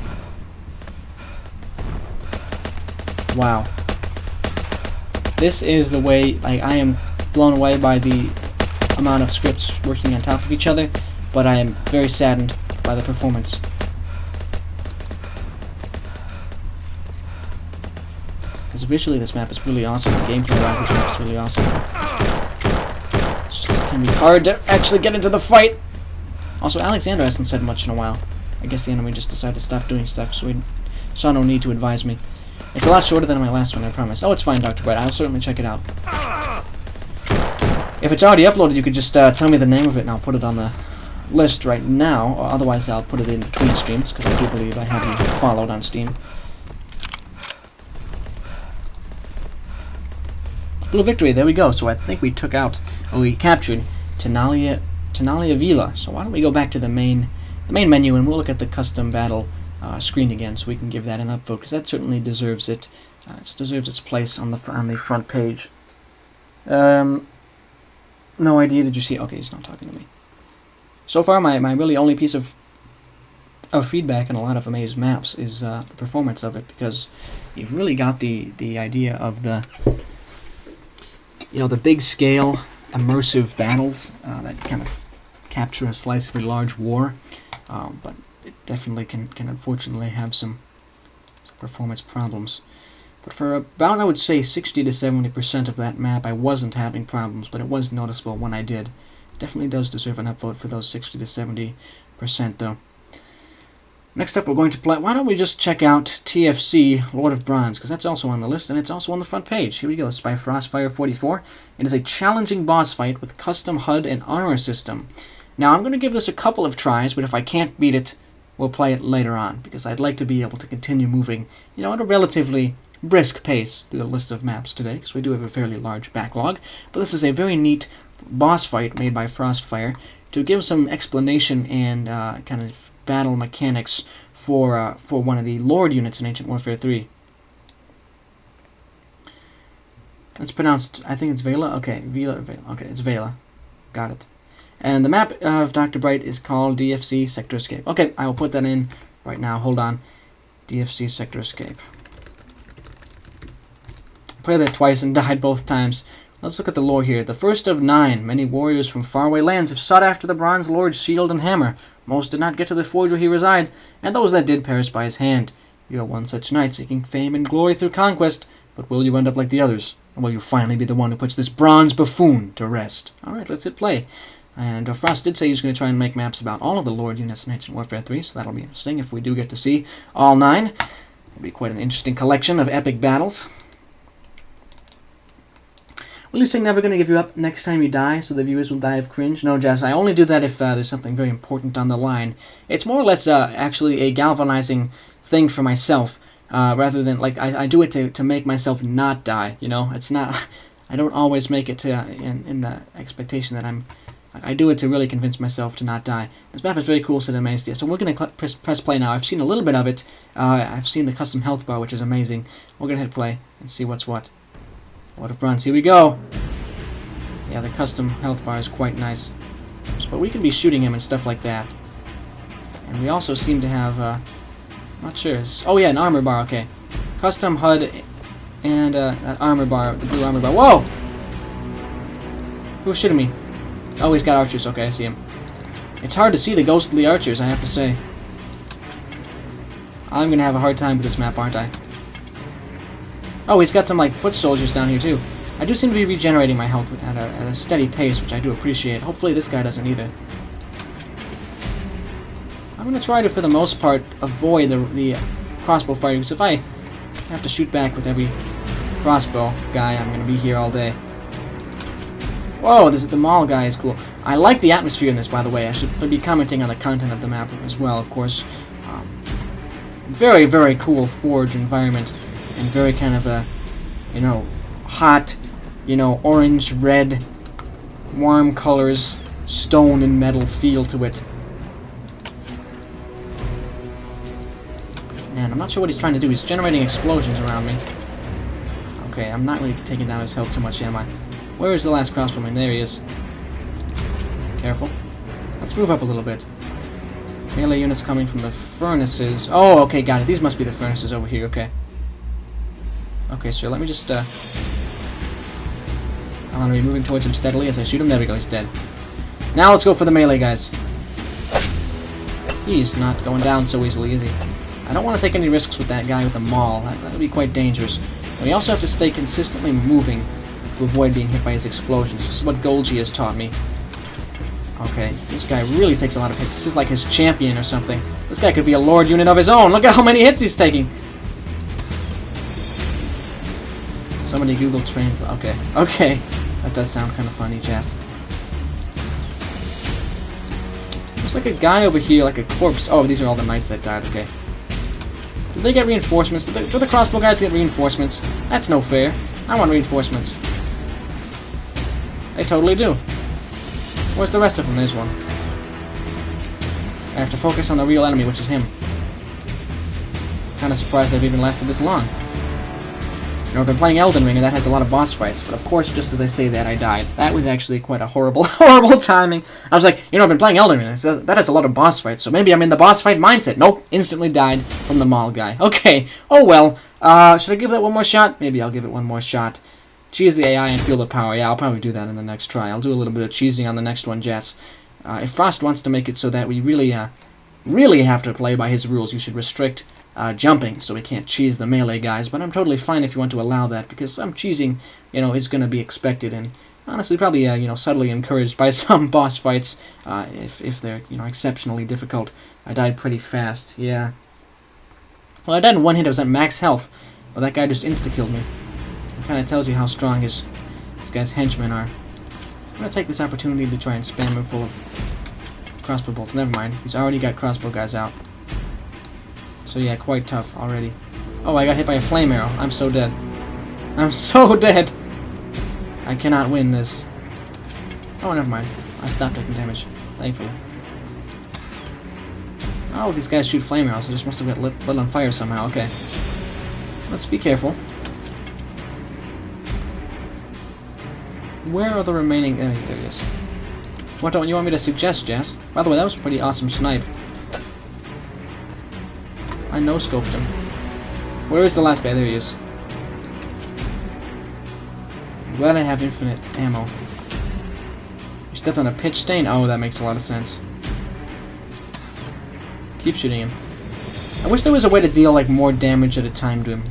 Wow. This is the way, like, I am blown away by the amount of scripts working on top of each other, but I am very saddened by the performance. Because visually this map is really awesome, gameplay-wise this map is really awesome. It's just can be hard to actually get into the fight! Also, Alexander hasn't said much in a while. I guess the enemy just decided to stop doing stuff, so he saw no need to advise me. It's a lot shorter than my last one, I promise. Oh, it's fine, Dr. Bright. I'll certainly check it out. If it's already uploaded, you could just tell me the name of it, and I'll put it on the list right now. Or otherwise, I'll put it in between streams, because I do believe I have you followed on Steam. Blue victory, there we go. So I think we took out, or we captured Tanaria Avila. So why don't we go back to the main menu, and we'll look at the custom battle screen again, so we can give that an upvote, because that certainly deserves it. It just deserves its place on the front page. No idea. Did you see? Okay, he's not talking to me. So far, my really only piece of feedback and a lot of amazed maps is the performance of it, because you've really got the idea of the the big scale immersive battles that kind of capture a slice of a large war, but it definitely can unfortunately have some performance problems. But for about, I would say, 60 to 70% of that map, I wasn't having problems, but it was noticeable when I did. It definitely does deserve an upvote for those 60 to 70%, though. Next up, we're going to play. Why don't we just check out TFC Lord of Bronze, because that's also on the list, and it's also on the front page. Here we go. This is by Frostfire 44. It is a challenging boss fight with custom HUD and armor system. Now, I'm going to give this a couple of tries, but if I can't beat it, we'll play it later on, because I'd like to be able to continue moving, at a relatively brisk pace through the list of maps today, because we do have a fairly large backlog. But this is a very neat boss fight made by Frostfire to give some explanation and kind of battle mechanics for one of the Lord units in Ancient Warfare 3. It's pronounced, I think it's Avila. Okay, Avila. Okay, it's Avila. Got it. And the map of Dr. Bright is called DFC Sector Escape. Okay, I will put that in right now. Hold on. DFC Sector Escape. I played that twice and died both times. Let's look at the lore here. The first of 9. Many warriors from faraway lands have sought after the Bronze Lord's shield and hammer. Most did not get to the forge where he resides, and those that did perished by his hand. You are one such knight, seeking fame and glory through conquest. But will you end up like the others? Or will you finally be the one who puts this bronze buffoon to rest? Alright, let's hit play. And Frost did say he was going to try and make maps about all of the Lord units in Ancient Warfare 3, so that'll be interesting if we do get to see all 9. It'll be quite an interesting collection of epic battles. Will you say never going to give you up next time you die, so the viewers will die of cringe? No, Jess, I only do that if there's something very important on the line. It's more or less actually a galvanizing thing for myself, rather than, like, I do it to make myself not die, It's not, I don't always make it to in the expectation that I do it to really convince myself to not die. This map is very cool, said Amazed. So we're going to press play now. I've seen a little bit of it. I've seen the custom health bar, which is amazing. We're going to hit play and see what's what. Lord of Bronze, here we go. Yeah, the custom health bar is quite nice. But we can be shooting him and stuff like that. And we also seem to have, not sure. Oh yeah, an armor bar, okay. Custom HUD and that armor bar, the blue armor bar. Whoa! Who's shooting me? Oh, he's got archers. Okay, I see him. It's hard to see the ghostly archers, I have to say. I'm gonna have a hard time with this map, aren't I? Oh, he's got some, like, foot soldiers down here, too. I do seem to be regenerating my health at a steady pace, which I do appreciate. Hopefully this guy doesn't either. I'm gonna try to, for the most part, avoid the crossbow fighting, because if I have to shoot back with every crossbow guy, I'm gonna be here all day. Whoa, the Maul guy is cool. I like the atmosphere in this, by the way. I should be commenting on the content of the map as well, of course. Very, very cool forge environment, and very kind of a, hot, orange, red, warm colors, stone and metal feel to it. And I'm not sure what he's trying to do. He's generating explosions around me. Okay, I'm not really taking down his health too much, am I? Where is the last crossbowman? There he is. Careful. Let's move up a little bit. Melee units coming from the furnaces. Oh, okay, got it. These must be the furnaces over here, okay. Okay, sir, let me just, I'm gonna be moving towards him steadily as I shoot him. There we go, he's dead. Now let's go for the melee guys. He's not going down so easily, is he? I don't want to take any risks with that guy with the maul. That would be quite dangerous. But we also have to stay consistently moving to avoid being hit by his explosions. This is what Golgi has taught me. Okay, this guy really takes a lot of hits. This is like his champion or something. This guy could be a lord unit of his own. Look at how many hits he's taking. Somebody Google Translate. Okay, okay. That does sound kind of funny, Jess. There's like a guy over here, like a corpse. Oh, these are all the knights that died. Okay. Did they get reinforcements? Do the crossbow guys get reinforcements? That's no fair. I want reinforcements. They totally do. Where's the rest of them? There's one. I have to focus on the real enemy, which is him. Kind of surprised I've even lasted this long. I've been playing Elden Ring, and that has a lot of boss fights, but of course, just as I say that, I died. That was actually quite a horrible, horrible timing. I was like, I've been playing Elden Ring, and that has a lot of boss fights, so maybe I'm in the boss fight mindset. Nope, instantly died from the maul guy. Okay, oh well. Should I give that one more shot? Maybe I'll give it one more shot. Cheese the AI and feel the power. Yeah, I'll probably do that in the next try. I'll do a little bit of cheesing on the next one, Jess. If Frost wants to make it so that we really have to play by his rules, you should restrict jumping so we can't cheese the melee guys. But I'm totally fine if you want to allow that, because some cheesing, is going to be expected, and honestly probably, subtly encouraged by some boss fights if they're, exceptionally difficult. I died pretty fast, yeah. Well, I died in one hit. I was at max health, but that guy just insta-killed me. It kind of tells you how strong this guy's henchmen are. I'm going to take this opportunity to try and spam him full of crossbow bolts. Never mind. He's already got crossbow guys out. So yeah, quite tough already. Oh, I got hit by a flame arrow. I'm so dead. I'm so dead! I cannot win this. Oh, never mind. I stopped taking damage. Thankfully. Oh, these guys shoot flame arrows. They just must have got lit on fire somehow. Okay. Let's be careful. Where are the remaining... there he is. What don't you want me to suggest, Jess? By the way, that was a pretty awesome snipe. I no-scoped him. Where is the last guy? There he is. I'm glad I have infinite ammo. You stepped on a pitch stain? Oh, that makes a lot of sense. Keep shooting him. I wish there was a way to deal, like, more damage at a time to him,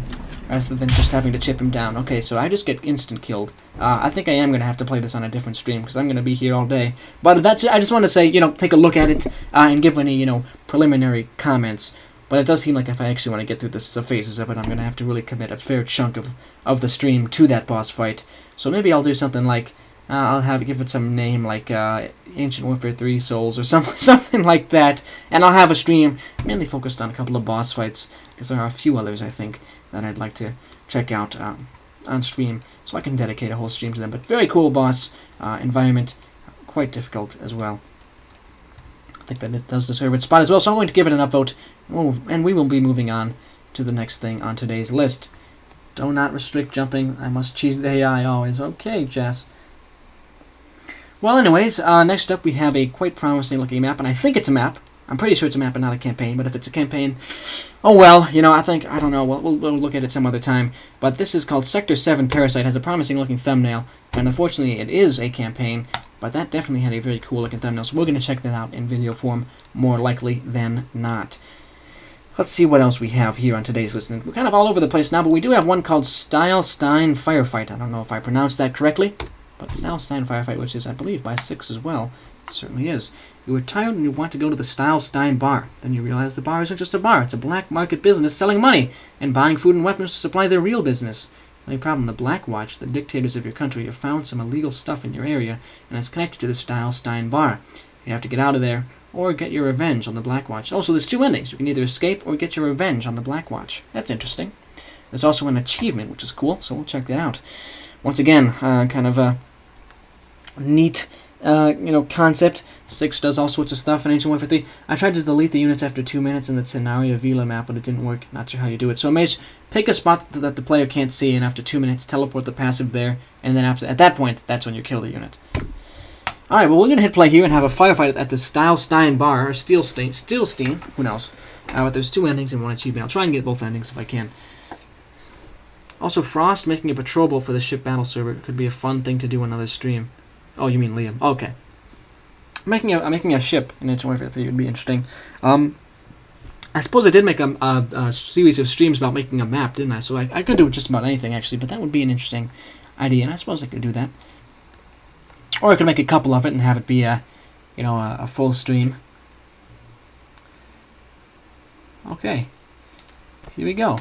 rather than just having to chip him down. Okay, so I just get instant killed. I think I am going to have to play this on a different stream, because I'm going to be here all day. But that's I just want to say, take a look at it, and give any, preliminary comments. But it does seem like if I actually want to get through the phases of it, I'm going to have to really commit a fair chunk of the stream to that boss fight. So maybe I'll do something like, give it some name like Ancient Warfare 3 Souls or something like that. And I'll have a stream mainly focused on a couple of boss fights, because there are a few others, I think, that I'd like to check out on stream, so I can dedicate a whole stream to them. But very cool boss environment, quite difficult as well. I think that it does deserve its spot as well, so I'm going to give it an upvote, and we will be moving on to the next thing on today's list. Do not restrict jumping. I must cheese the AI always. Okay, Jess. Well, anyways, next up we have a quite promising looking map, and I think it's a map. I'm pretty sure it's a map and not a campaign, but if it's a campaign, oh well, I don't know, we'll look at it some other time. But this is called Sector 7 Parasite, has a promising looking thumbnail, and unfortunately it is a campaign, but that definitely had a very cool looking thumbnail, so we're going to check that out in video form, more likely than not. Let's see what else we have here on today's list. We're kind of all over the place now, but we do have one called Stein Firefight. I don't know if I pronounced that correctly, but Stein Firefight, which is, I believe, by 6 as well. It certainly is. You were tired and you want to go to the Stein bar. Then you realize the bar isn't just a bar. It's a black market business selling money and buying food and weapons to supply their real business. Only problem, the Black Watch, the dictators of your country, have found some illegal stuff in your area, and it's connected to the Stein bar. You have to get out of there, or get your revenge on the Black Watch. Oh, so there's two endings. You can either escape or get your revenge on the Black Watch. That's interesting. There's also an achievement, which is cool, so we'll check that out. Once again, kind of a neat, concept. 6 does all sorts of stuff in Ancient Warfare 3. I tried to delete the units after 2 minutes in the Tanaria Avila map, but it didn't work. Not sure how you do it. So pick a spot that the player can't see, and after 2 minutes, teleport the passive there, and then at that point, that's when you kill the unit. Alright, well, we're going to hit play here and have a firefight at the Stein bar, or Stein, who knows. But there's 2 endings and 1 achievement. I'll try and get both endings if I can. Also, Frost making a patrol boat for the ship battle server could be a fun thing to do on another stream. Oh, you mean Liam. Okay. Making a ship in Ancient Warfare 3 would be interesting. I suppose I did make a series of streams about making a map, didn't I? So I could do just about anything, actually, but that would be an interesting idea, and I suppose I could do that. Or I could make a couple of it and have it be a full stream. Okay. Here we go.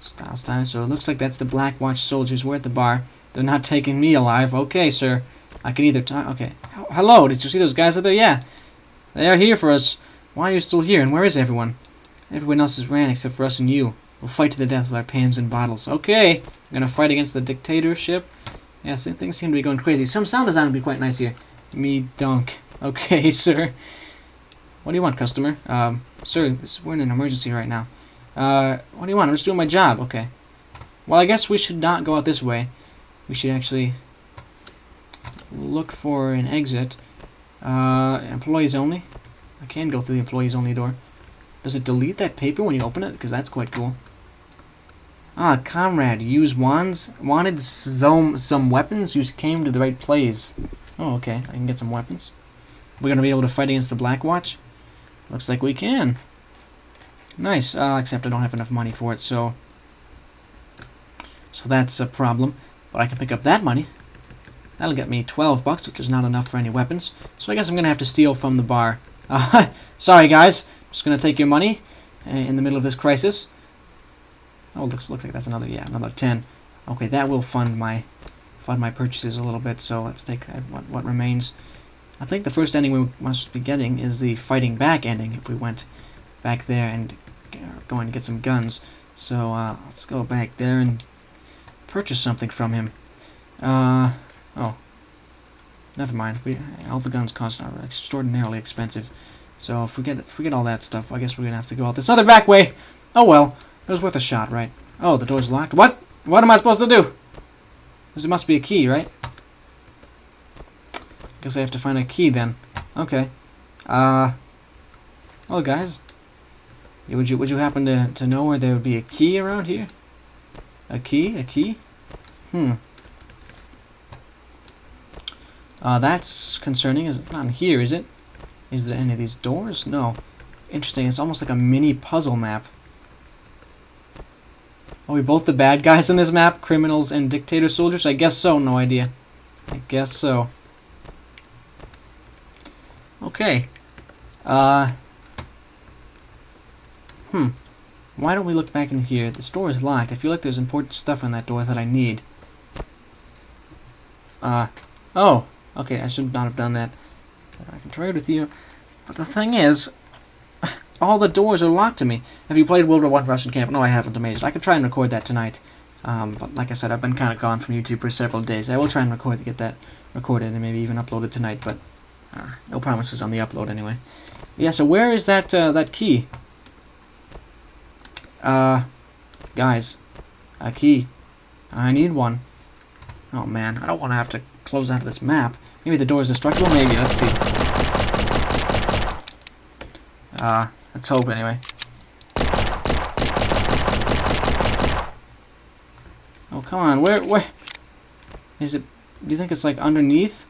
Stein. So it looks like that's the Black Watch soldiers. We're at the bar. They're not taking me alive. Okay, sir. I can either talk. Okay. Hello. Did you see those guys out there? Yeah. They are here for us. Why are you still here? And where is everyone? Everyone else has ran except for us and you. We'll fight to the death with our pans and bottles. Okay. We're gonna fight against the dictatorship. Yeah, things seem to be going crazy. Some sound design would be quite nice here. Me dunk. Okay, sir. What do you want, customer? Sir, we're in an emergency right now. What do you want? I'm just doing my job. Okay. Well, I guess we should not go out this way. We should actually look for an exit. Employees only. I can go through the employees only door. Does it delete that paper when you open it? Because that's quite cool. Ah, comrade, use wands. Wanted some weapons? You came to the right place. Oh, okay. I can get some weapons. We're going to be able to fight against the Black Watch? Looks like we can. Nice. Except I don't have enough money for it, so that's a problem. But I can pick up that money. That'll get me 12 bucks, which is not enough for any weapons. So I guess I'm going to have to steal from the bar. Sorry, guys. I'm just going to take your money in the middle of this crisis. Oh, looks like that's another 10. Okay, that will fund my purchases a little bit. So let's take what remains. I think the first ending we must be getting is the fighting back ending. If we went back there and going to get some guns. So let's go back there and purchase something from him. Oh, never mind. All the guns cost are extraordinarily expensive. So forget all that stuff. I guess we're gonna have to go out this other back way. Oh well, it was worth a shot, right? Oh, the door's locked. What? What am I supposed to do? There must be a key, right? Guess I have to find a key then. Okay. Oh, guys. Would you happen to know where there would be a key around here? A key? A key? That's concerning. It's not in here, is it? Is there any of these doors? No. Interesting. It's almost like a mini puzzle map. Are we both the bad guys in this map? Criminals and dictator soldiers? I guess so. No idea. I guess so. Okay. Why don't we look back in here? This door is locked. I feel like there's important stuff on that door that I need. Oh. Okay, I should not have done that. I can trade with you. But the thing is, all the doors are locked to me. Have you played World War I Russian Camp? No, I haven't. Amazed. I could try and record that tonight. But like I said, I've been kind of gone from YouTube for several days. I will try and get that recorded and maybe even upload it tonight, but no promises on the upload anyway. Yeah, so where is that key? Guys, a key. I need one. Oh man, I don't want to have to close out of this map. Maybe the door is destructible? Maybe, let's see. Let's hope anyway. Oh, come on, where is it? Do you think it's like underneath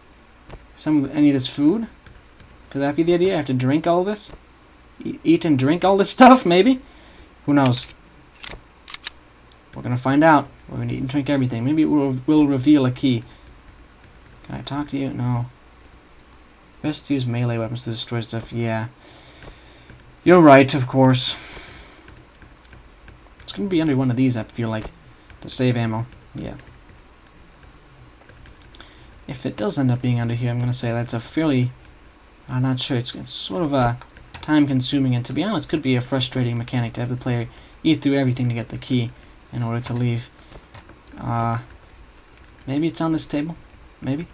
any of this food? Could that be the idea? I have to drink all this? Eat and drink all this stuff, maybe? Who knows? We're gonna find out. We're gonna eat and drink everything. Maybe it will reveal a key. Can I talk to you? No. Best to use melee weapons to destroy stuff. Yeah. You're right, of course. It's gonna be under one of these, I feel like. to save ammo. Yeah. If it does end up being under here, I'm going to say that's a fairly... I'm not sure. It's sort of a time-consuming, and to be honest, could be a frustrating mechanic to have the player eat through everything to get the key in order to leave. Maybe it's on this table. Maybe.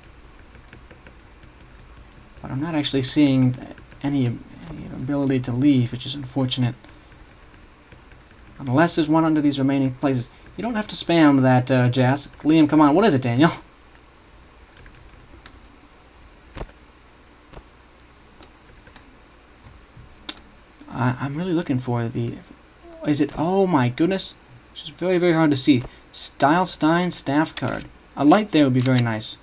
But I'm not actually seeing any ability to leave, which is unfortunate. Unless there's one under these remaining places. You don't have to spam that, Jazz. Liam, come on. What is it, Daniel? I'm really looking for the... Is it... Oh my goodness. It's just very, very hard to see. Stein staff card. A light there would be very nice.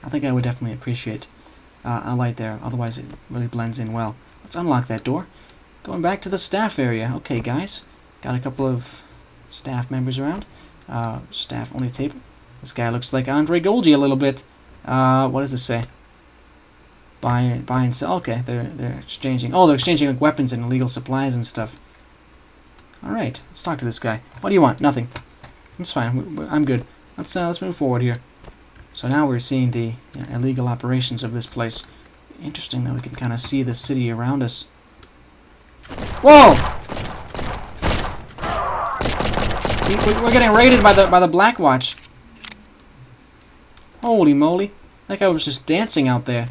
I think I would definitely appreciate a light there. Otherwise it really blends in well. Let's unlock that door. Going back to the staff area. Okay, guys. Got a couple of staff members around. Staff only table. This guy looks like Andre Golgi a little bit. What does this say? Buy and sell. Okay, they're exchanging. Oh, they're exchanging like weapons and illegal supplies and stuff. All right, let's talk to this guy. What do you want? Nothing. That's fine. I'm good. Let's move forward here. So now we're seeing the illegal operations of this place. Interesting that we can kind of see the city around us. Whoa! We're getting raided by the Black Watch. Holy moly! That guy was just dancing out there.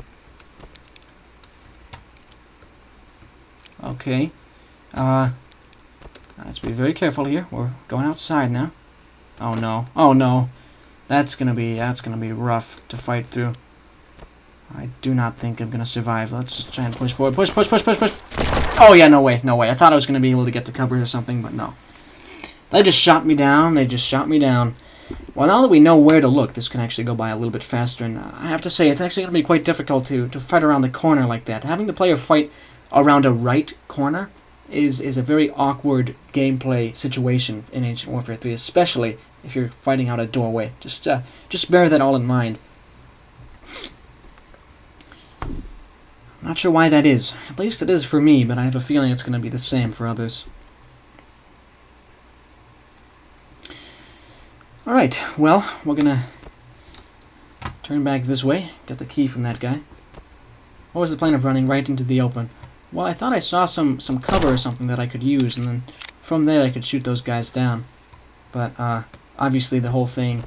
Okay. Let's be very careful here. We're going outside now. Oh no. Oh no. That's gonna be rough to fight through. I do not think I'm gonna survive. Let's try and push forward. Push. Oh yeah, no way. I thought I was gonna be able to get to cover or something, but no. They just shot me down. Well, now that we know where to look, this can actually go by a little bit faster, and I have to say, it's actually going to be quite difficult to fight around the corner like that. Having the player fight around a right corner is a very awkward gameplay situation in Ancient Warfare 3, especially if you're fighting out a doorway. Just bear that all in mind. I'm not sure why that is. At least it is for me, but I have a feeling it's going to be the same for others. Alright, well, we're gonna turn back this way, get the key from that guy. What was the plan of running right into the open? Well, I thought I saw some cover or something that I could use, and then from there I could shoot those guys down. But, obviously the whole thing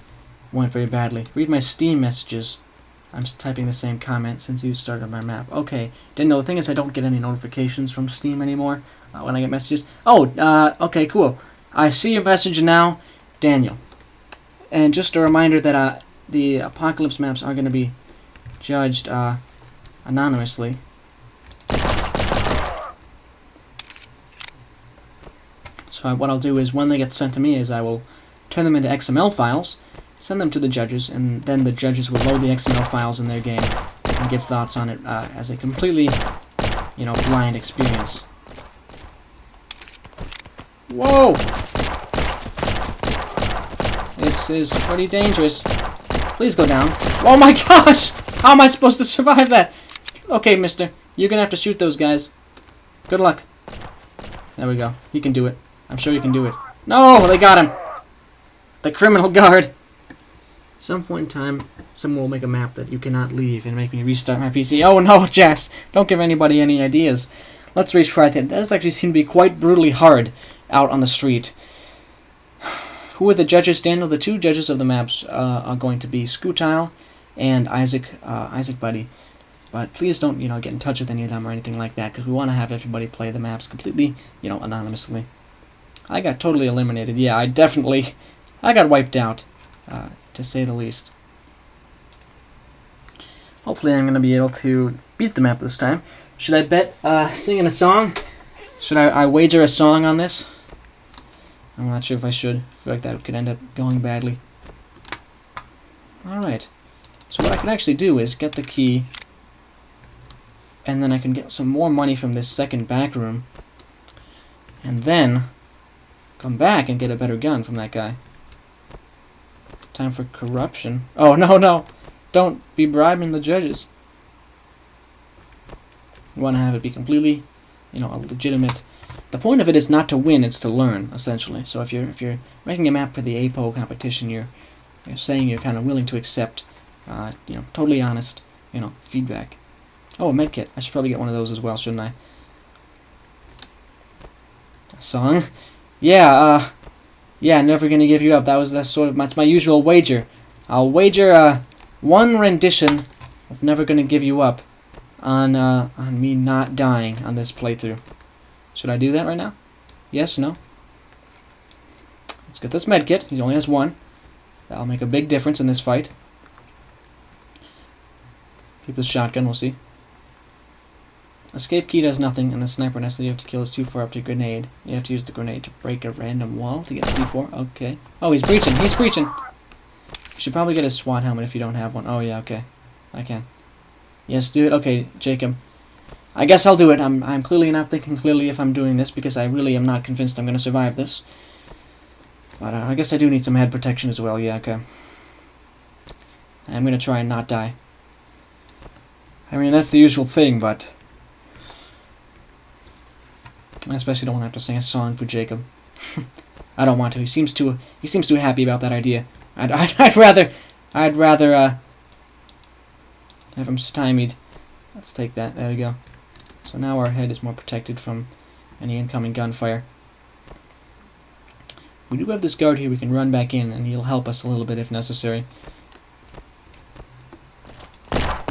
went very badly. Read my Steam messages. I'm typing the same comment since you started my map. Okay, didn't know. The thing is I don't get any notifications from Steam anymore when I get messages. Oh, okay, cool. I see your message now, Daniel. And just a reminder that the Apocalypse maps are going to be judged anonymously. So what I'll do is when they get sent to me is I will turn them into XML files, send them to the judges, and then the judges will load the XML files in their game and give thoughts on it as a completely, blind experience. Whoa! This is pretty dangerous. Please go down. Oh my gosh! How am I supposed to survive that? Okay, mister. You're gonna have to shoot those guys. Good luck. There we go. He can do it. I'm sure he can do it. No! They got him! The criminal guard! At some point in time, someone will make a map that you cannot leave and make me restart my PC. Oh no, Jess! Don't give anybody any ideas. Let's retry that. That does actually seem to be quite brutally hard out on the street. Who are the judges, Daniel? The two judges of the maps are going to be Scutile and Isaac Buddy. But please don't, get in touch with any of them or anything like that, because we want to have everybody play the maps completely, anonymously. I got totally eliminated. Yeah, I got wiped out, to say the least. Hopefully I'm going to be able to beat the map this time. Should I bet singing a song? Should I wager a song on this? I'm not sure if I should. I feel like that could end up going badly. Alright. So what I can actually do is get the key, and then I can get some more money from this second back room, and then come back and get a better gun from that guy. Time for corruption. Oh, no. Don't be bribing the judges. You want to have it be completely, a legitimate The point of it is not to win; it's to learn, essentially. So if you're making a map for the APO competition, you're saying you're kind of willing to accept, totally honest, feedback. Oh, a medkit. I should probably get one of those as well, shouldn't I? A song? Yeah. Never gonna give you up. That's my usual wager. I'll wager one rendition of Never Gonna Give You Up on me not dying on this playthrough. Should I do that right now? Yes, no? Let's get this medkit. He only has one. That'll make a big difference in this fight. Keep this shotgun, we'll see. Escape key does nothing, and the sniper nest that you have to kill is too far up to grenade. You have to use the grenade to break a random wall to get C4. Okay. Oh, he's breaching! He's breaching! You should probably get a SWAT helmet if you don't have one. Oh, yeah, okay. I can. Yes, do it. Okay, Jacob. I guess I'll do it. I'm clearly not thinking clearly if I'm doing this, because I really am not convinced I'm going to survive this. But I guess I do need some head protection as well. Yeah, okay. I'm going to try and not die. I mean, that's the usual thing, but I especially don't want to have to sing a song for Jacob. I don't want to. He seems too happy about that idea. I'd rather have him stymied. Let's take that. There we go. So now our head is more protected from any incoming gunfire. We do have this guard here we can run back in, and he'll help us a little bit if necessary.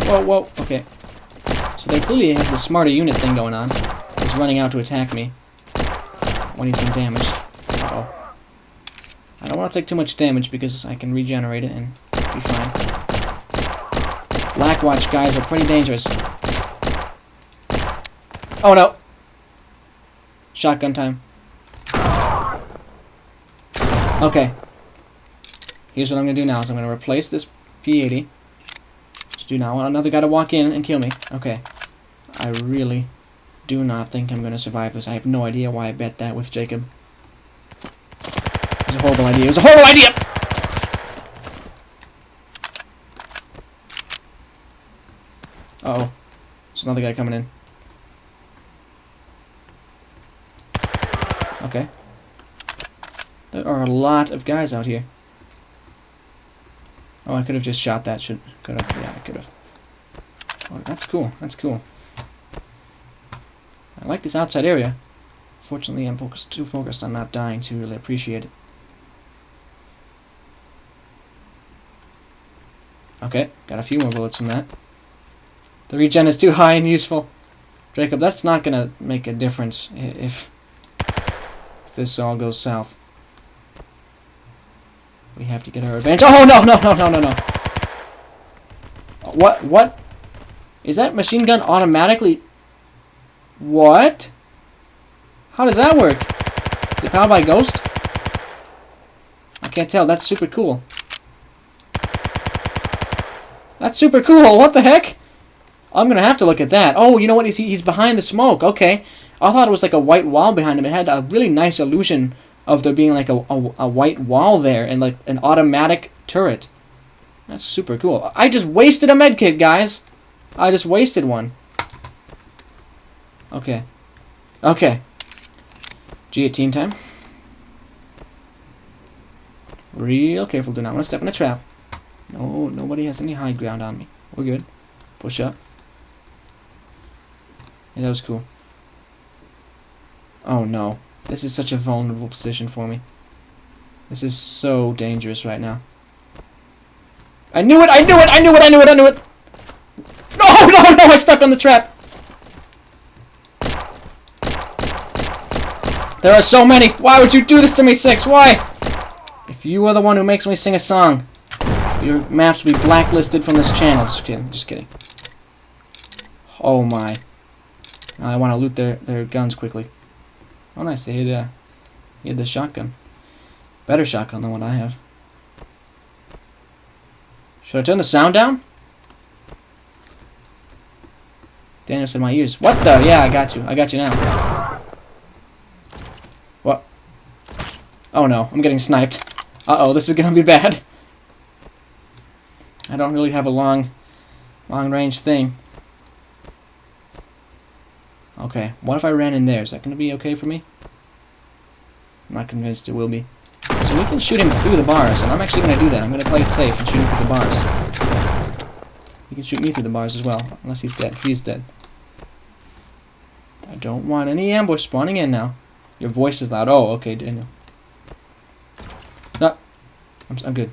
Whoa, okay. So they clearly have the smarter unit thing going on. He's running out to attack me when he's been damaged. Uh-oh. I don't want to take too much damage because I can regenerate it and be fine. Blackwatch guys are pretty dangerous. Oh no! Shotgun time. Okay. Here's what I'm going to do now, is I'm going to replace this P80. Just do now. Another guy to walk in and kill me. Okay. I really do not think I'm going to survive this. I have no idea why I bet that with Jacob. It was a horrible idea. It was a horrible idea! Uh-oh. There's another guy coming in. Okay. There are a lot of guys out here. Oh, I could have just shot that. Yeah, I could have. Oh, that's cool. That's cool. I like this outside area. Fortunately, I'm too focused on not dying to really appreciate it. Okay, got a few more bullets from that. The regen is too high and useful. Jacob, that's not gonna make a difference if this all goes south. We have to get our advantage. Oh, no. What? Is that machine gun automatically? What? How does that work? Is it powered by Ghost? I can't tell. That's super cool. That's super cool. What the heck? I'm going to have to look at that. Oh, you know what? He's behind the smoke. Okay. I thought it was like a white wall behind him. It had a really nice illusion of there being like a white wall there and like an automatic turret. That's super cool. I just wasted a medkit, guys. I just wasted one. Okay. G18 time. Real careful. Do not want to step in a trap. No, nobody has any high ground on me. We're good. Push up. Yeah, that was cool. Oh no. This is such a vulnerable position for me. This is so dangerous right now. I knew it! No! I stuck on the trap! There are so many! Why would you do this to me, Six? Why? If you are the one who makes me sing a song, your maps will be blacklisted from this channel. Just kidding. Oh my. Now I want to loot their guns quickly. Oh nice, he had the shotgun. Better shotgun than what I have. Should I turn the sound down? Daniel said my ears. What the? Yeah, I got you now. What? Oh no, I'm getting sniped. Uh-oh, this is gonna be bad. I don't really have a long range thing. Okay, what if I ran in there? Is that going to be okay for me? I'm not convinced it will be. So we can shoot him through the bars, and I'm actually going to do that. I'm going to play it safe and shoot him through the bars. He can shoot me through the bars as well, unless he's dead. He's dead. I don't want any ambush spawning in now. Your voice is loud. Oh, okay, Daniel. No, I'm good.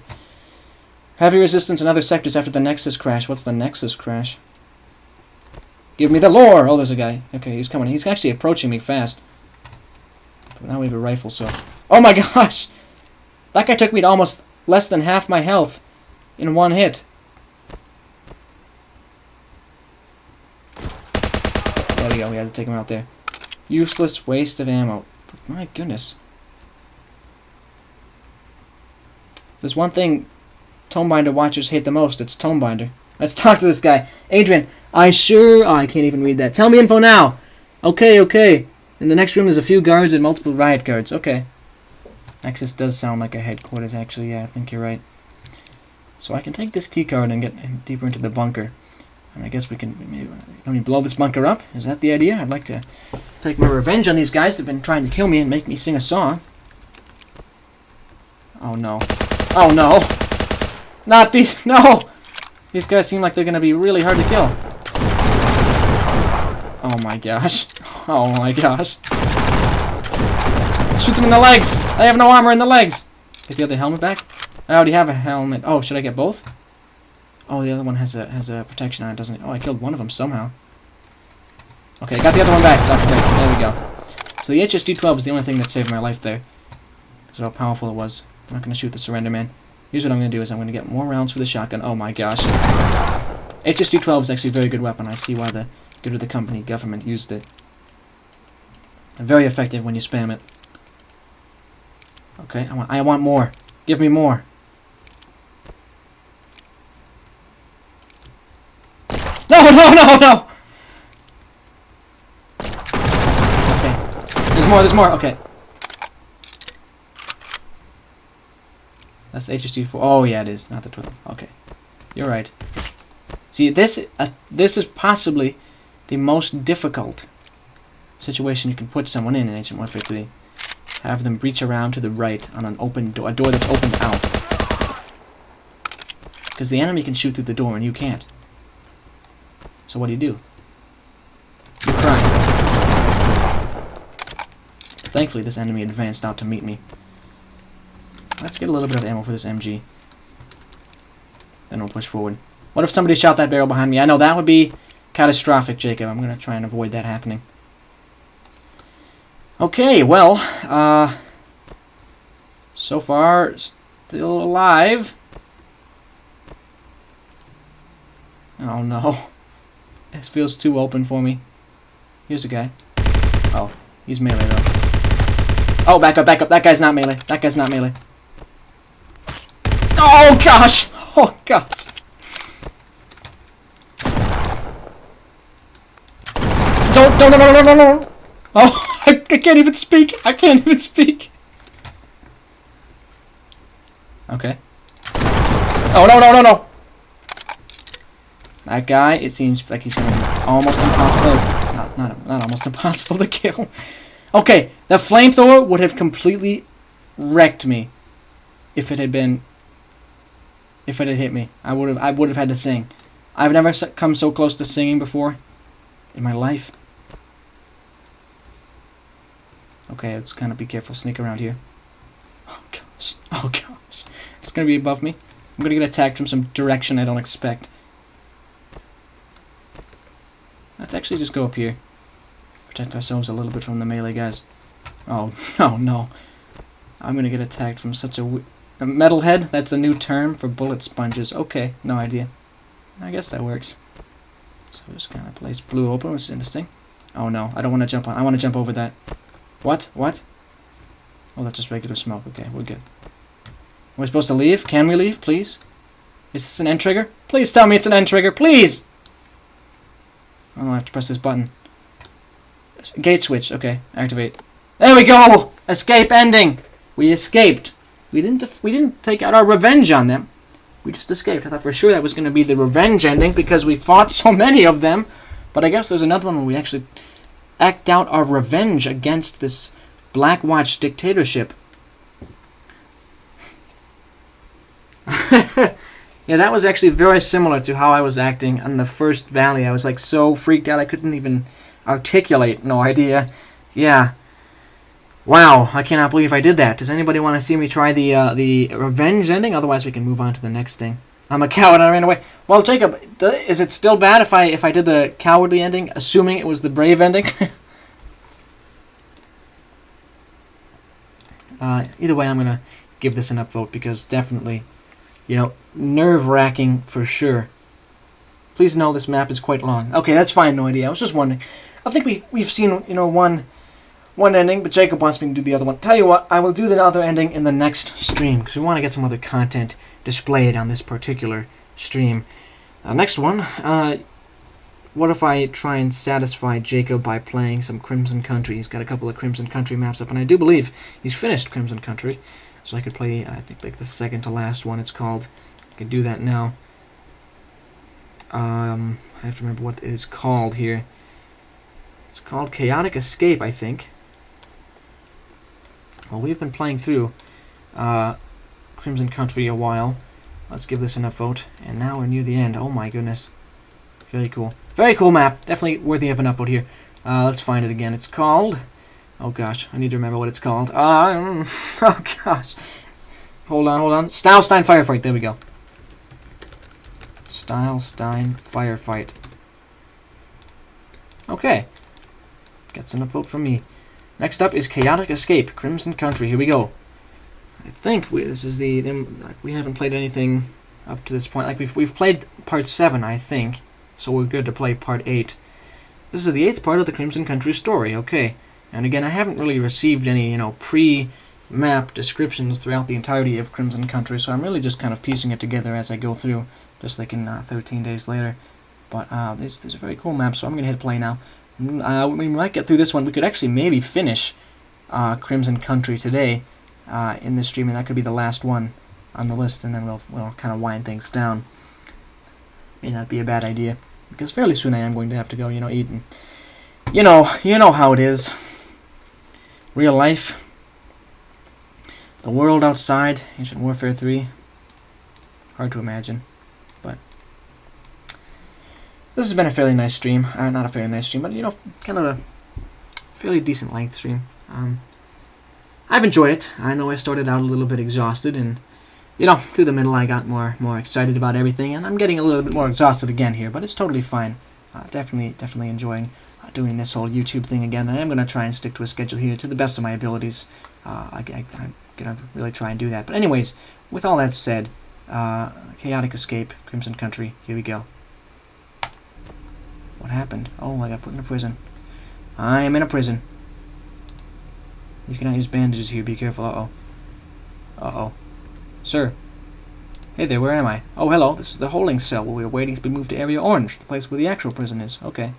Heavy resistance in other sectors after the Nexus crash. What's the Nexus crash? Give me the lore! Oh, there's a guy. Okay, he's coming. He's actually approaching me fast. But now we have a rifle, so... Oh my gosh! That guy took me to almost less than half my health in one hit. There we go. We had to take him out there. Useless waste of ammo. My goodness. There's one thing Tonebinder watchers hate the most. It's Tonebinder. Let's talk to this guy. Adrian, oh, I can't even read that. Tell me info now. Okay. In the next room there's a few guards and multiple riot guards. Okay. Nexus does sound like a headquarters, actually. Yeah, I think you're right. So I can take this keycard and get deeper into the bunker. And I guess we can maybe blow this bunker up. Is that the idea? I'd like to take my revenge on these guys that have been trying to kill me and make me sing a song. Oh no. Oh no! Not these. No! These guys seem like they're gonna be really hard to kill. Oh my gosh. Oh my gosh. Shoot them in the legs! I have no armor in the legs! Get the other helmet back? I already have a helmet. Oh, should I get both? Oh, the other one has a protection on it, doesn't it? Oh, I killed one of them somehow. Okay, got the other one back. That's great. There we go. So the HSG-12 is the only thing that saved my life there. Because of how powerful it was. I'm not going to shoot the Surrender Man. Here's what I'm going to do is I'm going to get more rounds for the shotgun. Oh my gosh. HSG-12 is actually a very good weapon. I see why the good of the company government used it. And very effective when you spam it. Okay, I want more. Give me more. No! Okay. There's more. Okay. That's the HSG-4. Oh, yeah, it is. Not the 12. Okay. You're right. See, this is possibly the most difficult situation you can put someone in Ancient Warfare 3. Have them breach around to the right on an open door, a door that's opened out. Because the enemy can shoot through the door and you can't. So what do? You cry. Thankfully, this enemy advanced out to meet me. Let's get a little bit of ammo for this MG. Then we'll push forward. What if somebody shot that barrel behind me? I know that would be catastrophic, Jacob. I'm going to try and avoid that happening. Okay, well, so far, still alive. Oh no. This feels too open for me. Here's a guy. Oh, he's melee though. Oh, back up. That guy's not melee. Oh gosh! Oh gosh! No! Oh, I can't even speak. Okay. Oh no! That guy, it seems like he's gonna be almost impossible. Not almost impossible to kill. Okay, the flamethrower would have completely wrecked me if it had hit me. I would have had to sing. I've never come so close to singing before in my life. Okay, let's kind of be careful. Sneak around here. Oh gosh. It's gonna be above me. I'm gonna get attacked from some direction I don't expect. Let's actually just go up here. Protect ourselves a little bit from the melee guys. Oh no. I'm gonna get attacked from such a metalhead? That's a new term for bullet sponges. Okay, no idea. I guess that works. So just kind of place blue open, which is interesting. Oh no, I don't want to jump on. I want to jump over that. What? Oh, that's just regular smoke. Okay, we're good. Are we supposed to leave? Can we leave, please? Is this an end trigger? Please tell me it's an end trigger, please! Oh, I have to press this button. Gate switch. Okay, activate. There we go! Escape ending! We escaped. We didn't take out our revenge on them. We just escaped. I thought for sure that was going to be the revenge ending because we fought so many of them. But I guess there's another one where we actually act out our revenge against this Black Watch dictatorship. Yeah, that was actually very similar to how I was acting on the first valley. I was like so freaked out I couldn't even articulate. No idea. Yeah. Wow, I cannot believe I did that. Does anybody want to see me try the revenge ending? Otherwise, we can move on to the next thing. I'm a coward. I ran away. Well, Jacob, is it still bad if I did the cowardly ending, assuming it was the brave ending? Either way, I'm gonna give this an upvote because definitely, you know, nerve-wracking for sure. Please know this map is quite long. Okay, that's fine. No idea. I was just wondering. I think we've seen, you know, one ending, but Jacob wants me to do the other one. Tell you what, I will do the other ending in the next stream because we want to get some other content displayed on this particular stream. Next one, what if I try and satisfy Jacob by playing some Crimson Country? He's got a couple of Crimson Country maps up, and I do believe he's finished Crimson Country. So I could play, I think, like the second to last one it's called. I could do that now. I have to remember what it is called here. It's called Chaotic Escape, I think. Well, we've been playing through Crimson Country a while. Let's give this an upvote. And now we're near the end. Oh my goodness. Very cool. Very cool map. Definitely worthy of an upvote here. Let's find it again. It's called... Oh gosh, I need to remember what it's called. Oh gosh. Hold on. Stein Firefight. There we go. Stein Firefight. Okay. Gets an upvote from me. Next up is Chaotic Escape, Crimson Country. Here we go. I think this is we haven't played anything up to this point. Like we've played part 7, I think. So we're good to play part 8. This is the 8th part of the Crimson Country story. Okay. And again, I haven't really received any, you know, pre-map descriptions throughout the entirety of Crimson Country, so I'm really just kind of piecing it together as I go through, just like in 13 days later. But this is a very cool map, so I'm going to hit play now. We might get through this one. We could actually maybe finish Crimson Country today in this stream, and that could be the last one on the list, and then we'll kind of wind things down. May not be a bad idea, because fairly soon I am going to have to go, you know, eat, and you know how it is. Real life. The world outside. Ancient Warfare 3. Hard to imagine. But this has been a fairly nice stream. Not a fairly nice stream, but, you know, kind of a fairly decent length stream. I've enjoyed it. I know I started out a little bit exhausted, and, you know, through the middle I got more excited about everything, and I'm getting a little bit more exhausted again here, but it's totally fine. Definitely enjoying doing this whole YouTube thing again. I am going to try and stick to a schedule here to the best of my abilities. I'm going to really try and do that. But anyways, with all that said, Chaotic Escape, Crimson Country, here we go. What happened? Oh, I got put in a prison. I am in a prison. You cannot use bandages here, be careful. Uh-oh. Sir. Hey there, where am I? Oh, hello, this is the holding cell where we are waiting to be moved to Area Orange, the place where the actual prison is. Okay.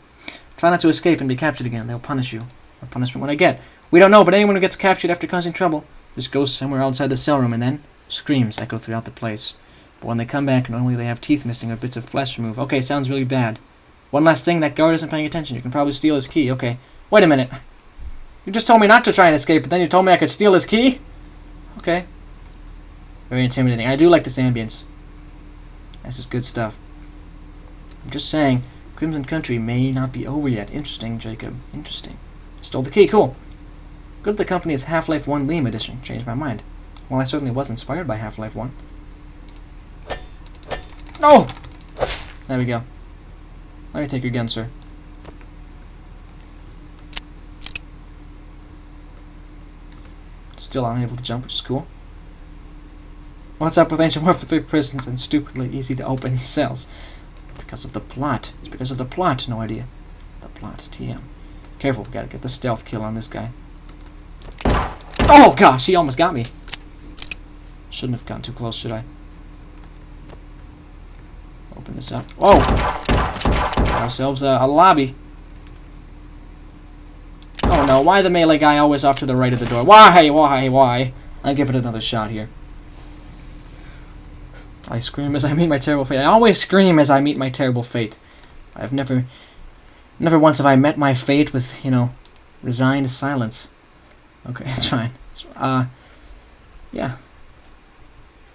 Try not to escape and be captured again. They'll punish you. What punishment would I get? We don't know, but anyone who gets captured after causing trouble just goes somewhere outside the cell room, and then screams echo throughout the place. But when they come back, normally they have teeth missing or bits of flesh removed. Okay, sounds really bad. One last thing, that guard isn't paying attention. You can probably steal his key. Okay. Wait a minute. You just told me not to try and escape, but then you told me I could steal his key? Okay. Very intimidating. I do like this ambience. This is good stuff. I'm just saying, Crimson Country may not be over yet. Interesting, Jacob. Interesting. Stole the key. Cool. Good that the company is Half-Life 1 Liam Edition. Changed my mind. Well, I certainly was inspired by Half-Life 1. No! There we go. Let me take your gun, sir. Still unable to jump, which is cool. What's up with Ancient Warfare 3 prisons and stupidly easy to open cells? Because of the plot. It's because of the plot. No idea. The plot. TM. Careful. Gotta get the stealth kill on this guy. Oh gosh, he almost got me. Shouldn't have gotten too close, should I? Open this up. Whoa! Got ourselves a lobby. Oh no, why the melee guy always off to the right of the door? Why? I'll give it another shot here. I scream as I meet my terrible fate. I always scream as I meet my terrible fate. I've never Never once have I met my fate with, you know, resigned silence. Okay, it's fine. It's, yeah.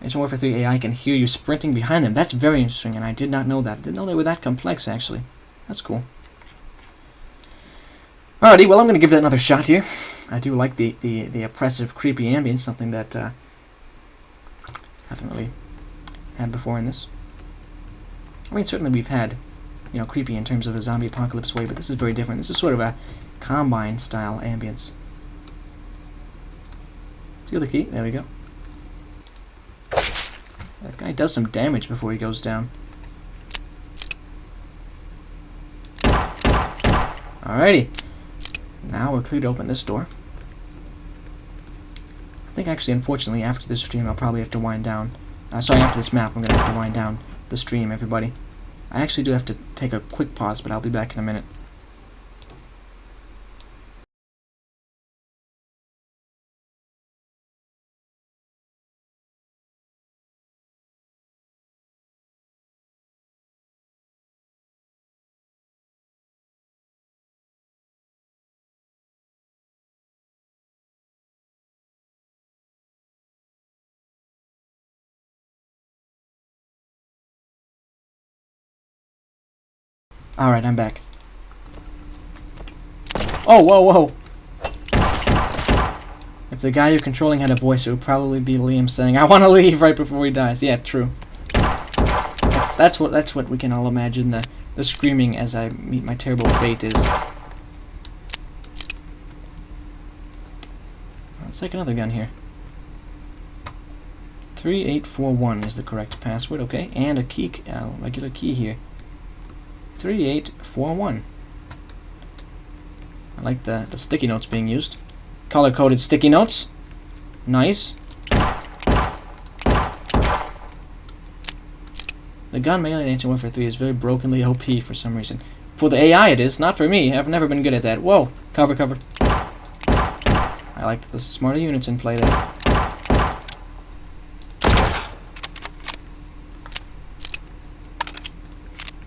Ancient Warfare 3 AI can hear you sprinting behind them. That's very interesting, and I did not know that. I didn't know they were that complex, actually. That's cool. Alrighty, well, I'm going to give that another shot here. I do like the oppressive, creepy ambience, something that I haven't really had before in this. I mean, certainly we've had, you know, creepy in terms of a zombie apocalypse way, but this is very different. This is sort of a Combine-style ambience. Steal the key. There we go. That guy does some damage before he goes down. Alrighty. Now we're clear to open this door. I think actually, unfortunately, after this stream, I'll probably have to wind down. Sorry, after this map, I'm going to have to wind down the stream, everybody. I actually do have to take a quick pause, but I'll be back in a minute. Alright, I'm back. Oh, whoa, whoa! If the guy you're controlling had a voice, it would probably be Liam saying, "I want to leave," right before he dies. Yeah, true. That's what we can all imagine the screaming as I meet my terrible fate is. Let's take another gun here. 3841 is the correct password, okay, and a key, regular key here. 3841. I like the sticky notes being used. Color-coded sticky notes. Nice. The gun melee in Ancient Warfare 3 is very brokenly OP for some reason. For the AI it is, not for me. I've never been good at that. Whoa! Cover, cover. I like the smarter units in play there.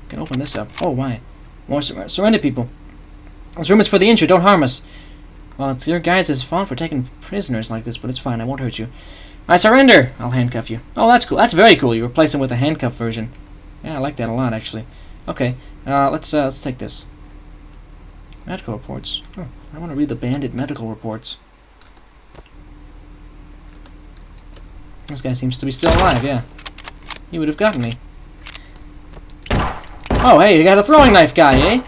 Can open this up. Oh, why? More surrender people. This room is for the injured. Don't harm us. Well, it's your guys' fault for taking prisoners like this, but it's fine. I won't hurt you. I surrender. I'll handcuff you. Oh, that's cool. That's very cool. You replace him with a handcuff version. Yeah, I like that a lot, actually. Okay, let's take this. Medical reports. Oh, I want to read the bandit medical reports. This guy seems to be still alive. Yeah, he would have gotten me. Oh, hey, you got a throwing knife guy, eh?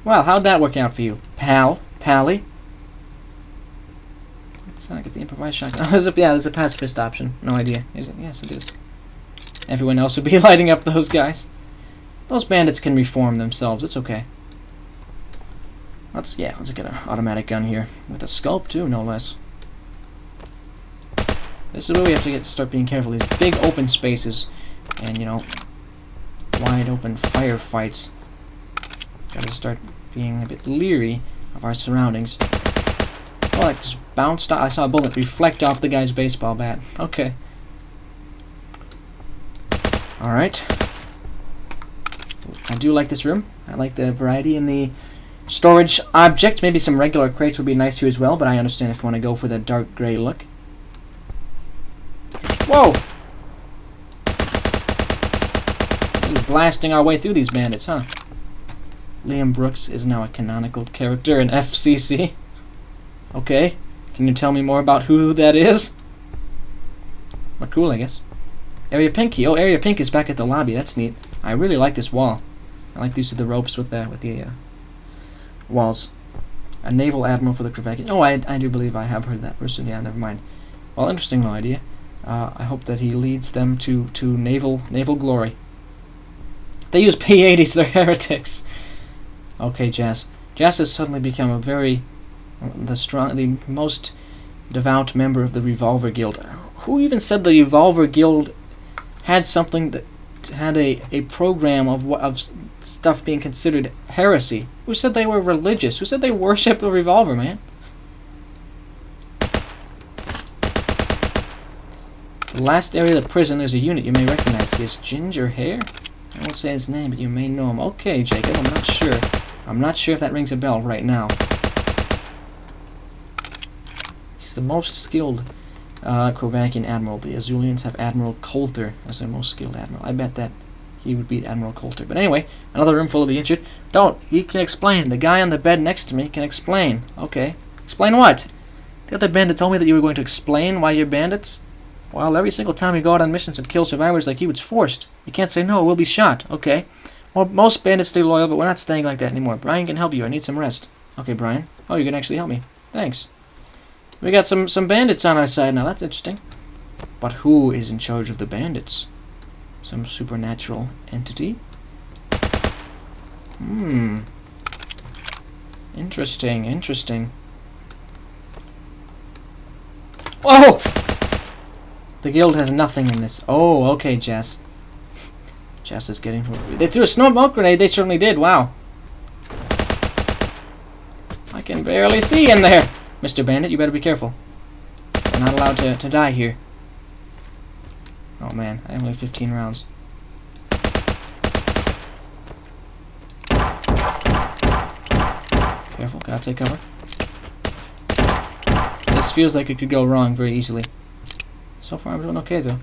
Well, how'd that work out for you? Pally? Let's get the improvised shotgun. Oh, there's a pacifist option. No idea. Is it? Yes, it is. Everyone else would be lighting up those guys. Those bandits can reform themselves. It's okay. Let's get an automatic gun here. With a scope, too, no less. This is where we have to start being careful. These big open spaces. And, you know, wide open firefights. Gotta start being a bit leery of our surroundings. Oh, like just bounced off. I saw a bullet reflect off the guy's baseball bat. Okay. Alright. I do like this room. I like the variety in the storage objects. Maybe some regular crates would be nice here as well, but I understand if you want to go for the dark gray look. Whoa! We're blasting our way through these bandits, huh? Liam Brooks is now a canonical character in FCC. Okay. Can you tell me more about who that is? But cool, I guess. Area Pink key. Oh, Area Pink is back at the lobby. That's neat. I really like this wall. I like the use of the ropes with the walls. A naval admiral for the Kravakian. Oh, I do believe I have heard that person. Yeah, never mind. Well, interesting little idea. I hope that he leads them to naval glory. They use P-80s. They're heretics. Okay, Jazz. Jazz has suddenly become a the most devout member of the Revolver Guild. Who even said the Revolver Guild had something that had a program of stuff being considered heresy? Who said they were religious? Who said they worship the revolver, man? The last area of the prison, there's a unit you may recognize. He has ginger hair. I won't say his name, but you may know him. Okay, Jacob, I'm not sure. I'm not sure if that rings a bell right now. He's the most skilled Krovakian admiral. The Azulians have Admiral Coulter as their most skilled admiral. I bet that he would beat Admiral Coulter. But anyway, another room full of the injured. He can explain. The guy on the bed next to me can explain. Okay. Explain what? The other bandit told me that you were going to explain why you're bandits? Well, every single time you go out on missions and kill survivors like you, it's forced. You can't say no, we'll be shot. Okay. Well, most bandits stay loyal, but we're not staying like that anymore. Brian can help you. I need some rest. Okay, Brian. Oh, you can actually help me. Thanks. We got some bandits on our side now. That's interesting. But who is in charge of the bandits? Some supernatural entity? Interesting, interesting. Oh! The guild has nothing in this. Oh, okay, Jess. Jess is getting... They threw a smoke grenade. They certainly did. Wow. I can barely see in there. Mr. Bandit, you better be careful. You're not allowed to die here. Oh, man. I only have 15 rounds. Careful. Gotta take cover. This feels like it could go wrong very easily. So far, I'm doing okay, though.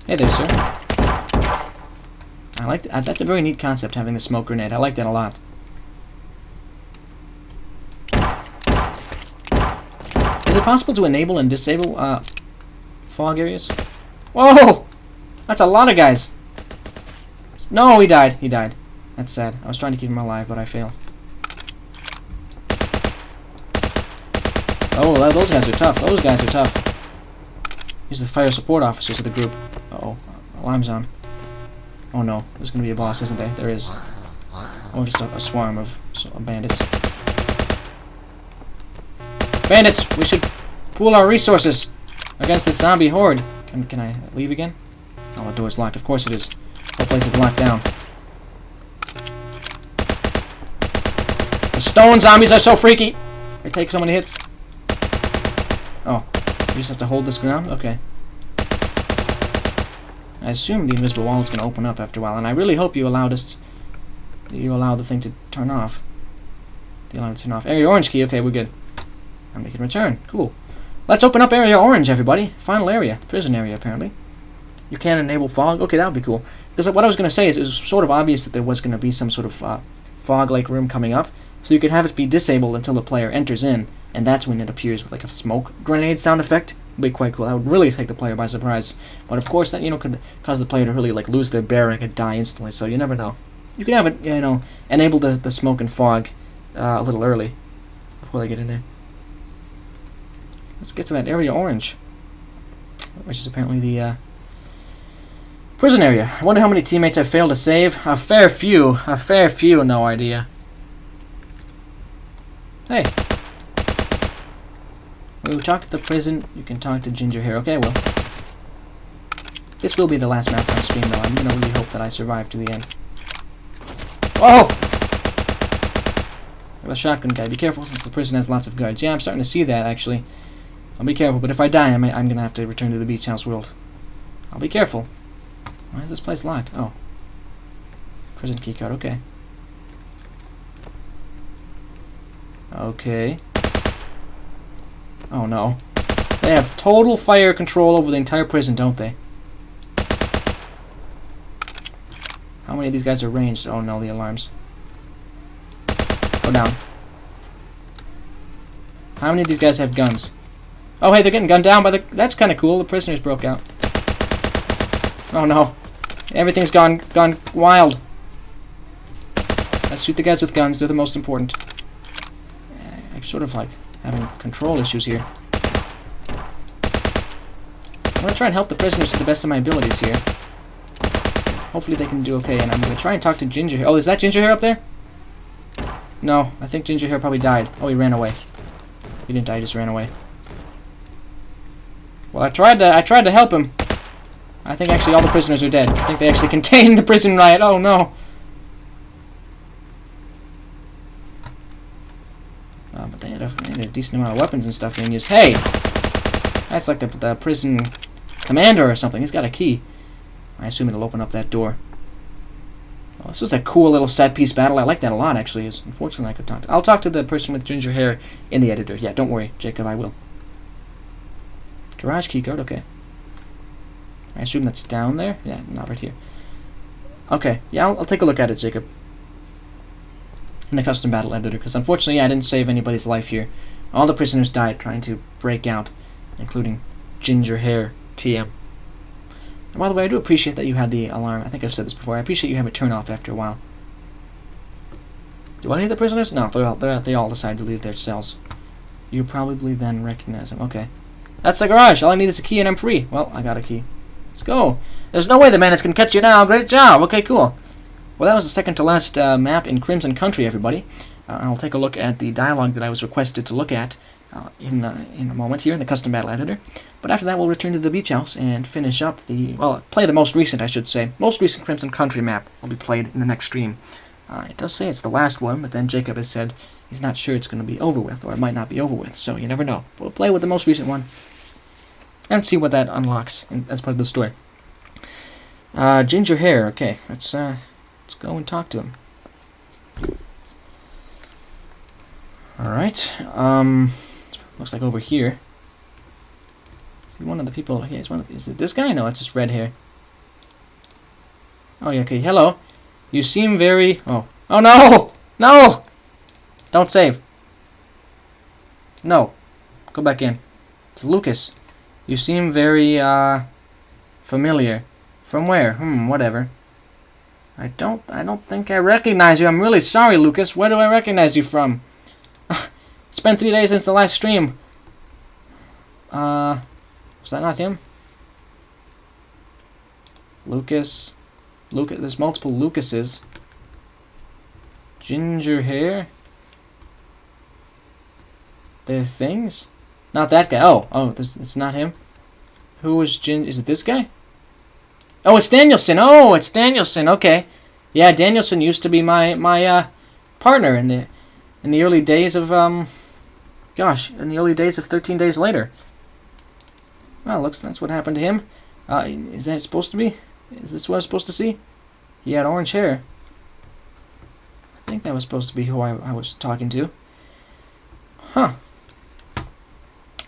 Hey there, sir. I like that. That's a very neat concept, having the smoke grenade. I like that a lot. Is it possible to enable and disable fog areas? Whoa! That's a lot of guys. No, he died. He died. That's sad. I was trying to keep him alive, but I failed. Oh, those guys are tough. Those guys are tough. These are the fire support officers of the group. Uh-oh. Alarm's on. Oh no. There's going to be a boss, isn't there? There is. Or just a swarm of bandits. Bandits! We should pool our resources against this zombie horde. Can I leave again? Oh, the door's locked. Of course it is. The whole place is locked down. The stone zombies are so freaky! They take so many hits. Oh. You just have to hold this ground? Okay. I assume the invisible wall is going to open up after a while, and I really hope you allow the thing to turn off. You allow it to turn off. Area orange key. Okay, we're good. And we can return. Cool. Let's open up area orange, everybody. Final area. Prison area, apparently. You can enable fog. Okay, that would be cool. Because what I was going to say is it was sort of obvious that there was going to be some sort of fog-like room coming up. So you could have it be disabled until the player enters in, and that's when it appears with like a smoke grenade sound effect. Would be quite cool. That would really take the player by surprise. But of course, that could cause the player to really like lose their bearing and die instantly. So you never know. You can have it, enable the smoke and fog a little early before they get in there. Let's get to that area orange, which is apparently the prison area. I wonder how many teammates I failed to save. A fair few. A fair few. No idea. Hey. When we talk to the prison, you can talk to Ginger here. Okay, well. This will be the last map on stream, though. I'm going to really hope that I survive to the end. Oh! A shotgun guy. Be careful, since the prison has lots of guards. Yeah, I'm starting to see that, actually. I'll be careful, but if I die, I'm going to have to return to the beach house world. I'll be careful. Why is this place locked? Oh. Prison keycard, okay. Okay. Oh no. They have total fire control over the entire prison, don't they? How many of these guys are ranged? Oh no, the alarms. Go down. How many of these guys have guns? Oh hey, they're getting gunned down by the... That's kind of cool. The prisoners broke out. Oh no. Everything's gone wild. Let's shoot the guys with guns. They're the most important. I'm sort of like having control issues here. I'm going to try and help the prisoners to the best of my abilities here. Hopefully they can do okay, and I'm going to try and talk to Ginger Hair. Oh, is that Ginger Hair up there? No, I think Ginger Hair probably died. Oh, he ran away. He didn't die, he just ran away. Well, I tried to help him. I think actually all the prisoners are dead. I think they actually contained the prison riot. Oh no. But they had a decent amount of weapons and stuff being used. Hey! That's like the prison commander or something. He's got a key. I assume it'll open up that door. Well, this was a cool little set-piece battle. I like that a lot, actually. Unfortunately, I could talk to... I'll talk to the person with ginger hair in the editor. Yeah, don't worry, Jacob, I will. Garage keycard, okay. I assume that's down there? Yeah, not right here. Okay, yeah, I'll take a look at it, Jacob. In the custom battle editor, because unfortunately I didn't save anybody's life here. All the prisoners died trying to break out, including ginger hair TM. And by the way, I do appreciate that you had the alarm. I think I've said this before. I appreciate you have it turn off after a while. Do any of the prisoners? No, they all decided to leave their cells. You probably then recognize them. Okay. That's the garage. All I need is a key and I'm free. Well, I got a key. Let's go. There's no way the bandits can catch you now. Great job. Okay, cool. Well, that was the second to last map in Crimson Country, everybody. I'll take a look at the dialogue that I was requested to look at in a moment here in the custom battle editor. But after that, we'll return to the beach house and finish up play the most recent, I should say. Most recent Crimson Country map will be played in the next stream. It does say it's the last one, but then Jacob has said he's not sure it's going to be over with, or it might not be over with, so you never know. We'll play with the most recent one and see what that unlocks as part of the story. Ginger hair, okay, let's go and talk to him. Alright, looks like over here. Is he one of the people? Yeah, is it this guy? No, it's just red hair. Oh, yeah, okay, hello. You seem very... Oh no! No! Don't save. No. Go back in. It's Lucas. You seem very, familiar. From where? Whatever. I don't think I recognize you. I'm really sorry, Lucas. Where do I recognize you from? It's been 3 days since the last stream. Was that not him? Lucas. There's multiple Lucases. Ginger hair. They're things? Not that guy. Oh, it's not him. Who was Is it this guy? Oh, it's Danielson. Oh, it's Danielson. Okay. Yeah, Danielson used to be my partner in the early days of in the early days of 13 Days Later. Well, looks that's what happened to him. Is that supposed to be? Is this what I was supposed to see? He had orange hair. I think that was supposed to be who I was talking to. Huh.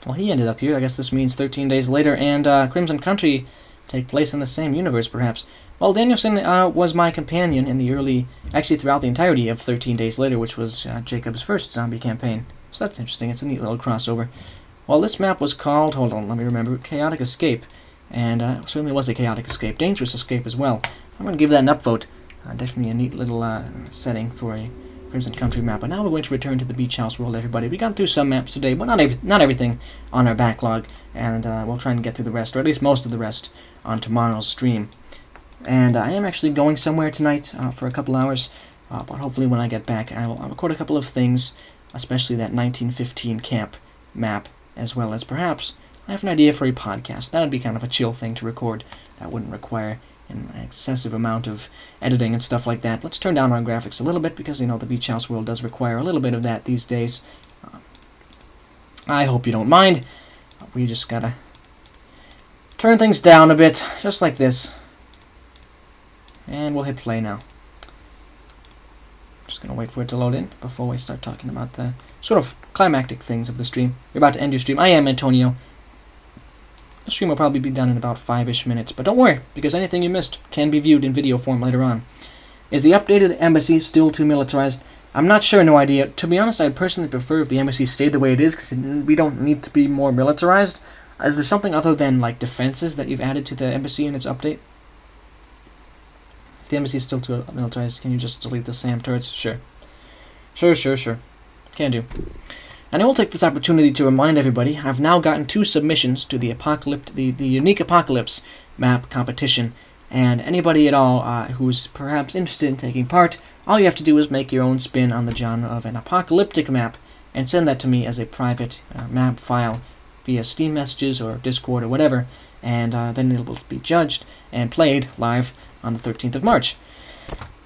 Well, he ended up here. I guess this means 13 Days Later and Crimson Country take place in the same universe, perhaps. Well, Danielson was my companion in the actually throughout the entirety of 13 Days Later, which was Jacob's first zombie campaign. So that's interesting. It's a neat little crossover. Well, this map was called, hold on, let me remember, Chaotic Escape. And it certainly was a chaotic escape. Dangerous escape as well. I'm going to give that an upvote. Definitely a neat little setting for a Crimson Country map. But now we're going to return to the beach house world, everybody. We got through some maps today, but not everything on our backlog. And we'll try and get through the rest, or at least most of the rest, on tomorrow's stream. And I am actually going somewhere tonight for a couple hours. But hopefully when I get back, I'll record a couple of things, especially that 1915 camp map, as well as perhaps I have an idea for a podcast. That would be kind of a chill thing to record. That wouldn't require an excessive amount of editing and stuff like that. Let's turn down our graphics a little bit because, you know, the beach house world does require a little bit of that these days. I hope you don't mind. We just gotta turn things down a bit, just like this. And we'll hit play now. Just gonna wait for it to load in before we start talking about the sort of climactic things of the stream. You're about to end your stream. I am Antonio. The stream will probably be done in about 5-ish minutes, but don't worry, because anything you missed can be viewed in video form later on. Is the updated embassy still too militarized? I'm not sure, no idea. To be honest, I'd personally prefer if the embassy stayed the way it is, because we don't need to be more militarized. Is there something other than, like, defenses that you've added to the embassy in its update? If the embassy is still too militarized, can you just delete the SAM turrets? Sure. Sure. Can do. And I will take this opportunity to remind everybody, I've now gotten 2 submissions to the Unique Apocalypse map competition, and anybody at all who's perhaps interested in taking part, all you have to do is make your own spin on the genre of an apocalyptic map, and send that to me as a private map file via Steam messages or Discord or whatever, and then it will be judged and played live on the 13th of March.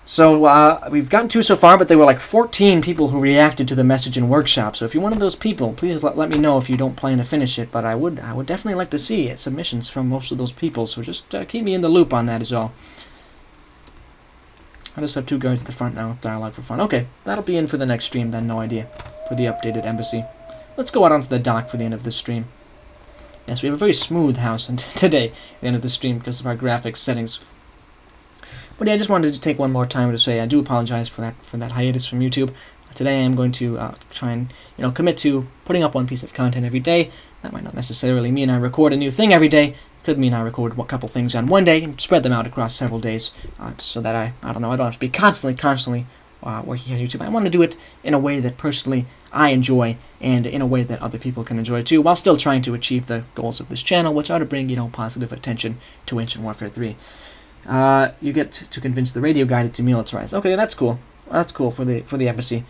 So, we've gotten 2 so far, but there were like 14 people who reacted to the message in workshop. So if you're one of those people, please let me know if you don't plan to finish it. But I would definitely like to see submissions from most of those people. So just keep me in the loop on that is all. I just have 2 guards at the front now with dialogue for fun. Okay, that'll be in for the next stream then, no idea, for the updated embassy. Let's go out onto the dock for the end of this stream. Yes, we have a very smooth house today at the end of the stream because of our graphics settings. But yeah, I just wanted to take one more time to say I do apologize for that hiatus from YouTube. Today I am going to try and commit to putting up one piece of content every day. That might not necessarily mean I record a new thing every day. Could mean I record a couple things on one day and spread them out across several days, so that I don't have to be constantly working on YouTube. I want to do it in a way that personally I enjoy and in a way that other people can enjoy too, while still trying to achieve the goals of this channel, which are to bring positive attention to Ancient Warfare 3. You get to convince the radio guy to demilitarize. Okay, that's cool. That's cool for the embassy.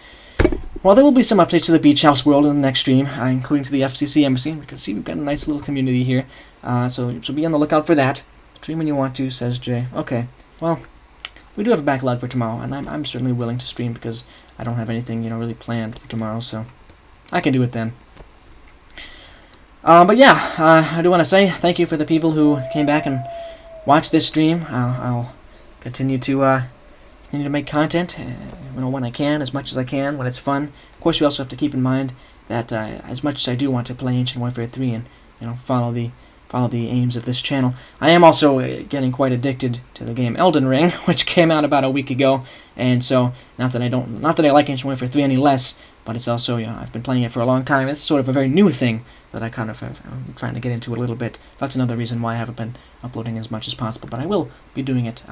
Well, there will be some updates to the beach house world in the next stream, including to the FCC embassy. You can see we've got a nice little community here, so be on the lookout for that. Stream when you want to, says Jay. Okay, well, we do have a backlog for tomorrow, and I'm certainly willing to stream because I don't have anything really planned for tomorrow, so I can do it then. But yeah, I do want to say thank you for the people who came back and watched this stream. I'll continue to make content, when I can, as much as I can, when it's fun. Of course, you also have to keep in mind that as much as I do want to play Ancient Warfare 3 and follow the aims of this channel, I am also getting quite addicted to the game Elden Ring, which came out about a week ago. And so, not that I like Ancient Warfare 3 any less, but it's also I've been playing it for a long time. It's sort of a very new thing that I kind of I'm trying to get into a little bit. That's another reason why I haven't been uploading as much as possible, but I will be doing it.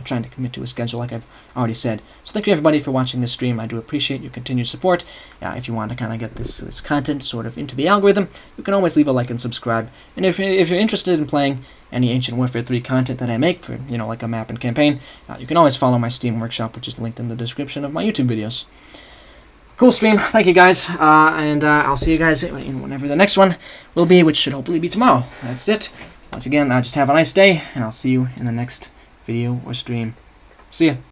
Trying to commit to a schedule like I've already said. So thank you everybody for watching this stream. I do appreciate your continued support. If you want to kind of get this content sort of into the algorithm, you can always leave a like and subscribe. And if you're interested in playing any Ancient Warfare 3 content that I make for like a map and campaign, you can always follow my Steam workshop, which is linked in the description of my YouTube videos. Cool stream. Thank you guys, and I'll see you guys in whenever the next one will be, which should hopefully be tomorrow. That's it. Once again, just have a nice day, and I'll see you in the next video or stream. See ya.